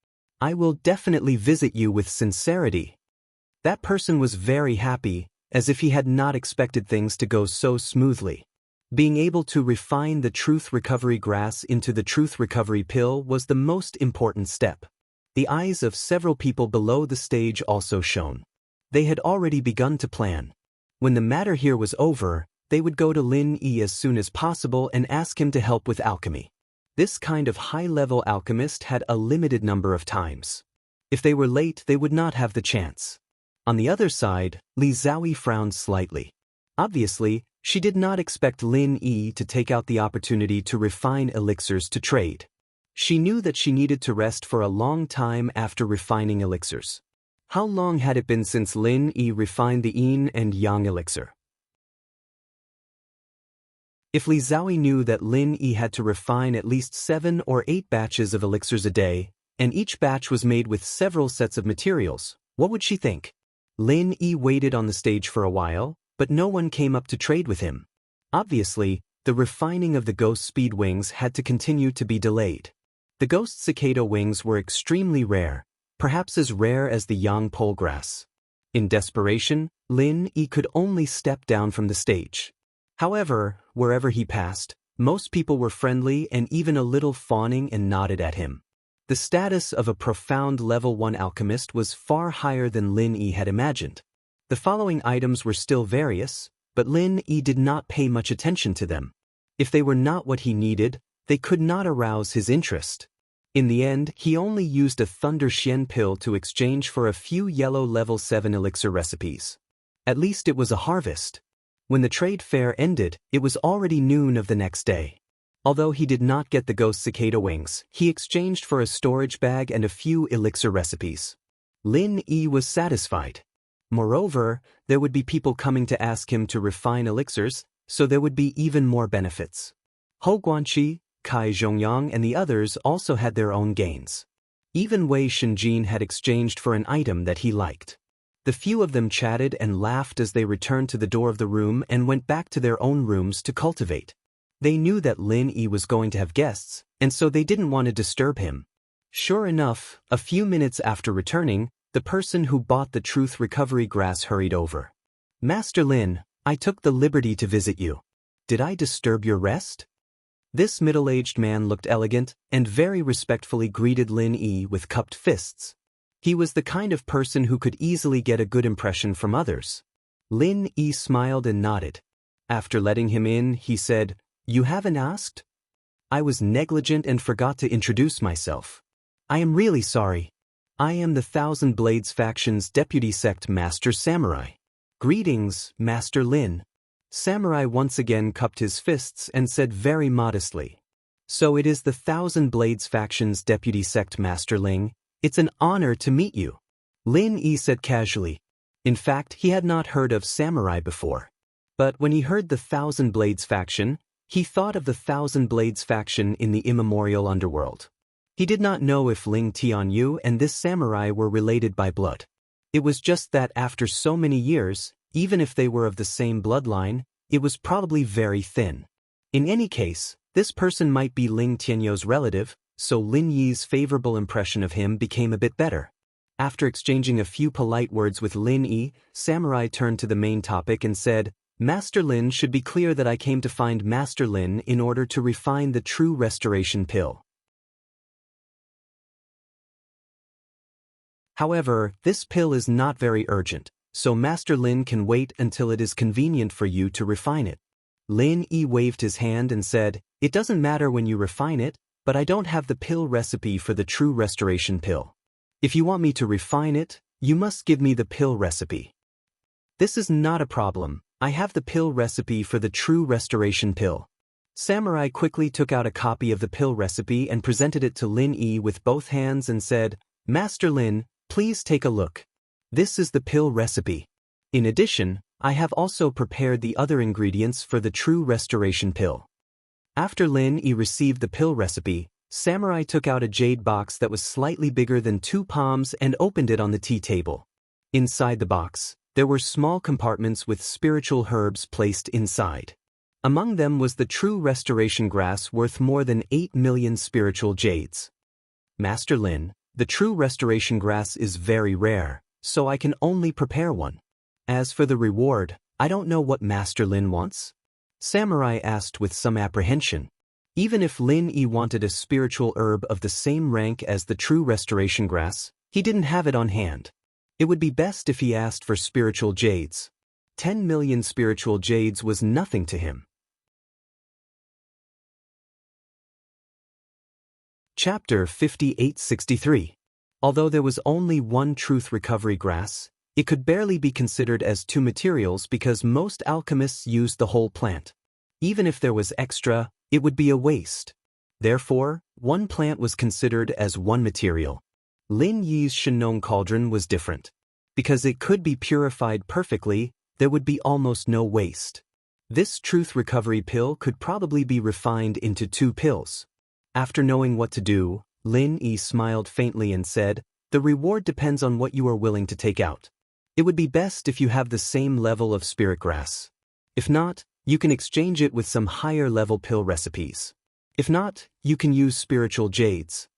I will definitely visit you with sincerity." That person was very happy, as if he had not expected things to go so smoothly. Being able to refine the Truth Recovery Grass into the Truth Recovery Pill was the most important step. The eyes of several people below the stage also shone. They had already begun to plan. When the matter here was over, they would go to Lin Yi as soon as possible and ask him to help with alchemy. This kind of high-level alchemist had a limited number of times. If they were late, they would not have the chance. On the other side, Li Zhaoyi frowned slightly. Obviously, she did not expect Lin Yi to take out the opportunity to refine elixirs to trade. She knew that she needed to rest for a long time after refining elixirs. How long had it been since Lin Yi refined the yin and yang elixir? If Li Zhaoyi knew that Lin Yi had to refine at least 7 or 8 batches of elixirs a day, and each batch was made with several sets of materials, what would she think? Lin Yi waited on the stage for a while, but no one came up to trade with him. Obviously, the refining of the ghost speed wings had to continue to be delayed. The ghost cicada wings were extremely rare, perhaps as rare as the yang pole grass. In desperation, Lin Yi could only step down from the stage. However, wherever he passed, most people were friendly and even a little fawning and nodded at him. The status of a profound level 1 alchemist was far higher than Lin Yi had imagined. The following items were still various, but Lin Yi did not pay much attention to them. If they were not what he needed, they could not arouse his interest. In the end, he only used a Thunder Xian pill to exchange for a few yellow level 7 elixir recipes. At least it was a harvest. When the trade fair ended, it was already noon of the next day. Although he did not get the ghost cicada wings, he exchanged for a storage bag and a few elixir recipes. Lin Yi was satisfied. Moreover, there would be people coming to ask him to refine elixirs, so there would be even more benefits. Hou Guanqi, Kai Zhongyang and the others also had their own gains. Even Wei Shenjin had exchanged for an item that he liked. The few of them chatted and laughed as they returned to the door of the room and went back to their own rooms to cultivate. They knew that Lin Yi was going to have guests, and so they didn't want to disturb him. Sure enough, a few minutes after returning, the person who bought the truth recovery grass hurried over. "Master Lin, I took the liberty to visit you. Did I disturb your rest?" This middle-aged man looked elegant and very respectfully greeted Lin Yi with cupped fists. He was the kind of person who could easily get a good impression from others. Lin Yi smiled and nodded. After letting him in, he said, "You haven't asked? I was negligent and forgot to introduce myself. I am really sorry. I am the Thousand Blades faction's deputy sect master samurai." "Greetings, Master Lin." Samurai once again cupped his fists and said very modestly, "So it is the Thousand Blades faction's deputy sect master Ling. It's an honor to meet you." Lin Yi said casually. In fact, he had not heard of samurai before. But when he heard the Thousand Blades faction, he thought of the Thousand Blades faction in the immemorial underworld. He did not know if Ling Tianyu and this samurai were related by blood. It was just that after so many years, even if they were of the same bloodline, it was probably very thin. In any case, this person might be Ling Tianyu's relative, so Lin Yi's favorable impression of him became a bit better. After exchanging a few polite words with Lin Yi, Samurai turned to the main topic and said, "Master Lin should be clear that I came to find Master Lin in order to refine the true restoration pill. However, this pill is not very urgent, so Master Lin can wait until it is convenient for you to refine it." Lin Yi waved his hand and said, "It doesn't matter when you refine it, but I don't have the pill recipe for the true restoration pill. If you want me to refine it, you must give me the pill recipe." "This is not a problem. I have the pill recipe for the true restoration pill." Samurai quickly took out a copy of the pill recipe and presented it to Lin Yi with both hands and said, "Master Lin, please take a look. This is the pill recipe. In addition, I have also prepared the other ingredients for the true restoration pill." After Lin Yi received the pill recipe, Samurai took out a jade box that was slightly bigger than 2 palms and opened it on the tea table. Inside the box, there were small compartments with spiritual herbs placed inside. Among them was the true restoration grass worth more than 8 million spiritual jades. "Master Lin, the true restoration grass is very rare, so I can only prepare one. As for the reward, I don't know what Master Lin wants?" Samurai asked with some apprehension. Even if Lin Yi wanted a spiritual herb of the same rank as the true restoration grass, he didn't have it on hand. It would be best if he asked for spiritual jades. 10 million spiritual jades was nothing to him. Chapter 5863. Although there was only one truth recovery grass, It could barely be considered as two materials because most alchemists use the whole plant. Even if there was extra, it would be a waste. Therefore, one plant was considered as one material. Lin Yi's Shenong cauldron was different. Because it could be purified perfectly, there would be almost no waste. This truth recovery pill could probably be refined into 2 pills. After knowing what to do, Lin Yi smiled faintly and said, "The reward depends on what you are willing to take out. It would be best if you have the same level of spirit grass. If not, you can exchange it with some higher level pill recipes. If not, you can use spiritual jades."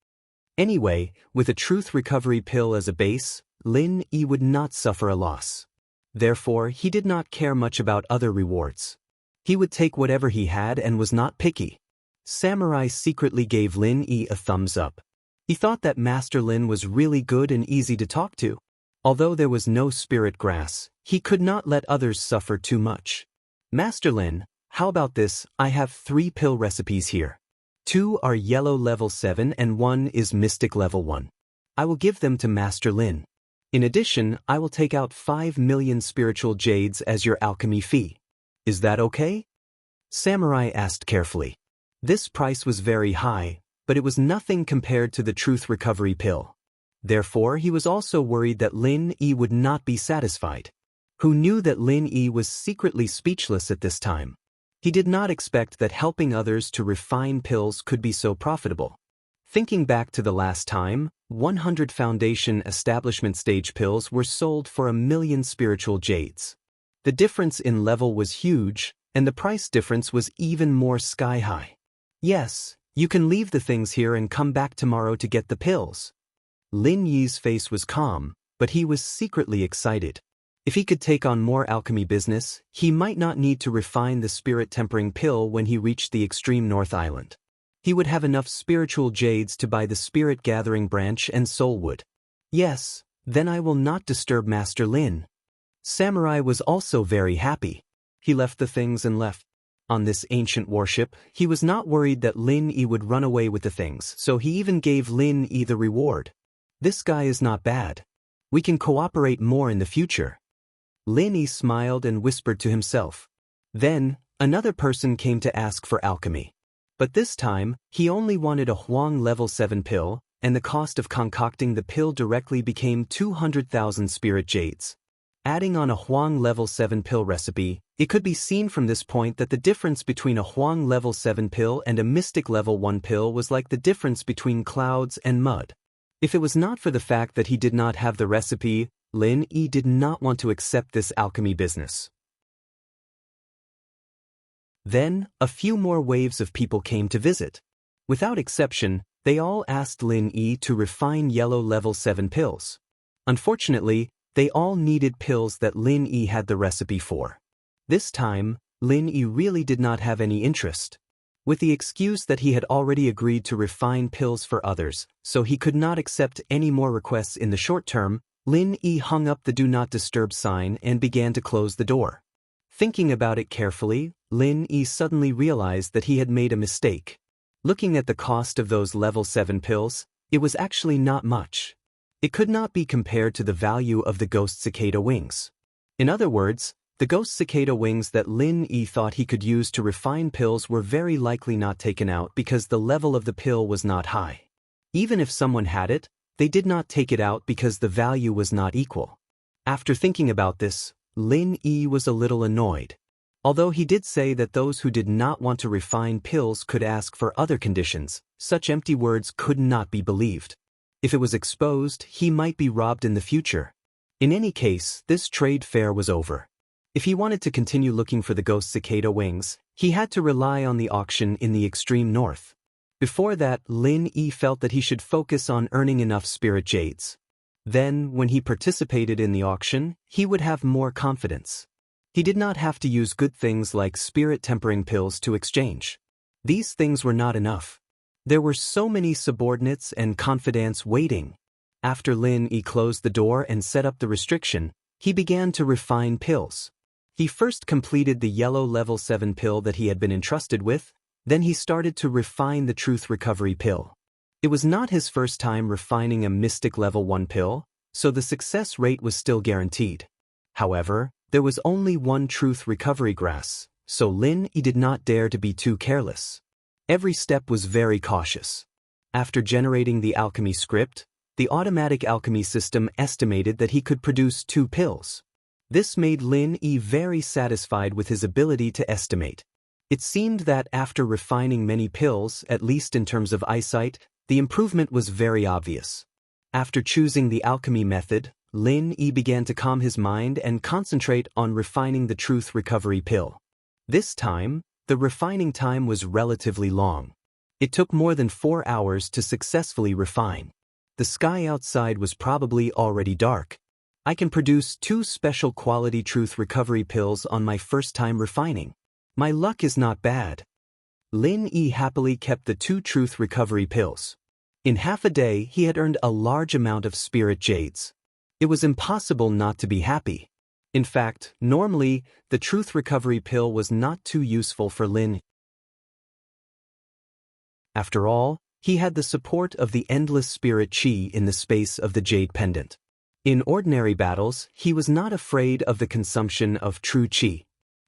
Anyway, with a truth recovery pill as a base, Lin Yi would not suffer a loss. Therefore, he did not care much about other rewards. He would take whatever he had and was not picky. Samurai secretly gave Lin Yi a thumbs up. He thought that Master Lin was really good and easy to talk to. Although there was no spirit grass, he could not let others suffer too much. "Master Lin, how about this? I have 3 pill recipes here. 2 are yellow level 7 and 1 is mystic level 1. I will give them to Master Lin. In addition, I will take out 5 million spiritual jades as your alchemy fee. Is that okay?" Samurai asked carefully. This price was very high, but it was nothing compared to the truth recovery pill. Therefore, he was also worried that Lin Yi would not be satisfied. Who knew that Lin Yi was secretly speechless at this time? He did not expect that helping others to refine pills could be so profitable. Thinking back to the last time, 100 foundation establishment stage pills were sold for 1 million spiritual jades. The difference in level was huge, and the price difference was even more sky-high. "Yes, you can leave the things here and come back tomorrow to get the pills." Lin Yi's face was calm, but he was secretly excited. If he could take on more alchemy business, he might not need to refine the spirit-tempering pill when he reached the extreme North Island. He would have enough spiritual jades to buy the spirit-gathering branch and soulwood. "Yes, then I will not disturb Master Lin." Samurai was also very happy. He left the things and left. On this ancient warship, he was not worried that Lin Yi would run away with the things, so he even gave Lin Yi the reward. "This guy is not bad. We can cooperate more in the future." Lin Yi smiled and whispered to himself. Then, another person came to ask for alchemy. But this time, he only wanted a Huang level 7 pill, and the cost of concocting the pill directly became 200,000 spirit jades. Adding on a Huang level 7 pill recipe, it could be seen from this point that the difference between a Huang level 7 pill and a mystic level 1 pill was like the difference between clouds and mud. If it was not for the fact that he did not have the recipe, Lin Yi did not want to accept this alchemy business. Then, a few more waves of people came to visit. Without exception, they all asked Lin Yi to refine yellow level 7 pills. Unfortunately, they all needed pills that Lin Yi had the recipe for. This time, Lin Yi really did not have any interest. With the excuse that he had already agreed to refine pills for others, so he could not accept any more requests in the short term, Lin Yi hung up the Do Not Disturb sign and began to close the door. Thinking about it carefully, Lin Yi suddenly realized that he had made a mistake. Looking at the cost of those level 7 pills, it was actually not much. It could not be compared to the value of the ghost cicada wings. In other words, the ghost cicada wings that Lin Yi thought he could use to refine pills were very likely not taken out because the level of the pill was not high. Even if someone had it, they did not take it out because the value was not equal. After thinking about this, Lin Yi was a little annoyed. Although he did say that those who did not want to refine pills could ask for other conditions, such empty words could not be believed. If it was exposed, he might be robbed in the future. In any case, this trade fair was over. If he wanted to continue looking for the ghost cicada wings, he had to rely on the auction in the extreme north. Before that, Lin Yi felt that he should focus on earning enough spirit jades. Then, when he participated in the auction, he would have more confidence. He did not have to use good things like spirit-tempering pills to exchange. These things were not enough. There were so many subordinates and confidants waiting. After Lin Yi closed the door and set up the restriction, he began to refine pills. He first completed the yellow level 7 pill that he had been entrusted with, then he started to refine the truth recovery pill. It was not his first time refining a mystic level 1 pill, so the success rate was still guaranteed. However, there was only one truth recovery grass, so Lin Yi did not dare to be too careless. Every step was very cautious. After generating the alchemy script, the automatic alchemy system estimated that he could produce 2 pills. This made Lin Yi very satisfied with his ability to estimate. It seemed that after refining many pills, at least in terms of eyesight, the improvement was very obvious. After choosing the alchemy method, Lin Yi began to calm his mind and concentrate on refining the truth recovery pill. This time, the refining time was relatively long. It took more than 4 hours to successfully refine. The sky outside was probably already dark. I can produce 2 special quality truth recovery pills on my first time refining. My luck is not bad. Lin Yi happily kept the 2 truth recovery pills. In half a day, he had earned a large amount of spirit jades. It was impossible not to be happy. In fact, normally, the truth recovery pill was not too useful for Lin. After all, he had the support of the endless spirit chi in the space of the jade pendant. In ordinary battles, he was not afraid of the consumption of true chi.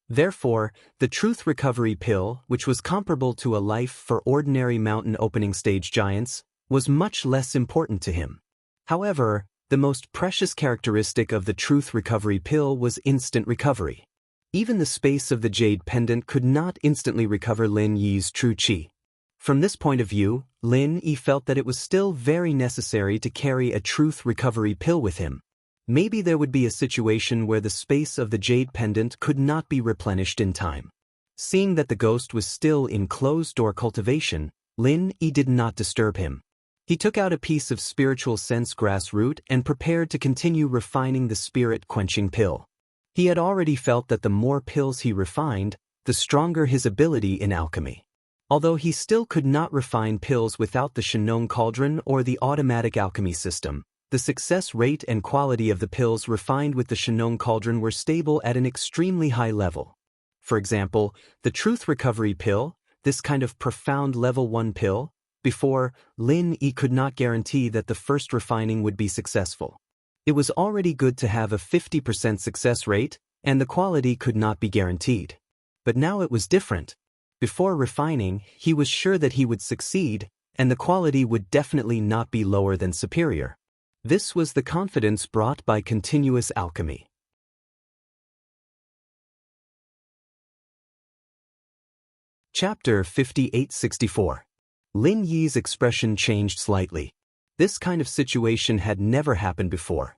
Therefore, the truth recovery pill, which was comparable to a life for ordinary mountain opening stage giants, was much less important to him. However, the most precious characteristic of the truth recovery pill was instant recovery. Even the space of the jade pendant could not instantly recover Lin Yi's true chi. From this point of view, Lin Yi felt that it was still very necessary to carry a truth recovery pill with him. Maybe there would be a situation where the space of the jade pendant could not be replenished in time. Seeing that the ghost was still in closed-door cultivation, Lin Yi did not disturb him. He took out a piece of spiritual sense grass root and prepared to continue refining the spirit-quenching pill. He had already felt that the more pills he refined, the stronger his ability in alchemy. Although he still could not refine pills without the Shenong cauldron or the automatic alchemy system, the success rate and quality of the pills refined with the Shenong cauldron were stable at an extremely high level. For example, the truth recovery pill, this kind of profound level 1 pill, before, Lin Yi could not guarantee that the first refining would be successful. It was already good to have a 50% success rate, and the quality could not be guaranteed. But now it was different. Before refining, he was sure that he would succeed, and the quality would definitely not be lower than superior. This was the confidence brought by continuous alchemy. Chapter 5864. Lin Yi's expression changed slightly. This kind of situation had never happened before.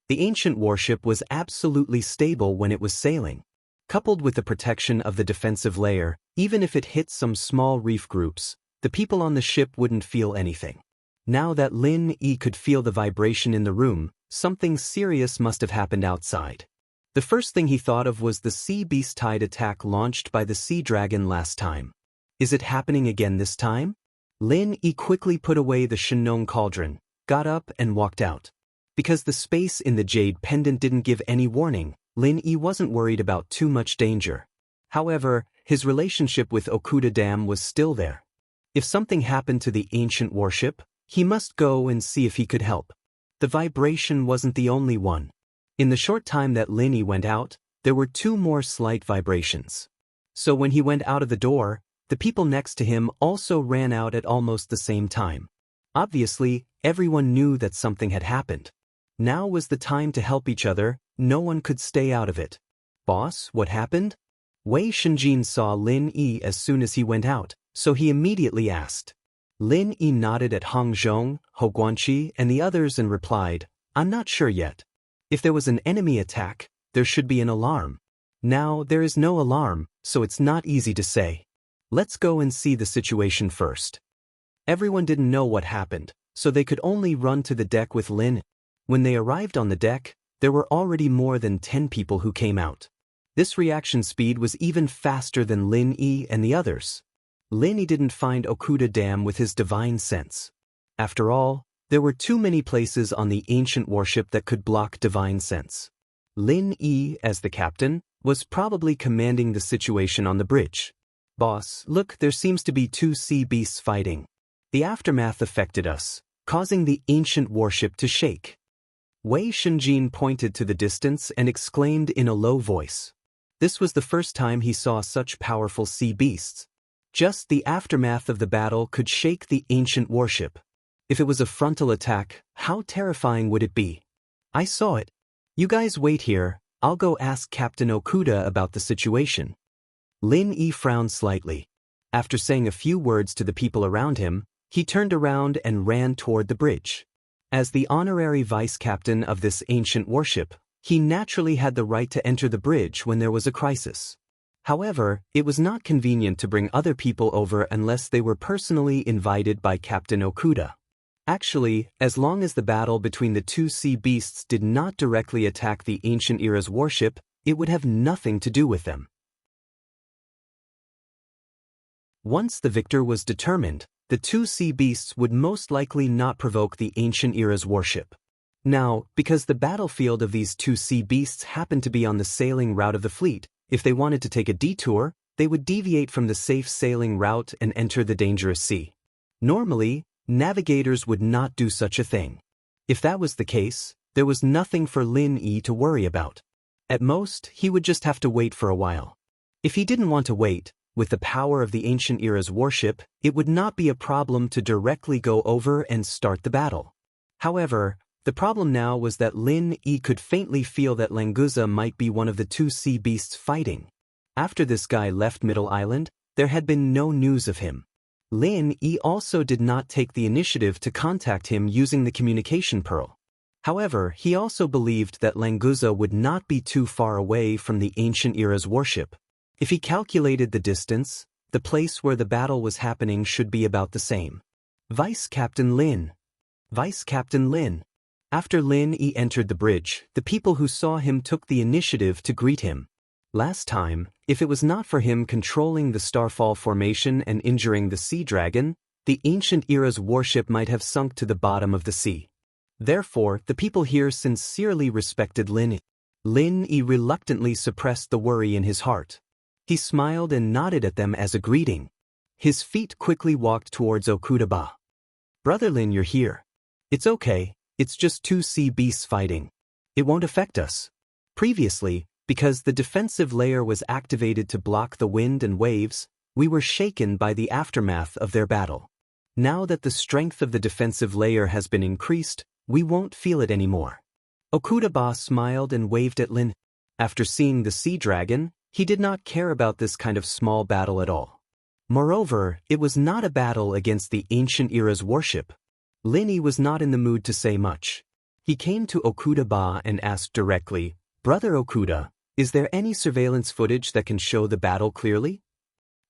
The ancient warship was absolutely stable when it was sailing. Coupled with the protection of the defensive layer, even if it hit some small reef groups, the people on the ship wouldn't feel anything. Now that Lin Yi could feel the vibration in the room, something serious must have happened outside. The first thing he thought of was the sea beast tide attack launched by the sea dragon last time. Is it happening again this time? Lin Yi quickly put away the Shenong cauldron, got up and walked out. Because the space in the jade pendant didn't give any warning, Lin Yi wasn't worried about too much danger. However, his relationship with Okuda Dam was still there. If something happened to the ancient warship, he must go and see if he could help. The vibration wasn't the only one. In the short time that Lin Yi went out, there were 2 more slight vibrations. So when he went out of the door, the people next to him also ran out at almost the same time. Obviously, everyone knew that something had happened. Now was the time to help each other, no one could stay out of it. Boss, what happened? Wei Shenjin saw Lin Yi as soon as he went out, so he immediately asked. Lin Yi nodded at Hong Zhong, Hou Guanqi, and the others and replied, I'm not sure yet. If there was an enemy attack, there should be an alarm. Now there is no alarm, so it's not easy to say. Let's go and see the situation first. Everyone didn't know what happened, so they could only run to the deck with Lin. When they arrived on the deck, there were already more than 10 people who came out. This reaction speed was even faster than Lin Yi and the others. Lin Yi didn't find Okuda Dam with his divine sense. After all, there were too many places on the ancient warship that could block divine sense. Lin Yi, as the captain, was probably commanding the situation on the bridge. Boss, look, there seems to be 2 sea beasts fighting. The aftermath affected us, causing the ancient warship to shake. Wei Shunjin pointed to the distance and exclaimed in a low voice. This was the first time he saw such powerful sea beasts. Just the aftermath of the battle could shake the ancient warship. If it was a frontal attack, how terrifying would it be? I saw it. You guys wait here, I'll go ask Captain Okuda about the situation. Lin Yi frowned slightly. After saying a few words to the people around him, he turned around and ran toward the bridge. As the honorary vice-captain of this ancient warship, he naturally had the right to enter the bridge when there was a crisis. However, it was not convenient to bring other people over unless they were personally invited by Captain Okuda. Actually, as long as the battle between the two sea beasts did not directly attack the ancient era's warship, it would have nothing to do with them. Once the victor was determined, the two sea beasts would most likely not provoke the ancient era's warship. Now, because the battlefield of these two sea beasts happened to be on the sailing route of the fleet, if they wanted to take a detour, they would deviate from the safe sailing route and enter the dangerous sea. Normally, navigators would not do such a thing. If that was the case, there was nothing for Lin Yi to worry about. At most, he would just have to wait for a while. If he didn't want to wait, with the power of the ancient era's warship, it would not be a problem to directly go over and start the battle. However, the problem now was that Lin Yi could faintly feel that Languza might be one of the two sea beasts fighting. After this guy left Middle Island, there had been no news of him. Lin Yi also did not take the initiative to contact him using the communication pearl. However, he also believed that Languza would not be too far away from the ancient era's warship. If he calculated the distance, the place where the battle was happening should be about the same. Vice-Captain Lin. Vice-Captain Lin. After Lin Yi entered the bridge, the people who saw him took the initiative to greet him. Last time, if it was not for him controlling the Starfall formation and injuring the Sea Dragon, the ancient era's warship might have sunk to the bottom of the sea. Therefore, the people here sincerely respected Lin Yi. Lin Yi reluctantly suppressed the worry in his heart. He smiled and nodded at them as a greeting. His feet quickly walked towards Okuda-ba. Brother Lin, you're here. It's okay, it's just two sea beasts fighting. It won't affect us. Previously, because the defensive layer was activated to block the wind and waves, we were shaken by the aftermath of their battle. Now that the strength of the defensive layer has been increased, we won't feel it anymore. Okuda-ba smiled and waved at Lin. After seeing the sea dragon, he did not care about this kind of small battle at all. Moreover, it was not a battle against the ancient era's warship. Lin Yi was not in the mood to say much. He came to Okuda-ba and asked directly, Brother Okuda, is there any surveillance footage that can show the battle clearly?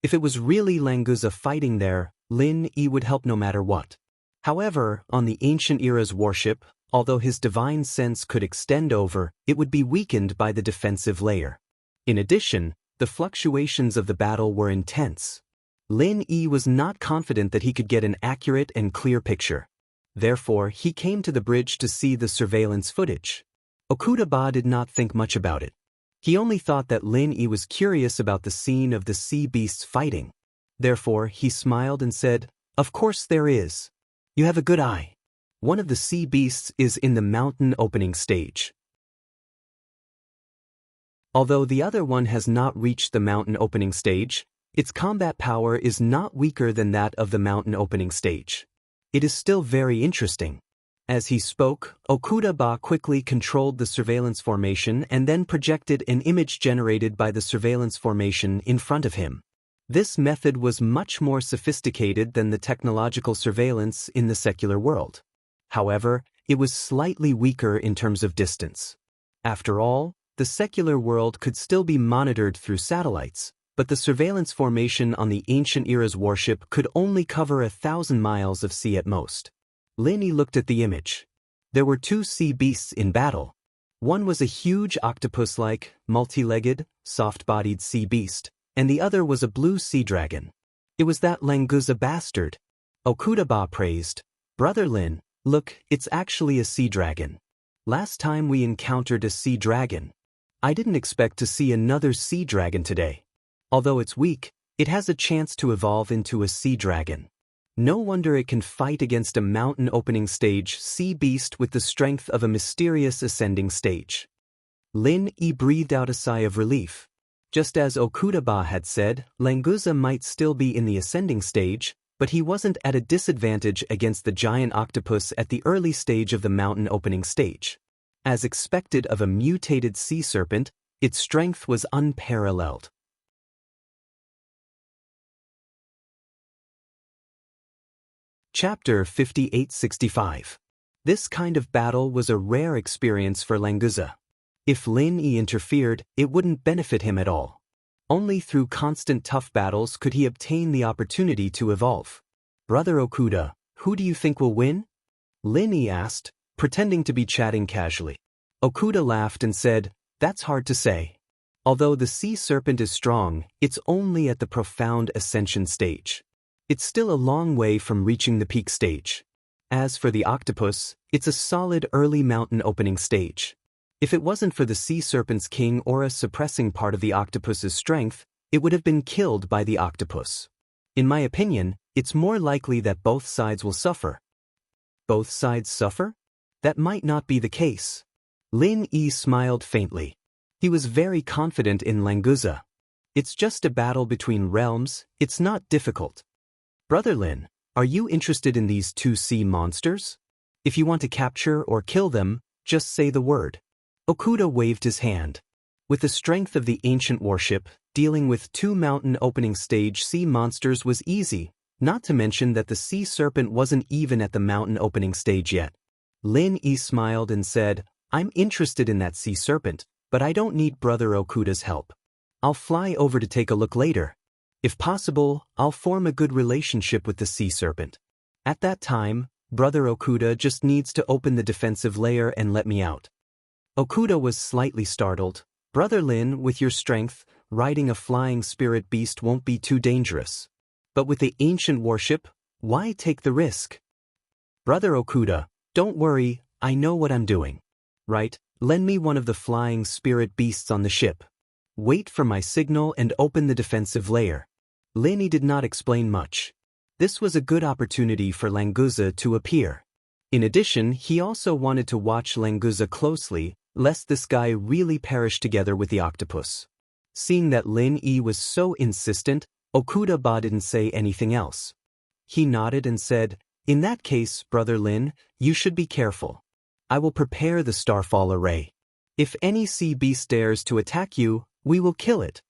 If it was really Languza fighting there, Lin Yi would help no matter what. However, on the ancient era's warship, although his divine sense could extend over, it would be weakened by the defensive layer. In addition, the fluctuations of the battle were intense. Lin Yi was not confident that he could get an accurate and clear picture. Therefore, he came to the bridge to see the surveillance footage. Okuda-ba did not think much about it. He only thought that Lin Yi was curious about the scene of the sea beasts fighting. Therefore, he smiled and said, Of course there is. You have a good eye. One of the sea beasts is in the mountain opening stage. Although the other one has not reached the mountain opening stage, its combat power is not weaker than that of the mountain opening stage. It is still very interesting. As he spoke, Okuda-ba quickly controlled the surveillance formation and then projected an image generated by the surveillance formation in front of him. This method was much more sophisticated than the technological surveillance in the secular world. However, it was slightly weaker in terms of distance. After all, the secular world could still be monitored through satellites, but the surveillance formation on the ancient era's warship could only cover 1,000 miles of sea at most. Lin Yi looked at the image. There were two sea beasts in battle. One was a huge octopus-like, multi-legged, soft-bodied sea beast, and the other was a blue sea dragon. It was that Languza bastard. Okuda-ba praised, Brother Lin, look, it's actually a sea dragon. Last time we encountered a sea dragon. I didn't expect to see another sea dragon today. Although it's weak, it has a chance to evolve into a sea dragon. No wonder it can fight against a mountain opening stage sea beast with the strength of a mysterious ascending stage. Lin Yi breathed out a sigh of relief. Just as Okuda-ba had said, Languza might still be in the ascending stage, but he wasn't at a disadvantage against the giant octopus at the early stage of the mountain opening stage. As expected of a mutated sea serpent, its strength was unparalleled. Chapter 5865. This kind of battle was a rare experience for Languza. If Lin Yi interfered, it wouldn't benefit him at all. Only through constant tough battles could he obtain the opportunity to evolve. Brother Okuda, who do you think will win? Lin Yi asked, pretending to be chatting casually. Okuda laughed and said, that's hard to say. Although the sea serpent is strong, it's only at the profound ascension stage. It's still a long way from reaching the peak stage. As for the octopus, it's a solid early mountain opening stage. If it wasn't for the sea serpent's king aura suppressing part of the octopus's strength, it would have been killed by the octopus. In my opinion, it's more likely that both sides will suffer. Both sides suffer? That might not be the case. Lin Yi smiled faintly. He was very confident in Languza. It's just a battle between realms, it's not difficult. Brother Lin, are you interested in these two sea monsters? If you want to capture or kill them, just say the word. Okuda waved his hand. With the strength of the ancient warship, dealing with two mountain opening stage sea monsters was easy, not to mention that the sea serpent wasn't even at the mountain opening stage yet. Lin Yi smiled and said, I'm interested in that sea serpent, but I don't need Brother Okuda's help. I'll fly over to take a look later. If possible, I'll form a good relationship with the sea serpent. At that time, Brother Okuda just needs to open the defensive layer and let me out. Okuda was slightly startled. Brother Lin, with your strength, riding a flying spirit beast won't be too dangerous. But with the ancient warship, why take the risk? Brother Okuda, don't worry, I know what I'm doing. Right, lend me one of the flying spirit beasts on the ship. Wait for my signal and open the defensive layer. Lin Yi did not explain much. This was a good opportunity for Languza to appear. In addition, he also wanted to watch Languza closely, lest this guy really perish together with the octopus. Seeing that Lin Yi was so insistent, Okuda-ba didn't say anything else. He nodded and said, in that case, Brother Lin, you should be careful. I will prepare the starfall array. If any sea beast dares to attack you, we will kill it.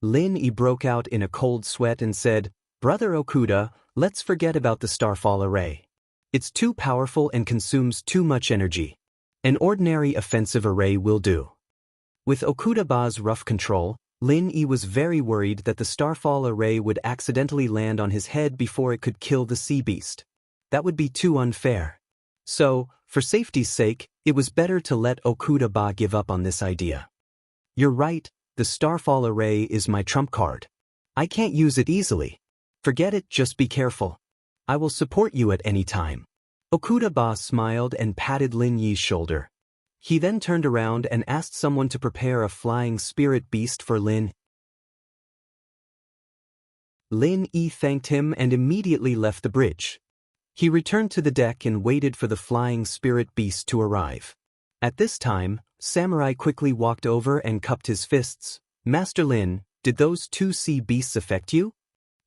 Lin Yi broke out in a cold sweat and said, Brother Okuda, let's forget about the starfall array. It's too powerful and consumes too much energy. An ordinary offensive array will do. With Okuda-ba's rough control, Lin Yi was very worried that the starfall array would accidentally land on his head before it could kill the sea beast. That would be too unfair. So, for safety's sake, it was better to let Okuda-ba give up on this idea. You're right, the starfall array is my trump card. I can't use it easily. Forget it, just be careful. I will support you at any time. Okuda-ba smiled and patted Lin Yi's shoulder. He then turned around and asked someone to prepare a flying spirit beast for Lin. Lin Yi thanked him and immediately left the bridge. He returned to the deck and waited for the flying spirit beast to arrive. At this time, Samurai quickly walked over and cupped his fists. Master Lin, did those two sea beasts affect you?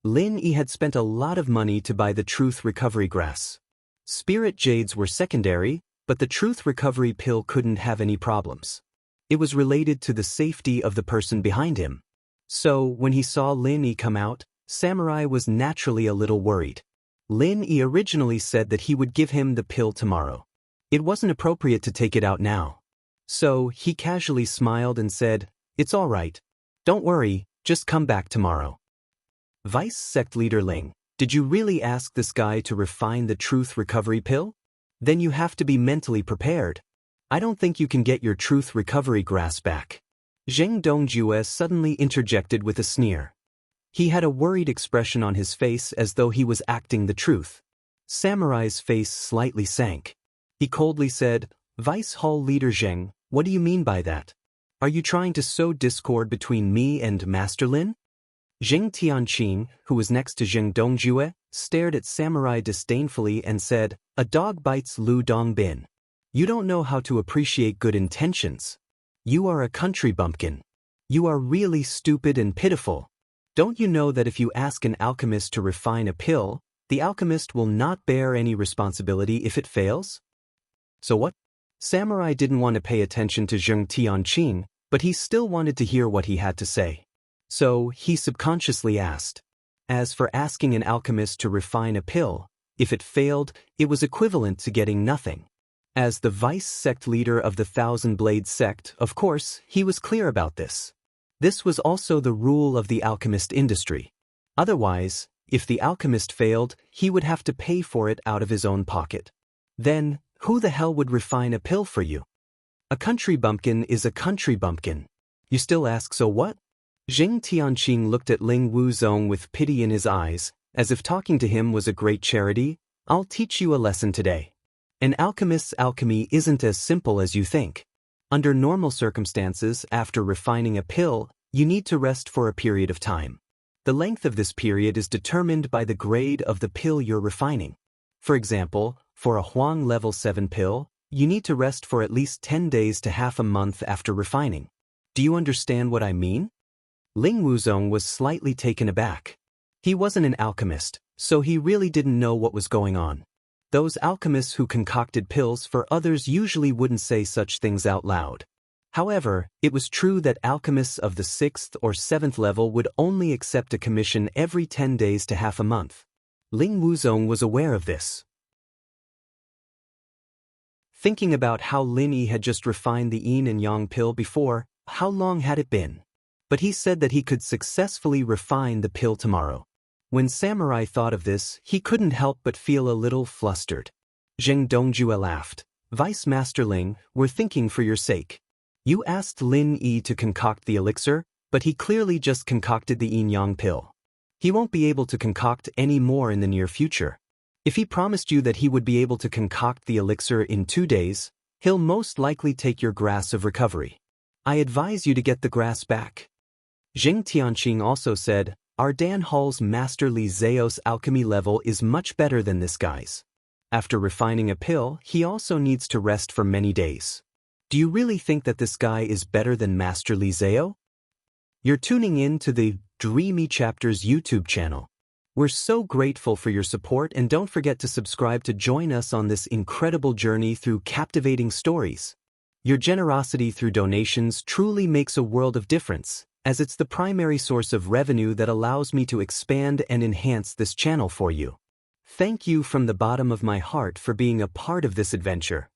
Lin Yi had spent a lot of money to buy the truth recovery grass. Spirit jades were secondary, but the truth recovery pill couldn't have any problems. It was related to the safety of the person behind him. So, when he saw Lin Yi come out, Samurai was naturally a little worried. Lin Yi originally said that he would give him the pill tomorrow. It wasn't appropriate to take it out now. So, he casually smiled and said, It's all right. Don't worry, just come back tomorrow. Vice Sect Leader Ling, did you really ask this guy to refine the truth recovery pill? Then you have to be mentally prepared. I don't think you can get your truth recovery grass back. Zheng Dongjue suddenly interjected with a sneer. He had a worried expression on his face as though he was acting the truth. Samurai's face slightly sank. He coldly said, Vice Hall Leader Zheng, what do you mean by that? Are you trying to sow discord between me and Master Lin? Zheng Tianqing, who was next to Zheng Dongjue, stared at Samurai disdainfully and said, "A dog bites Lu Dongbin. You don't know how to appreciate good intentions. You are a country bumpkin. You are really stupid and pitiful. Don't you know that if you ask an alchemist to refine a pill, the alchemist will not bear any responsibility if it fails?" So what? Samurai didn't want to pay attention to Zheng Tianqing, but he still wanted to hear what he had to say. So he subconsciously asked. As for asking an alchemist to refine a pill, if it failed, it was equivalent to getting nothing. As the vice sect leader of the Thousand Blade sect, of course, he was clear about this. This was also the rule of the alchemist industry. Otherwise, if the alchemist failed, he would have to pay for it out of his own pocket. Then, who the hell would refine a pill for you? A country bumpkin is a country bumpkin. You still ask, so what? Zheng Tianqing looked at Ling Wuzong with pity in his eyes, as if talking to him was a great charity. "I'll teach you a lesson today. An alchemist's alchemy isn't as simple as you think. Under normal circumstances, after refining a pill, you need to rest for a period of time. The length of this period is determined by the grade of the pill you're refining. For example, for a Huang level 7 pill, you need to rest for at least 10 days to half a month after refining. Do you understand what I mean?" Ling Wuzong was slightly taken aback. He wasn't an alchemist, so he really didn't know what was going on. Those alchemists who concocted pills for others usually wouldn't say such things out loud. However, it was true that alchemists of the 6th or 7th level would only accept a commission every 10 days to half a month. Ling Wuzong was aware of this. Thinking about how Lin Yi had just refined the yin and yang pill before, how long had it been? But he said that he could successfully refine the pill tomorrow. When Samurai thought of this, he couldn't help but feel a little flustered. Zheng Dongjue laughed. "Vice Master Ling, we're thinking for your sake. You asked Lin Yi to concoct the elixir, but he clearly just concocted the yin-yang pill. He won't be able to concoct any more in the near future. If he promised you that he would be able to concoct the elixir in 2 days, he'll most likely take your grass of recovery. I advise you to get the grass back." Zheng Tianqing also said, "Our Dan Hall's Master Li Zhao's alchemy level is much better than this guy's. After refining a pill, he also needs to rest for many days. Do you really think that this guy is better than Master Li Zhao?" You're tuning in to the Dreamy Chapters YouTube channel. We're so grateful for your support, and don't forget to subscribe to join us on this incredible journey through captivating stories. Your generosity through donations truly makes a world of difference, as it's the primary source of revenue that allows me to expand and enhance this channel for you. Thank you from the bottom of my heart for being a part of this adventure.